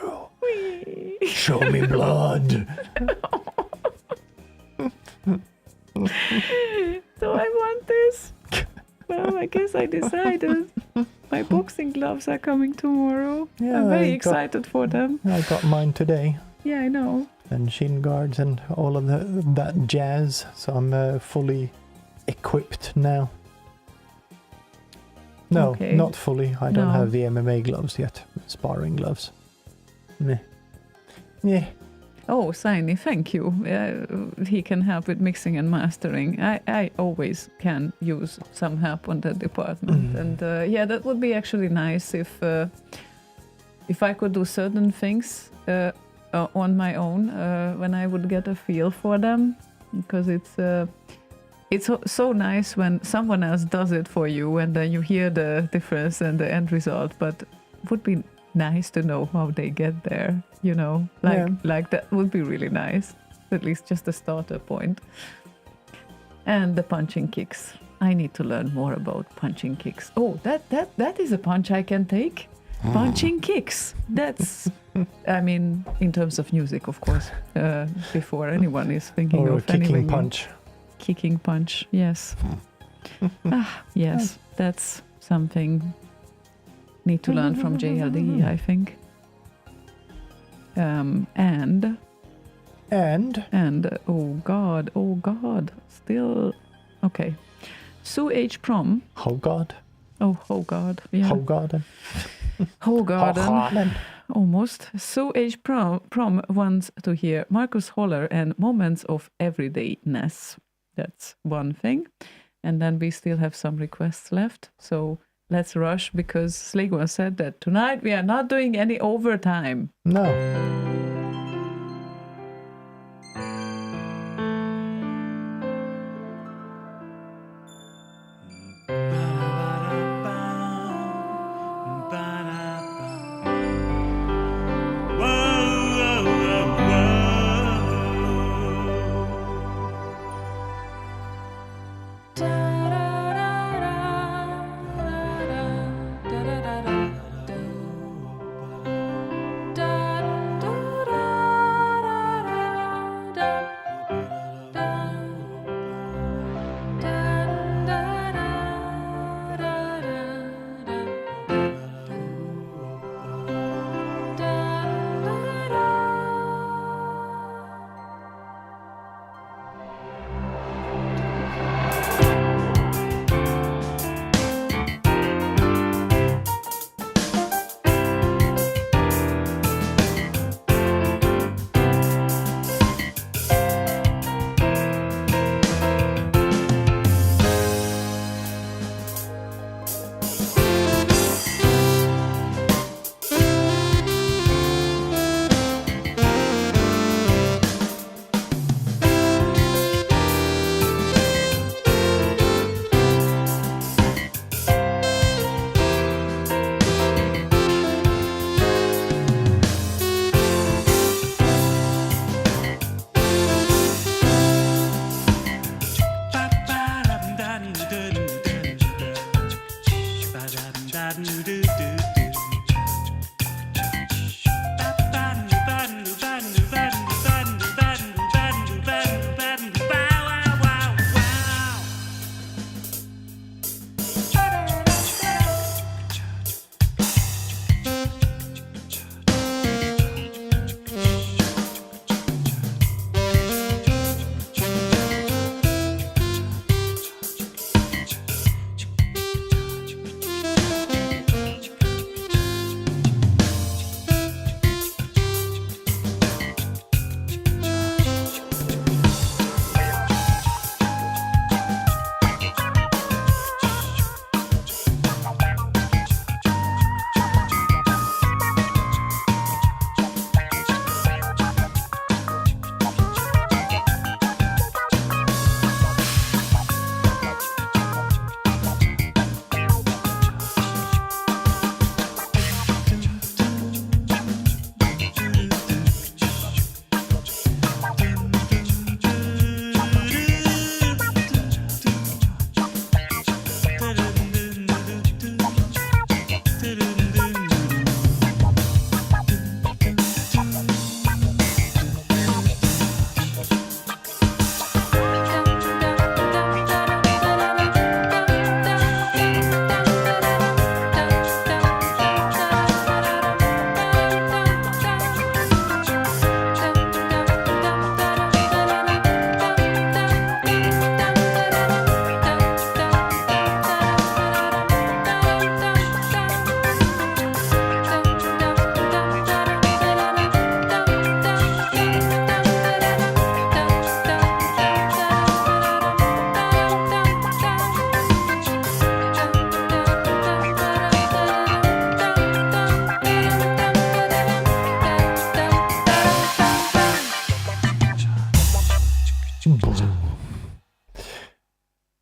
Show me blood. So I want this. Well, I guess I decided. My boxing gloves are coming tomorrow. Yeah, I'm very excited for them. I got mine today. Yeah, I know. And shin guards and all of that jazz. So I'm fully equipped now. No, Okay. not fully. I don't No. have the MMA gloves yet. Sparring gloves. Meh. Yeah. Oh, Signy, thank you. He can help with mixing and mastering. I always can use some help on that department. And yeah, that would be actually nice if I could do certain things on my own when I would get a feel for them. Because it's so nice when someone else does it for you and then you hear the difference and the end result. But it would be nice to know how they get there, you know, like that would be really nice, at least just a starter point. And the punching kicks, I need to learn more about punching kicks. Oh, that is a punch I can take. Punching kicks, that's I mean, in terms of music, of course, before anyone is thinking Or a of kicking anything. punch. Kicking punch, yes. Yes, that's something need to learn from JLD, I think. And oh god, still okay. Sue H. Prom. Oh god. Oh god, yeah. Oh god. Oh garden. Almost. Sue H. Prom wants to hear Markus Holler and Moments of Everydayness. That's one thing. And then we still have some requests left. So let's rush, because Slaygon said that tonight we are not doing any overtime. No.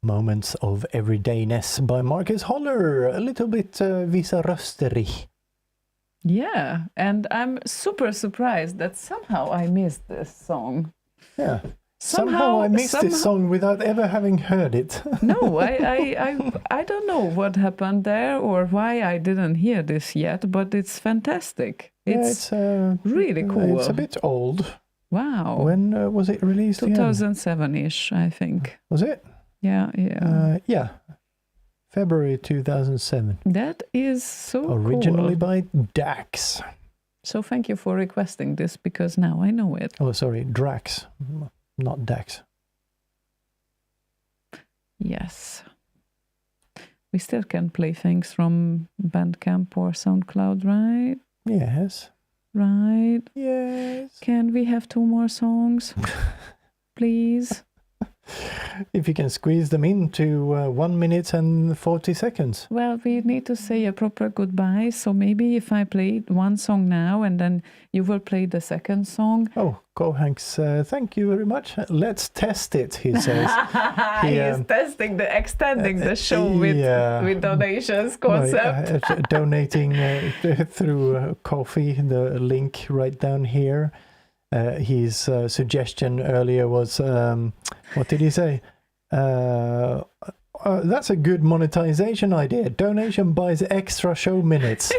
Moments of Everydayness by Markus Holler. A little bit vissa rösterig. Yeah, and I'm super surprised that somehow I missed this song. Yeah. Somehow I missed this song without ever having heard it. No, I don't know what happened there or why I didn't hear this yet, but it's fantastic. It's really cool. It's a bit old. Wow. When was it released? 2007-ish, I think. Was it? Yeah. Yeah. February 2007. That is so Originally cool. by Dax. So thank you for requesting this, because now I know it. Oh, sorry, Drax, not Dax. Yes. We still can play things from Bandcamp or SoundCloud, right? Yes. Right. Yes. Can we have 2 more songs? Please? If you can squeeze them into 1 minute and 40 seconds. Well, we need to say a proper goodbye, so maybe if I play 1 song now and then you will play the second song. Oh, Hanks, thank you very much. Let's test it, he says. He is testing extending the show with donations concept. Donating through coffee, the link right down here. His suggestion earlier was, what did he say? That's a good monetization idea. Donation buys extra show minutes.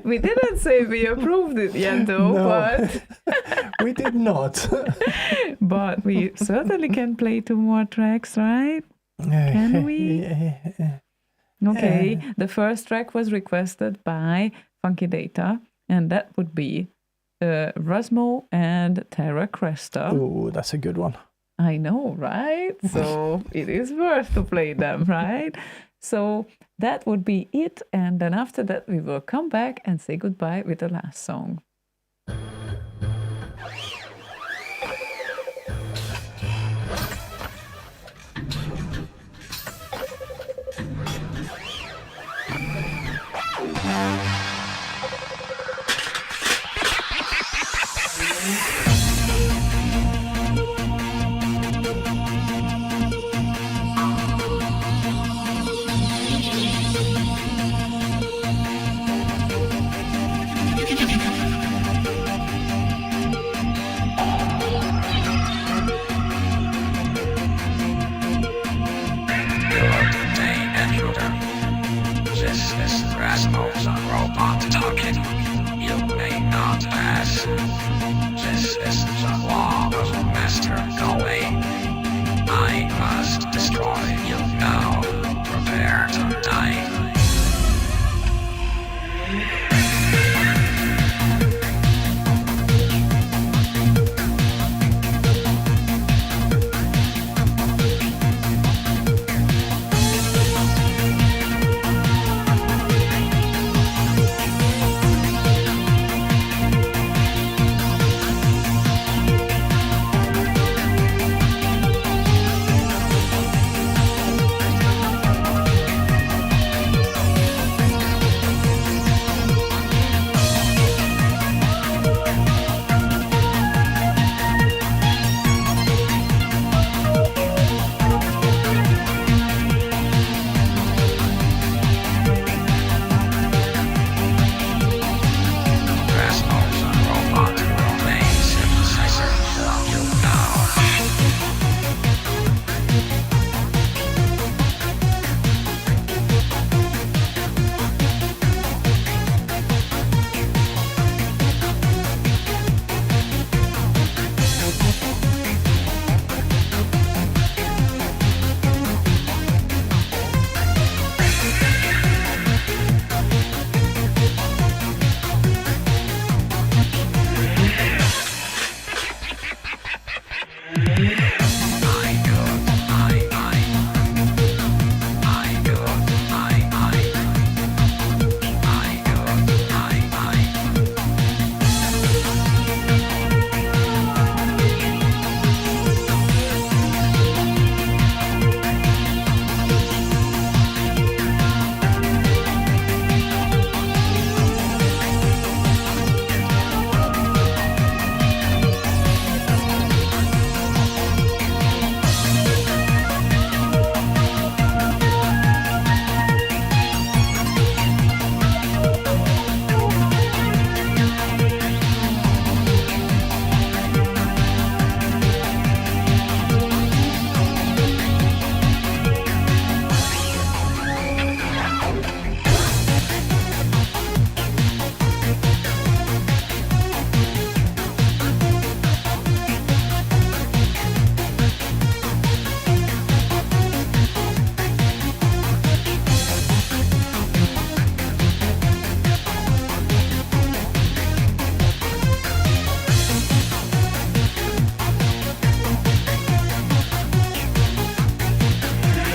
We didn't say we approved it yet, though, No, but we did not. but we certainly can play 2 more tracks, right? Can we? Okay, the first track was requested by Funky Data, and that would be Razmo and Terra Cresta. Oh, that's a good one. I know, right? So it is worth to play them, right? So that would be it. And then after that, we will come back and say goodbye with the last song. This is Razmo's robot talking. You may not pass. This is the law of master going. I must destroy you now. Prepare to die.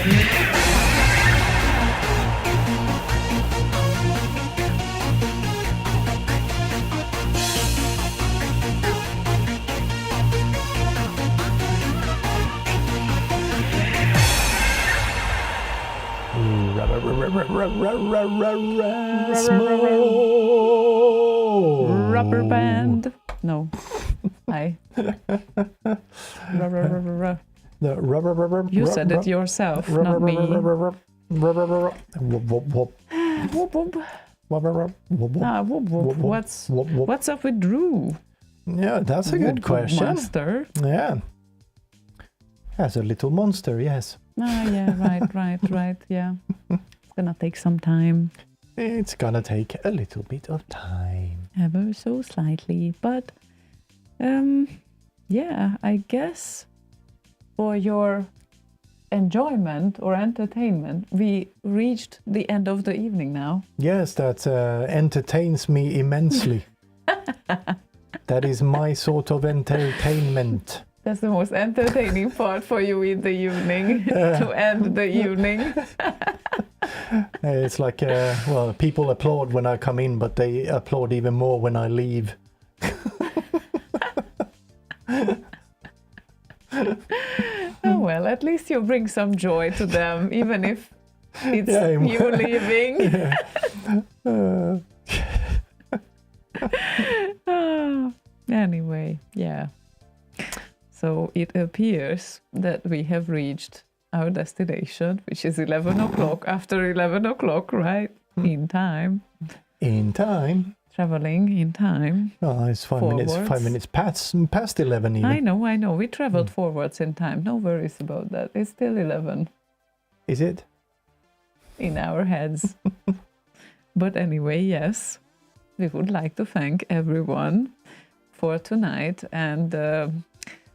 Rubber band. No. I. The rubber. You said it yourself, not me. Whoop, whoop. What's up with Drew? Yeah, that's a good question. Monster. Yeah. As a little monster, yes. Ah, yeah, right. Yeah. It's gonna take some time. It's gonna take a little bit of time. Ever so slightly. But, yeah, I guess for your enjoyment or entertainment, we reached the end of the evening now. Yes, that entertains me immensely. That is my sort of entertainment. That's the most entertaining part for you in the evening, to end the evening. It's like, well, people applaud when I come in, but they applaud even more when I leave. Oh, well, at least you bring some joy to them, even if it's you leaving. Anyway, yeah. So it appears that we have reached our destination, which is 11 o'clock, after 11 o'clock, right? In time. In time? Traveling in time. Oh, it's 5 minutes. 5 minutes past 11 even. I know. We traveled forwards in time. No worries about that. It's still 11. Is it? In our heads. But anyway, yes. We would like to thank everyone for tonight and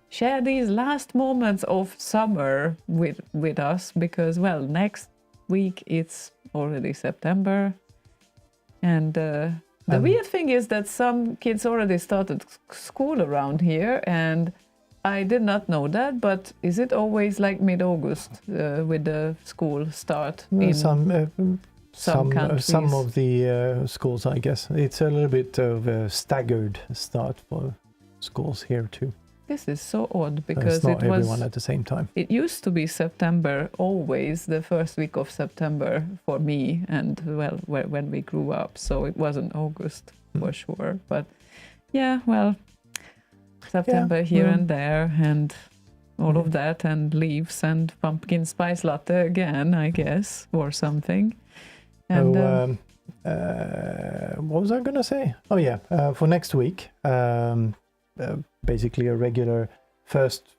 share these last moments of summer with us because, well, next week it's already September. And the weird thing is that some kids already started school around here, and I did not know that, but is it always like mid-August with the school start in some countries? Some of the schools, I guess. It's a little bit of a staggered start for schools here too. This is so odd because it's not everyone at the same time. It used to be September, always the first week of September for me, and well, when we grew up, so it wasn't August for sure. But yeah, well, September here and there, and all of that, and leaves and pumpkin spice latte again, I guess, or something. And what was I gonna say? Oh yeah, for next week. Basically a regular first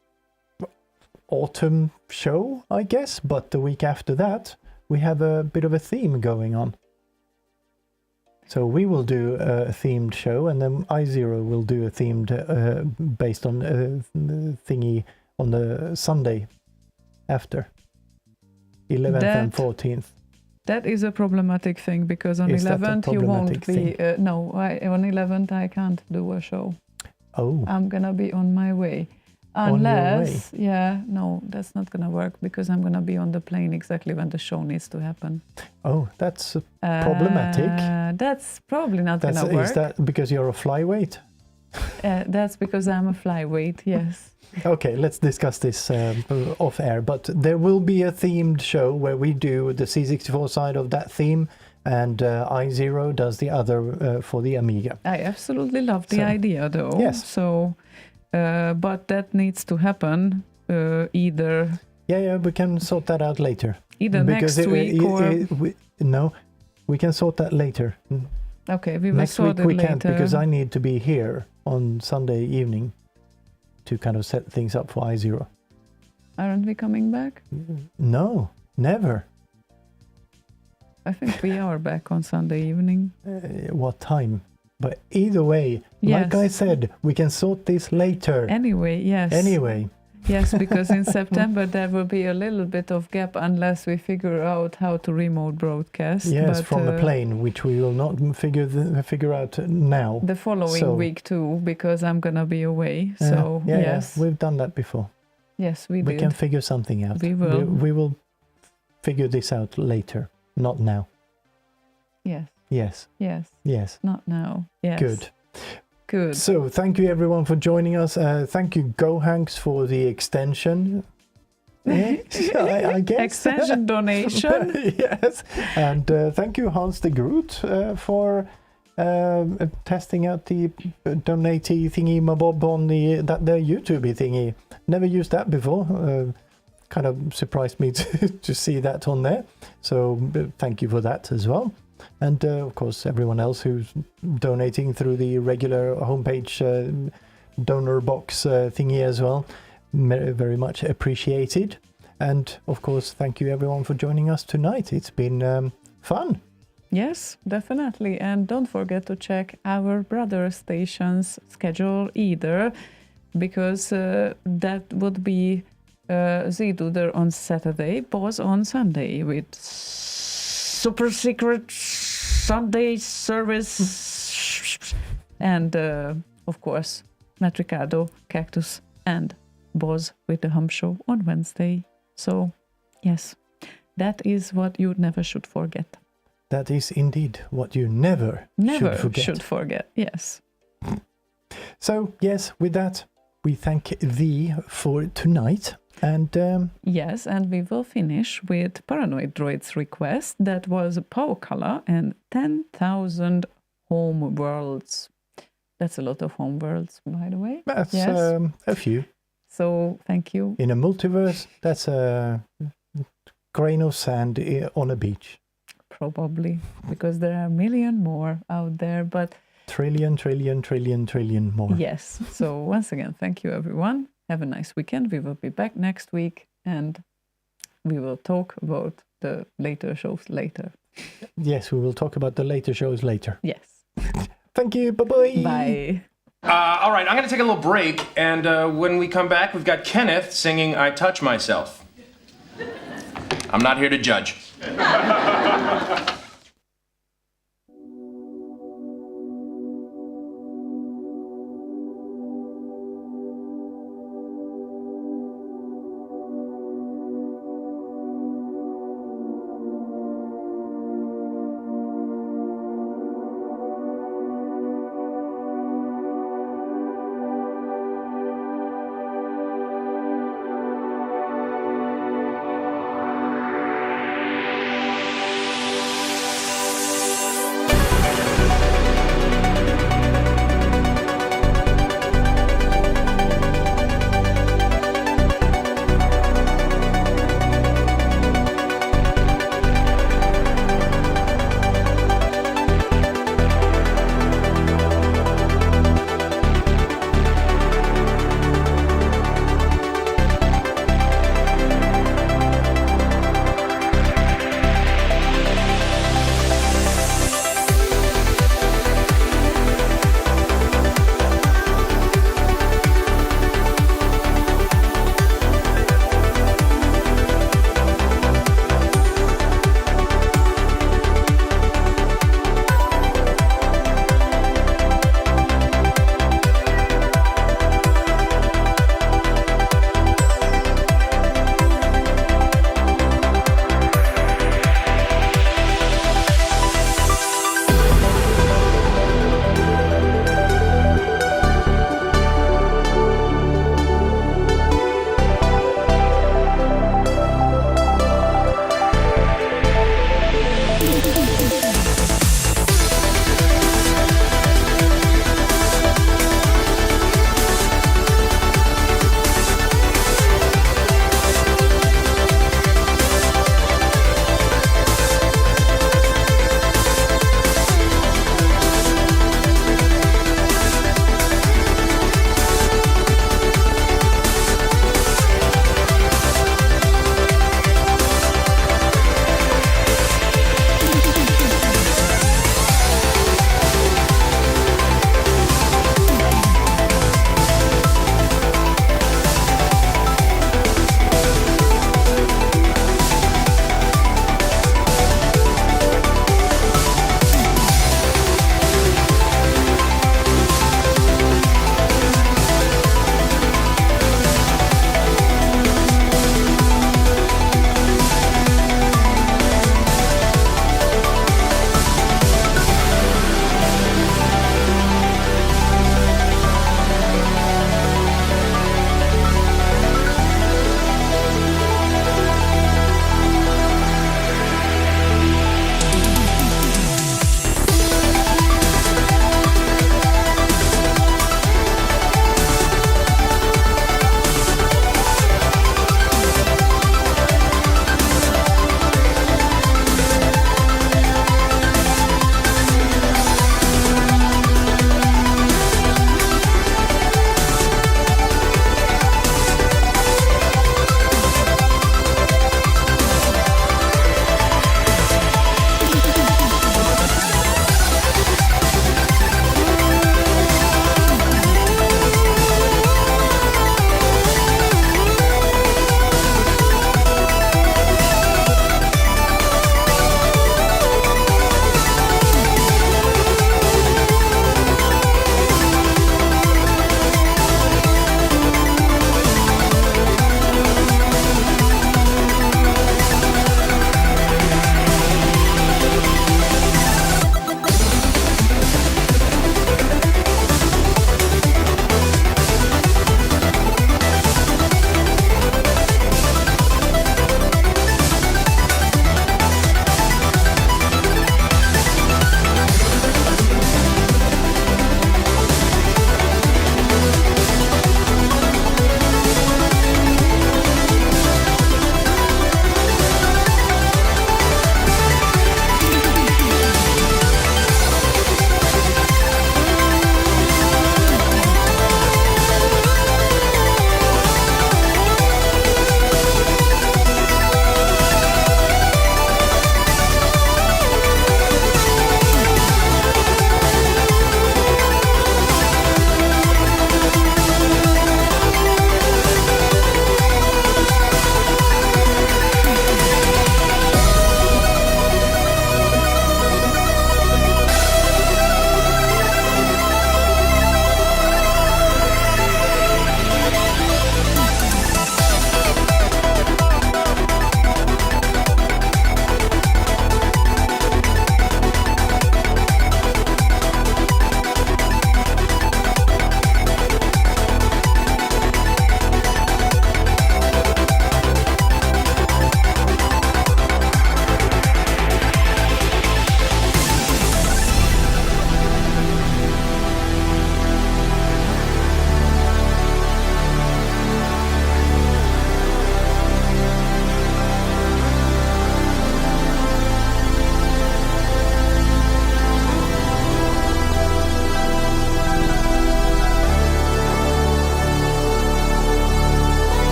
autumn show, I guess, but the week after that we have a bit of a theme going on. So we will do a themed show, and then I0 will do a themed based on thingy on the Sunday after 11th and 14th. That is a problematic thing because on 11th you won't be. On 11th I can't do a show. Oh. I'm gonna be on my way. Unless, that's not gonna work because I'm gonna be on the plane exactly when the show needs to happen. Oh, that's problematic. That's probably not gonna work. Is that because you're a flyweight? That's because I'm a flyweight, yes. Okay, let's discuss this off air. But there will be a themed show where we do the C64 side of that theme, and I0 does the other for the Amiga. I absolutely love the idea, though. Yes. So, but that needs to happen either. Yeah, we can sort that out later. Either next week or. No, we can sort that later. Okay, we will next sort week it we later. can't because I need to be here on Sunday evening to kind of set things up for I0. Aren't we coming back? No, never. I think we are back on Sunday evening. What time? But either way, like I said, we can sort this later. Anyway, yes. Yes, because in September there will be a little bit of gap unless we figure out how to remote broadcast. Yes, from the plane, which we will not figure out now. The following week too, because I'm gonna be away. So yes, we've done that before. Yes, we can figure something out. We will. We will figure this out later, not now. Yes. Yes. Yes. Yes. Not now. Yes. Good. Good. So thank you everyone for joining us. Thank you GoHanks for the extension. I guess. Extension donation. Yes. And thank you Hans de Groot for testing out the donatee thingy mabob on the YouTube thingy. Never used that before. Kind of surprised me to see that on there. So thank you for that as well. And of course everyone else who's donating through the regular homepage donor box thingy as well. Very much appreciated. And of course thank you everyone for joining us tonight. It's been fun. Yes, definitely. And don't forget to check our brother station's schedule either, because that would be Ziduder on Saturday, Boz on Sunday with super secret Sunday service. And of course, Matricado, Cactus, and Boz with the Hum Show on Wednesday. So, yes, that is what you never should forget. That is indeed what you never should forget. Yes. So, yes, with that, we thank thee for tonight. And yes, and we will finish with Paranoid Droid's request. That was Power Color and 10,000 home worlds. That's a lot of home worlds, by the way. That's yes. A few. So, thank you. In a multiverse, that's a grain of sand on a beach. Probably, because there are a million more out there, but... Trillion more. Yes. So, once again, thank you, everyone. Have a nice weekend. We will be back next week, and we will talk about the later shows later. Yes, we will talk about the later shows later. Yes. Thank you. Bye-bye. Bye. All right, I'm going to take a little break, and when we come back, we've got Kenneth singing I Touch Myself. I'm not here to judge.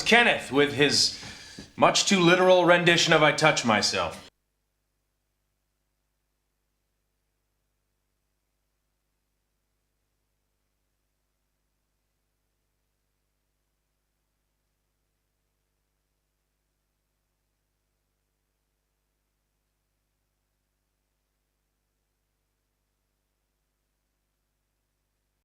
Kenneth with his much too literal rendition of I Touch Myself.